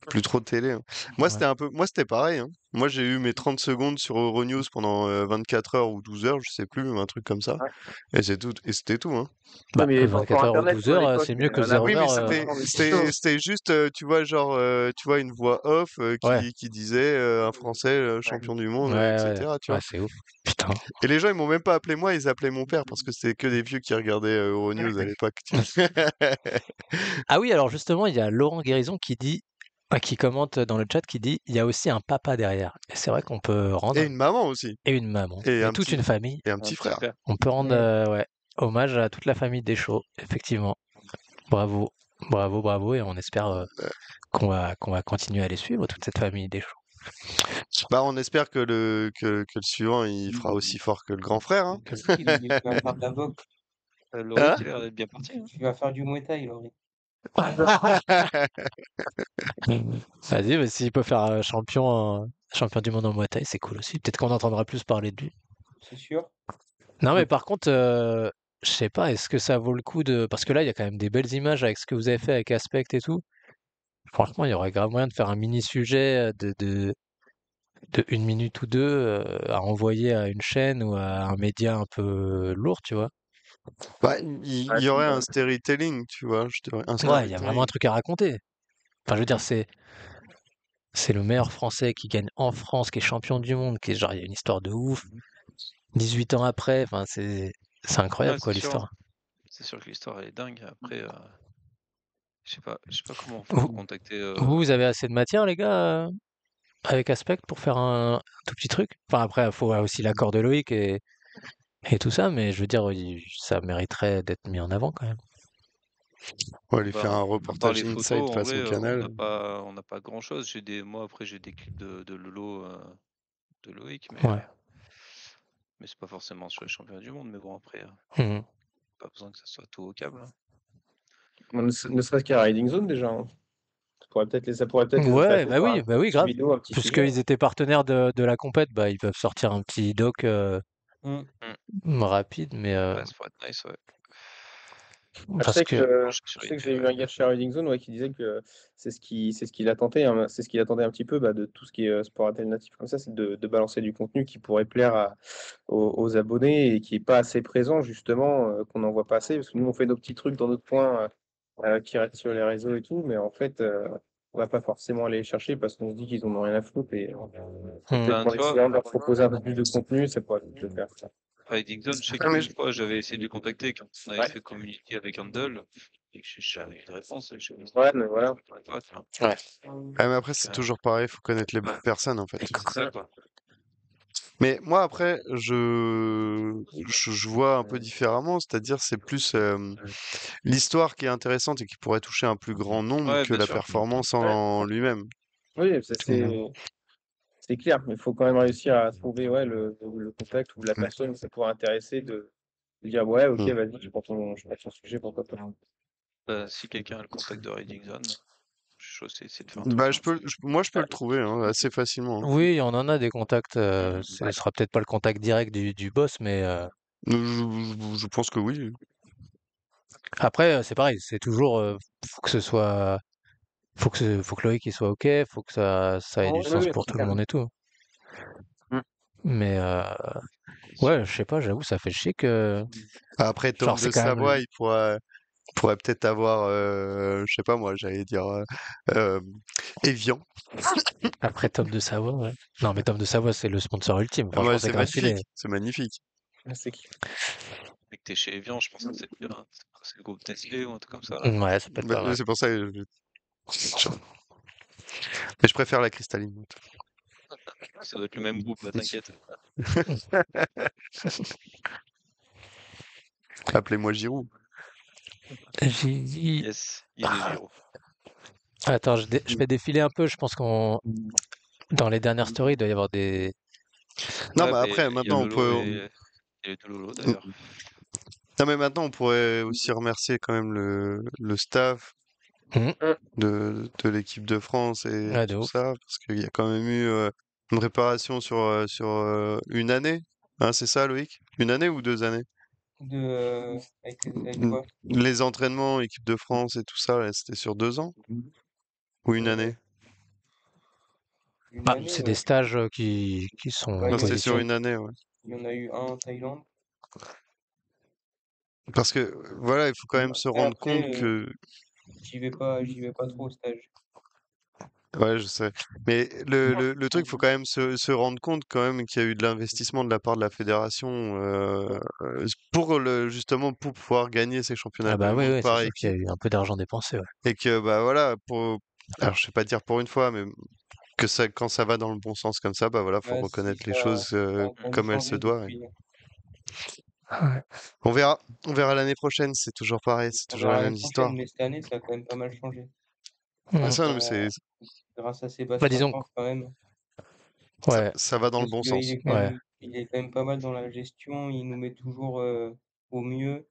Plus trop de télé, hein. Moi, Ouais. moi, c'était pareil, hein. Moi, j'ai eu mes 30 secondes sur Euronews pendant 24 heures ou 12 heures, je sais plus, un truc comme ça. Ouais. Et c'est tout, et c'était tout, hein. Bah, Mais pour 24 heures ou Internet, 12 quoi, à heures, l'époque, c'est mieux que là 0 Oui, mais heure. maintenant, c'était, maintenant, mais c'est c'était, chaud. c'était juste, tu vois, genre, tu vois, une voix off Ouais, qui disait un Français Ouais. champion du monde, ouais, etc., tu ouais, vois. c'est ouf. Putain. Et les gens, ils m'ont même pas appelé moi, ils appelaient mon père parce que c'était que des vieux qui regardaient Euronews à l'époque, tu vois. Ah oui, alors justement, il y a Laurent Guérison qui commente dans le chat, qui dit il y a aussi un papa derrière. Et c'est vrai qu'on peut Et rendre, une maman aussi. et une maman, Et et un toute petit, une famille. et un Un petit petit frère. frère. On peut rendre Ouais. ouais, hommage à toute la famille Deschaux, effectivement. Bravo, bravo, bravo, et on espère qu'on va continuer à les suivre, toute cette famille Deschaux. Bah, on espère que le suivant, il fera aussi fort que le grand frère, hein. Il va faire de la boxe. Loïc, Hein? il a l'air d'être bien parti, hein. Il va faire du Muay Thai, Laurie. Vas-y, mais s'il peut faire champion du monde en Muay Thai, c'est cool aussi. Peut-être qu'on entendra plus parler de lui. C'est sûr. Non, mais par contre, je sais pas, est-ce que ça vaut le coup de... Parce que là, il y a quand même des belles images avec ce que vous avez fait avec Aspect et tout. Franchement, il y aurait grave moyen de faire un mini-sujet de 1 minute ou deux à envoyer à une chaîne ou à un média un peu lourd, tu vois. Bah, il Ouais, y c'est aurait vrai. un storytelling, tu vois. Je dirais un Ouais, il y a vraiment un storytelling. truc à raconter. Enfin, je veux dire, c'est le meilleur Français qui gagne en France, qui est champion du monde, qui est genre, il y a une histoire de ouf. 18 ans après, enfin, c'est incroyable, Ouais, quoi, c'est sûr, l'histoire. hein. C'est sûr que l'histoire elle est dingue. Après, je sais pas comment on fait pour Vous, contacter. vous avez assez de matière, les gars, avec Aspect pour faire un tout petit truc? Enfin, après, il faut aussi l'accord de Loïc et tout ça, mais je veux dire, ça mériterait d'être mis en avant quand même. On va lui Bah, faire un à part reportage les inside photos, en vrai, façon canal. on n'a pas grand-chose. Moi, après, j'ai des clips de Lolo, de Loïc, Ouais. mais c'est pas forcément sur les championnats du monde. Mais bon, après, Mhm. pas besoin que ça soit tout au câble, hein. Ne serait-ce qu'à Riding Zone déjà, hein. Ça pourrait peut-être les Ouais, intéresser de faire bah une oui, petite grave. vidéo, un petit sujet. Puisqu'ils étaient partenaires de la compète, bah, ils peuvent sortir un petit doc Mm. rapide, mais Ouais, ça pourrait être nice, ouais. Ah, parce que Pencher je sur sais que l'idée, j'ai eu ouais. un gars de chez Riding Zone, ouais, qui disait que c'est ce qu'il attendait, hein, c'est ce qu'il attendait un petit peu, bah, de tout ce qui est sport alternatif comme ça, c'est de balancer du contenu qui pourrait plaire aux abonnés et qui est pas assez présent justement, qu'on n'en voit pas assez, parce que nous on fait nos petits trucs dans notre coin qui restent sur les réseaux et tout, mais en fait on va pas forcément aller les chercher parce qu'on se dit qu'ils en ont rien à foutre, et peut-être Ben, qu'en tu vois, essayant de leur proposer un peu plus de contenu, ça pourrait peut-être le faire. Riding Zone, je sais Ah, mais qu'une fois, j'avais essayé de les contacter quand on avait Ouais, fait communiquer avec Handle, et que j'avais eu de réponse. Et je me ouais, mais voilà. pas, tu vois. ouais. mais après, c'est Donc, toujours pareil, faut connaître les bonnes personnes, en fait. c'est ça, quoi. Mais moi, après, je vois un peu différemment, c'est-à-dire c'est plus l'histoire qui est intéressante et qui pourrait toucher un plus grand nombre Ouais, que bien la sûr. performance Ouais. en lui-même. Oui, Mhm. c'est clair, mais il faut quand même réussir à trouver, ouais, le contact ou la personne que ça pourrait intéresser, de dire ouais, ok, Mm. vas-y, je prends ton sujet, pourquoi pas. Si quelqu'un a le contact de Riding Zone, je suis chaud, c'est essayer de faire un Bah, truc, hein. moi, je peux le trouver hein, assez facilement, hein. Oui, on en a des contacts. Ce Ouais. sera peut-être pas le contact direct du boss, mais Je pense que oui. après, c'est pareil. C'est toujours, faut que ce soit, faut que Loïc il soit ok, faut que ça ait du Oui, sens oui, pour c'est tout le clair. monde et tout. Mm. Mais ouais, je sais pas, j'avoue, ça fait chier que, Après, Tom genre, c'est de quand même Savoie, il pourrait peut-être avoir, je sais pas moi, j'allais dire euh, Evian. après Tom de Savoie. Ouais. Non, mais Tom de Savoie, c'est le sponsor ultime. Ah, ouais, Franchement, c'est grave stylé. c'est magnifique. C'est clair. Dès que t'es chez Evian, je pense que c'est bien, hein. C'est le groupe Nestlé ou un truc comme ça, là. Ouais, ça peut être Bah, pas mal. c'est pour ça que mais je préfère la cristalline. Ça doit être le même groupe, bah, t'inquiète. Appelez-moi Giroud. J'ai dit. Yes, il est Giro. Attends, je fais défiler un peu. Je pense qu'on dans les dernières stories, il doit y avoir des. Non, Ouais, mais bah, après, il y a maintenant, on Lolo peut. et les deux Lolo d'ailleurs. Non, mais maintenant, on pourrait aussi remercier quand même le staff Mhm. de l'équipe de France et Ouais, de tout ouf. ça, parce qu'il y a quand même eu une préparation sur une année. Hein, c'est ça, Loïc? Une année ou 2 années? Avec Mm. quoi? Les entraînements, équipe de France et tout ça, là, c'était sur 2 ans? Ou une Euh, année? une Bah, année, c'est des stages qui bah, sont Non, il y en c'était a sur positionnés. une année, ouais. il y en a eu un en Thaïlande. Parce que, voilà, il faut quand même se rendre compte Après, que. j'y vais pas trop au stage. Ouais, je sais. Mais le truc, il faut quand même se rendre compte quand même qu'il y a eu de l'investissement de la part de la fédération pour justement pour pouvoir gagner ces championnats Ah du bah oui, monde oui, c'est par sûr qu'il y a équipe. eu un peu d'argent dépensé, ouais. Et que bah voilà, alors je sais pas dire pour une fois, mais que ça quand ça va dans le bon sens comme ça, bah voilà, faut Ouais, si reconnaître les ça, choses ça a bien comme elles se changé doivent. depuis. Ouais. On verra. On verra l'année prochaine, c'est toujours pareil, c'est On toujours les verra mêmes l'année prochaine, histoires. mais cette année, ça a quand même pas mal changé. Mhm. Grâce Ça, non, mais à, grâce à Bah Sébastien disons, Faure, quand même. ouais, ça va dans le Parce bon qu'il sens. est ouais. il est quand même pas mal dans la gestion. Il nous met toujours au mieux.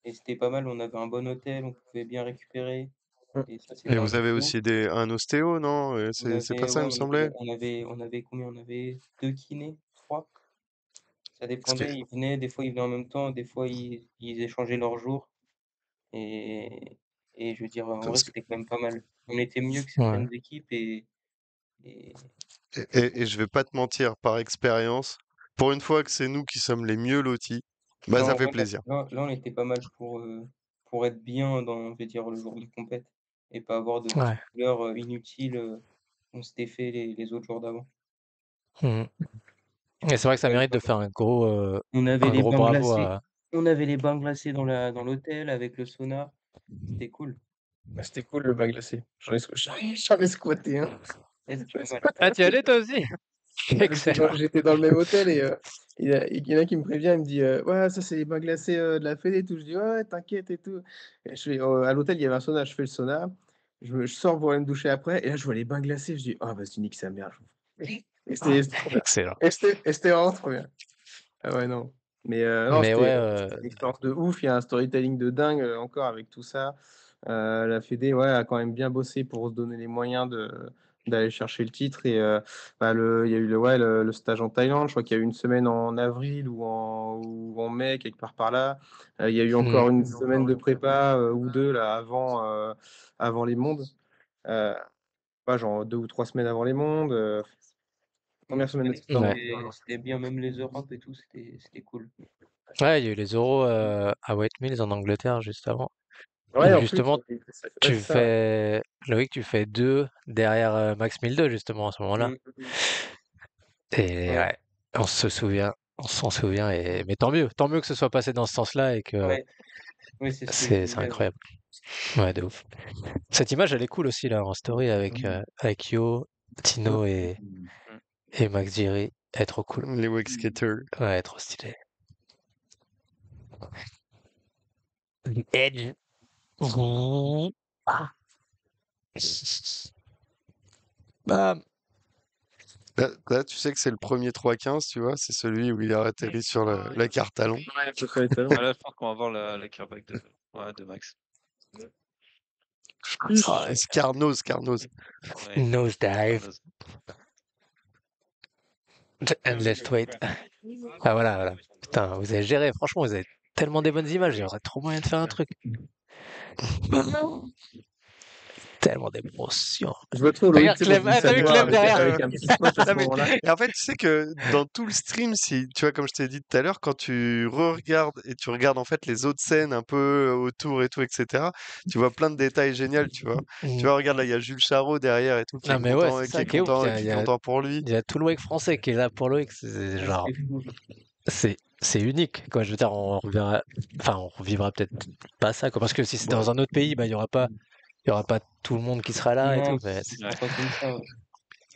Et c'était pas mal. On avait un bon hôtel, on pouvait bien récupérer. Et ça, Et c'était un vous truc avez de ouf. aussi un ostéo, non? C'est pas ça, il me semblait? On avait combien? On avait 2 kinés, 3. Ça Parce que, dépendait. Ils venaient, des fois ils venaient en même temps, des fois ils échangeaient leurs jours. Et, et je veux dire, en vrai, parce que- c'était quand même pas mal. On était mieux que Ouais. certaines équipes et et je vais pas te mentir, par expérience, pour une fois que c'est nous qui sommes les mieux lotis, bah non, ça en fait vrai, plaisir. là, on était pas mal pour être bien dans, je veux dire, le jour de compète et pas avoir de Ouais. petites douleurs inutiles qu'on s'était fait les autres jours d'avant. Mhm. Et c'est vrai que C'était ça quand même mérite pas de mal. faire On avait un les gros bains bravo glacés. à. On avait les bains glacés dans l'hôtel avec le sauna. C'était cool. Bah, c'était cool le bain glacé. J'en ai squatté, hein. Et c'était J'en ai pas mal. squatté Ah, un tu y allais toi aussi? Excellent. J'étais dans le même hôtel et il y en a qui me prévient, il me dit ouais, ça c'est les bains glacés de la Fédé et tout. Je dis ouais, t'inquiète et tout. Et je fais, à l'hôtel, il y avait un sauna, je fais le sauna. Je sors pour aller me doucher après et là je vois les bains glacés. Je dis oh, vas-y, nique sa mère. Et c'était trop bien. Excellent. Et c'était vraiment trop bien. Ah ouais, non. Mais non, Mais ouais, c'était une expérience de ouf. Il y a un storytelling de dingue encore avec tout ça. La Fédé, ouais, a quand même bien bossé pour se donner les moyens d'aller chercher le titre. Et bah, il y a eu le stage en Thaïlande. Je crois qu'il y a eu une semaine en avril ou en mai, quelque part par là. Il y a eu Mhm. encore une semaine de prépa ou deux là, avant les mondes. Pas genre 2 ou 3 semaines avant les mondes. Non, Première cette semaine de année, septembre. c'était bien, même les Europes et tout, c'était cool. Ouais, il y a eu les euros à White Mills en Angleterre juste avant. Ouais, Où en plus, justement, ouais, c'est ça. Ouais. Loïc, tu fais deux derrière Max 1002 justement à ce moment-là. Mm. Et Ouais, ouais, on se souvient, on s'en souvient. Mais tant mieux que ce soit passé dans ce sens-là et que ouais, ouais, c'est ce que je c'est disais. Ouais. incroyable. Ouais, de ouf. Cette image, elle est cool aussi là en story avec Yo, Tino Mm. et Max Giri. Elle est trop cool. Les wake skaters. Ouais, trop stylé. Edge. Ah. Bam. Là, tu sais que c'est le premier 3-15, tu vois, c'est celui où il a atterri sur la carte talon. Ouais, je fais les talons. Ah, là, je pense qu'on va voir la careback de Max. Ah, c'est Carnose. Ouais. Nosedive. Endless wait. Ah voilà. Putain, vous avez géré. Franchement, vous avez tellement des bonnes images. Il y aurait trop moyen de faire un truc. Tellement d'émotions. Je me trouve Loïc, Regarde tu sais, moi je Clem. dis Ah, ça t'as de vu voir Clem derrière? avec un petit scotch à ce Non, mais, moment-là. et en fait, tu sais que dans tout le stream, si, tu vois, comme je t'ai dit tout à l'heure, quand tu re-regardes et tu regardes en fait les autres scènes un peu autour et tout, etc., tu vois plein de détails géniaux, tu vois. Tu vois, regarde là, il y a Jules Charot derrière et tout, qui est Non mais ouais, content, c'est qui ça est qui est ouf. content, qui est content pour lui. Il y a tout le Wake français qui est là pour Loïc. C'est Ouais, genre, c'était fou. c'est unique. Quoi. Je veux dire, on reverra, enfin, on revivra peut-être pas ça. Quoi. Parce que si c'est dans un autre pays, bah, il y aura pas tout le monde qui sera là et tout. Non, Mais ce sera pas comme ça.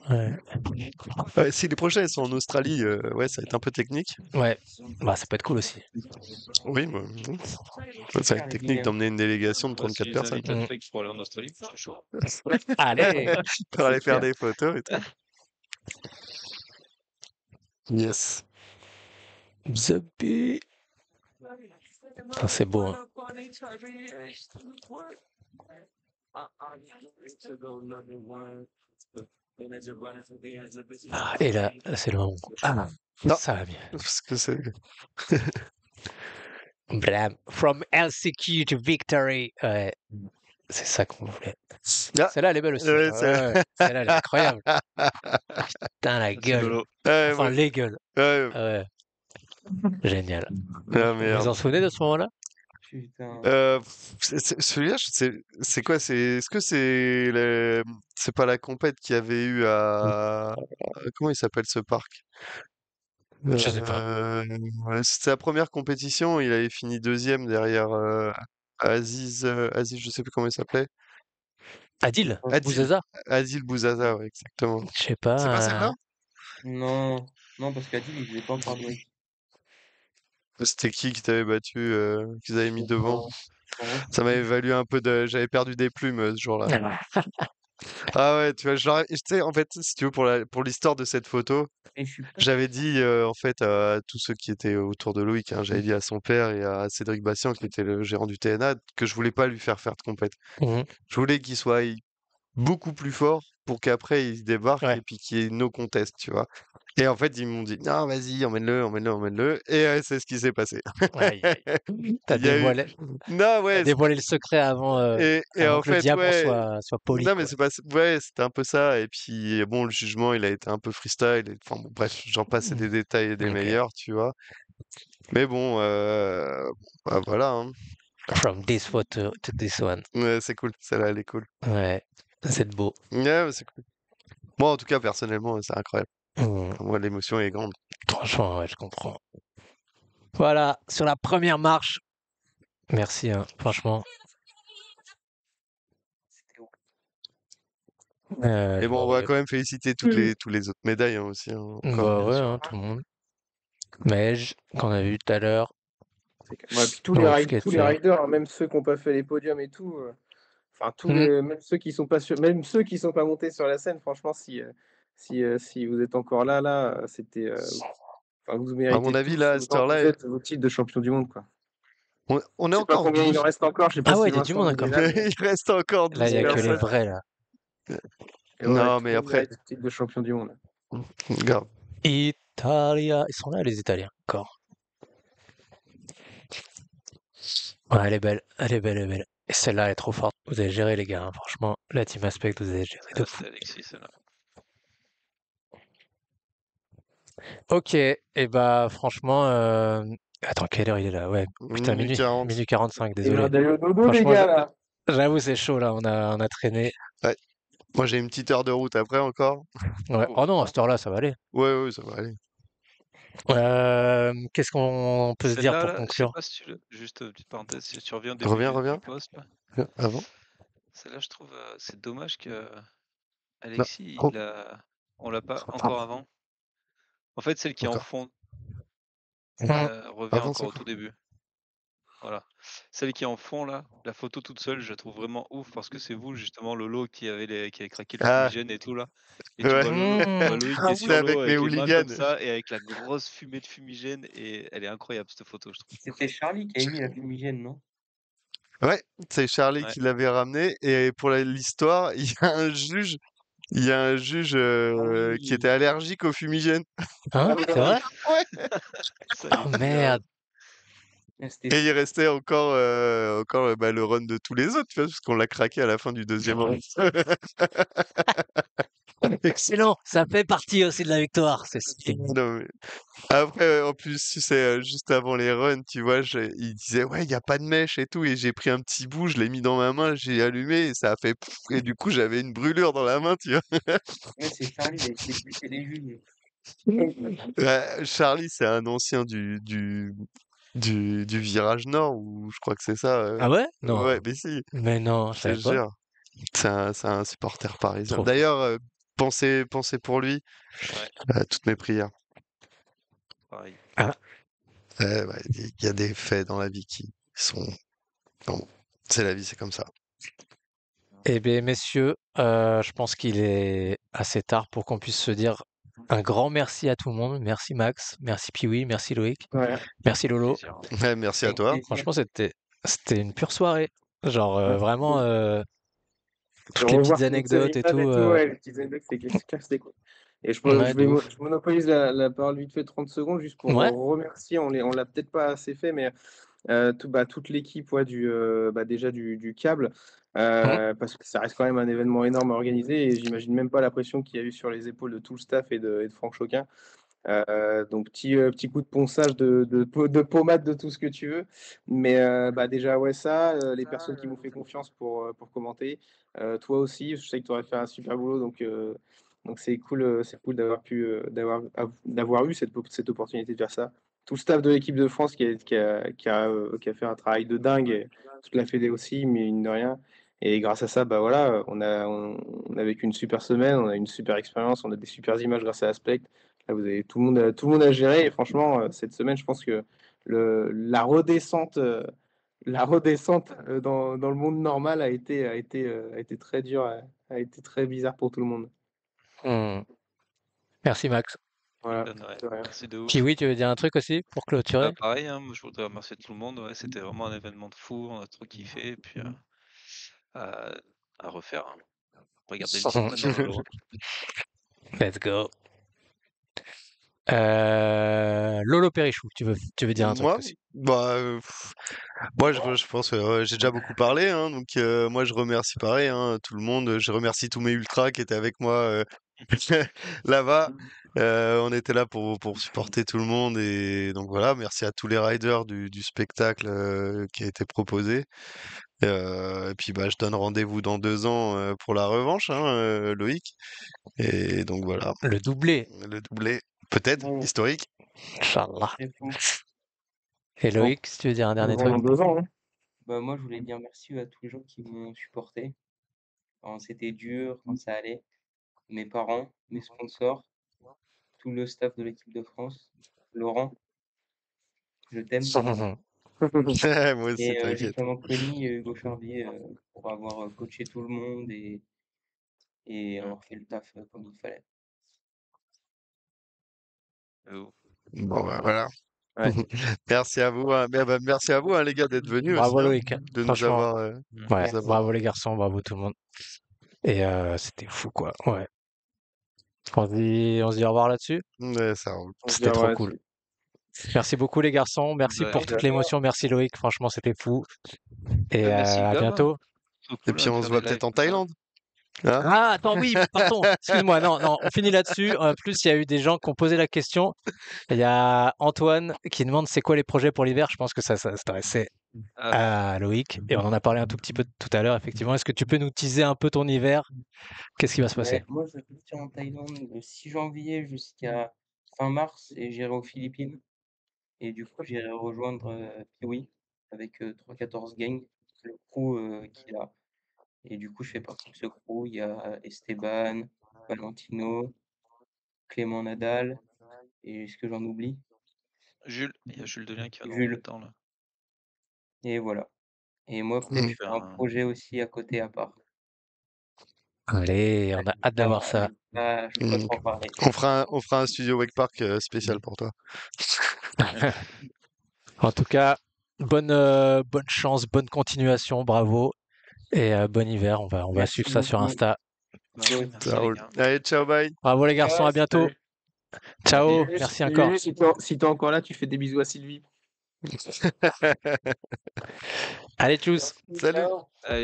Ouais. ouais. Ouais, si les prochains ils sont en Australie, ouais, ça va être un peu technique. Ouais. Bah, ça peut être cool aussi. Oui, ça va être technique d'emmener une délégation de Bah, 34 s'ils personnes. invitent Netflix pour aller en Australie, c'est chaud. Allez! Pour aller faire clair. des photos et tout. Yes. Zappé. Ah, c'est beau, hein. Ah, et là, c'est le moment. Ah, Non, ça va mieux. parce que c'est. Blam. From LCQ to victory. Ouais, c'est ça qu'on voulait. Ah, Celle-là, elle est belle aussi. ouais, Ouais, celle-là, elle est incroyable. Putain, la C'est gueule. Lolo. Ouais, Enfin, ouais, les gueules. ouais. Ouais, génial. Ah, Vous merde. vous en souvenez de ce moment-là? Putain. Celui-là, c'est quoi? Est-ce que c'est pas la compète qu'il y avait eu à, comment il s'appelle ce parc? Je sais pas. Ouais, c'était la première compétition. Il avait fini deuxième derrière Aziz, je sais plus comment il s'appelait. Adil? Adil, Bouzaza? Adil Bouzaza, ouais, exactement. Je sais C'est pas pas. celle-là? Non, non, parce qu'Adil, il faisait pas encore de wake. C'était qui t'avait battu, qu'ils avaient mis devant? En vrai, je Ça sais m'avait plus. valu un peu de, j'avais perdu des plumes ce jour-là. Ah ouais, tu vois, tu sais, en fait, si tu veux, pour l'histoire de cette photo, Et je suis pas j'avais dit, en fait, à tous ceux qui étaient autour de Loïc, hein, j'avais dit à son père et à Cédric Bastian, qui était le gérant du TNA, que je voulais pas lui faire de compète. Mhm. Je voulais qu'il soit beaucoup plus fort pour qu'après il se débarque Ouais. et puis qu'il y ait no contest, tu vois. Et en fait, ils m'ont dit, non, vas-y, emmène-le, emmène-le, emmène-le. Et c'est ce qui s'est passé. Aïe, aïe. T'as Il y a eu, dévoilé, non, t'as ouais, dévoilé le secret et avant en que le fait, diamant ouais, soit poli, non, mais quoi. c'est pas, ouais, c'était un peu ça. Et puis, bon, le jugement, il a été un peu freestyle. Enfin, bon, bref, j'en passe Mhm. des détails et des Ok. meilleurs, tu vois. Mais bon, bah, voilà, hein. From this photo to this one. Ouais, c'est cool. Celle-là, elle est cool. Ouais, c'est beau. Ouais, c'est cool. Moi, en tout cas, personnellement, c'est incroyable. Mhm. Moi, l'émotion est grande. Franchement, ouais, je comprends. Voilà, sur la première marche. Merci, hein, franchement. C'était ouf. Et bon, on va Ouais. quand même féliciter tous les autres médailles hein, aussi, hein, encore. Bah Bien ouais, sûr. hein, tout le monde. Mej, qu'on a vu tout à l'heure. Ouais, puis Wolf tous les Skater. riders, hein, même ceux qui n'ont pas fait les podiums et tout, enfin Mhm. même ceux qui sont pas même ceux qui sont pas montés sur la scène, franchement, si vous êtes encore là, c'était, enfin, vous À mon méritez avis, tous là, à cette autant que vous heure-là, êtes vos titres de champion du monde, quoi. on est Je sais pas encore combien il en 12. reste encore, je sais pas Ah si ouais, il y a du Vincent monde il est encore. là, mais Il reste encore Là, il 12 y a que les personnes. vrais, là. et ouais, Non, tout mais le monde après, mérite le titre de champion du monde. grave. Italia. Ils sont là, les Italiens, encore. Ouais, elle est belle. Elle est belle, elle est belle. Et celle-là, elle est trop forte. Vous avez géré, les gars, hein. Franchement, la team Aspect, vous avez géré de Ah, fou. c'était Alexis, celle-là. Ok, et bah, franchement, attends, quelle heure il est là? Ouais, putain, Minuit 40. minuit 45, Et désolé. d'aller au dodo, les Franchement, gars, là. j'avoue, c'est chaud, là. On a traîné. Ouais. Moi, j'ai une petite heure de route après encore. Ouais. Oh, Oh non, à ça cette heure-là, ça va aller. Ouais, ouais, ça va aller. Qu'est-ce qu'on peut se dire Celle-là, pour là, je sais conclure? pas si tu le... Juste petite parenthèse, si tu reviens au début Reviens, du reviens. post, là. Avant. Celle-là, je trouve, c'est dommage que Non. Alexis, Oh, on l'a pas pardon. encore avant. En fait, celle qui est en Encore. fond, Mhm. revient Avance encore au encore. tout début. Voilà. Celle qui est en fond, là, la photo toute seule, je la trouve vraiment ouf parce que c'est vous, justement, Lolo, qui avait craqué le Ah, fumigène et tout, là. Et tu ouais. vois Lolo, tu vois Mmh. Loïc qui Ah est C'était sur oui. l'eau avec mes avec les mains comme hooligans. ça et avec la grosse fumée de fumigène et elle est incroyable, cette photo, je trouve. C'était Charlie qui avait mis la fumigène, non? Ouais, c'est Charlie Ouais. qui l'avait ramené. Et pour l'histoire, il y a un juge Ah qui était oui. allergique au fumigène. Hein? C'est vrai? Ouais. Ça, il Oh était grave. merde. Ah, c'était Et il restait encore bah, le run de tous les autres, tu vois, parce qu'on l'a craqué à la fin du deuxième round. Excellent. Ça fait partie aussi de la victoire. C'est stylé. Non, mais après, en plus, tu sais, juste avant les runs, tu vois, il disait, ouais, il n'y a pas de mèche et tout, et j'ai pris un petit bout, je l'ai mis dans ma main, j'ai allumé, et ça a fait pouf, et du coup, j'avais une brûlure dans la main, tu vois. ouais, c'est Charlie, il a été buté les juges. Ouais, Charlie, c'est un ancien du virage nord, ou je crois que c'est ça. Ah ouais? Non. Ouais, mais si, Mais non, je je te savais pas. jure. C'est un supporter parisien. Trop fort. D'ailleurs, pensez pour lui, Ouais, toutes mes prières. pareil. Ah. Ouais, il y a des faits dans la vie qui sont... Bon, c'est la vie, c'est comme ça. Eh bien, messieurs, je pense qu'il est assez tard pour qu'on puisse se dire Un grand merci à tout le monde. Merci Max, merci Piwi, merci Loïc, Ouais. merci Lolo. Plaisir. Ouais, merci à Avec toi. plaisir. Franchement, c'était une pure soirée. Genre, Ouais. vraiment, De toutes les revoir petites toutes ces anecdotes et images tout. ouais, les petites anecdotes, c'est clair, c'était cool. Et Ouais, de ouf. je monopolise la parole vite fait 30 secondes juste pour Ouais. remercier, on l'a peut-être pas assez fait, mais toute l'équipe ouais, déjà du câble, parce que ça reste quand même un événement énorme à organiser et j'imagine même pas la pression qu'il y a eu sur les épaules de tout le staff et de Franck Choquin. Donc petit coup de ponçage de pommade de tout ce que tu veux. Mais déjà ouais ça, les personnes qui m'ont fait confiance pour commenter. Toi aussi, je sais que tu aurais fait un super boulot donc c'est cool d'avoir eu cette opportunité de faire ça. Tout le staff de l'équipe de France qui a fait un travail de dingue et toute la fédé aussi, mais mine de rien. Et grâce à ça, bah voilà, on a vécu une super semaine, on a une super expérience, on a des super images grâce à Aspect. Là, vous avez tout le monde a géré et franchement, cette semaine, je pense que la redescente, dans le monde normal a été très dure, a été très bizarre pour tout le monde. Hmm. Merci Max. Voilà. Ouais, De rien. merci de ouf. Kiwi, tu veux dire un truc aussi pour clôturer? Pareil, hein, moi je voudrais remercier tout le monde. Ouais, c'était vraiment un événement de fou, on a trop kiffé. Et puis à, à refaire. Hein. Regardez le site maintenant, Lolo. Let's go. Lolo Périchou, tu veux dire un truc Moi, aussi? bah, moi, je pense que j'ai déjà beaucoup parlé, hein, donc moi, je remercie pareil, hein, tout le monde. Je remercie tous mes ultras qui étaient avec moi là-bas. On était là pour supporter tout le monde et donc voilà. Merci à tous les riders du spectacle qui a été proposé. Et puis bah, je donne rendez-vous dans 2 ans pour la revanche, hein, Loïc. Et donc voilà, Le doublé, le doublé, peut-être Bon, historique. Inch'Allah. c'est fou. Et Bon, Loïc, si tu veux dire un dernier truc? Pendant 2 ans, hein. bah moi, je voulais dire merci à tous les gens qui m'ont supporté quand c'était dur, quand ça allait. Mes parents, mes sponsors, tout le staff de l'équipe de France. Laurent, je t'aime. Moi aussi, Et t'inquiète. Lucien Manconi et Hugo Charvier pour avoir coaché tout le monde et avoir fait le taf comme il fallait. Bon, bah, voilà. Ouais. Merci à vous, hein. Bah, merci à vous, hein, les gars, d'être venus aussi, Bravo hein, Loïc, de nous franchement. avoir, Ouais, Merci. bravo les garçons, bravo tout le monde. Et c'était fou quoi. Ouais. On se dit au revoir là-dessus. Ouais, ça roule. On se C'était dit au trop revoir cool. là-dessus. Merci beaucoup les garçons. Merci Ouais. pour toute l'émotion. Merci Loïc. Franchement, c'était fou. Et Merci à Gab. bientôt. Trop Et cool puis hein, de on se faire voit des peut-être lives en comme ça. Thaïlande. Hein? Ah, attends, oui, pardon. Excuse-moi. Non, non, on finit là-dessus. En plus, il y a eu des gens qui ont posé la question. Il y a Antoine qui demande c'est quoi les projets pour l'hiver. Je pense que ça s'adressait à Loïc. Et on en a parlé un tout petit peu tout à l'heure, effectivement. Est-ce que tu peux nous teaser un peu ton hiver? Qu'est-ce qui va se passer? Ouais, moi, je vais partir en Thaïlande le 6 janvier jusqu'à fin mars et j'irai aux Philippines. Et du coup, j'irai rejoindre Piwi avec 314 Gang, le crew qu'il a. Et du coup, je fais partie de ce crew. Il y a Esteban, Valentino, Clément Nadal. Et est-ce que j'en oublie? Jules, il y a Jules Delien qui va nous Jules. remettre dedans là. Et voilà. Et moi, peut-être, je fais un projet aussi à côté à part. Allez, on a hâte de voir ça. Je peux pas trop en parler. On fera un studio Wake Park spécial pour toi. En tout cas, bonne chance, bonne continuation, bravo et bon hiver. On va Merci suivre ça sur beaucoup. Insta. Merci Ça les roule. gars. Allez, ciao, bye. Bravo les garçons, à bientôt. Salut. Ciao, Juju, merci encore. Juju, si t'es encore là, tu fais des bisous à Sylvie. Allez, tchuss. Salut. Ciao. Allez.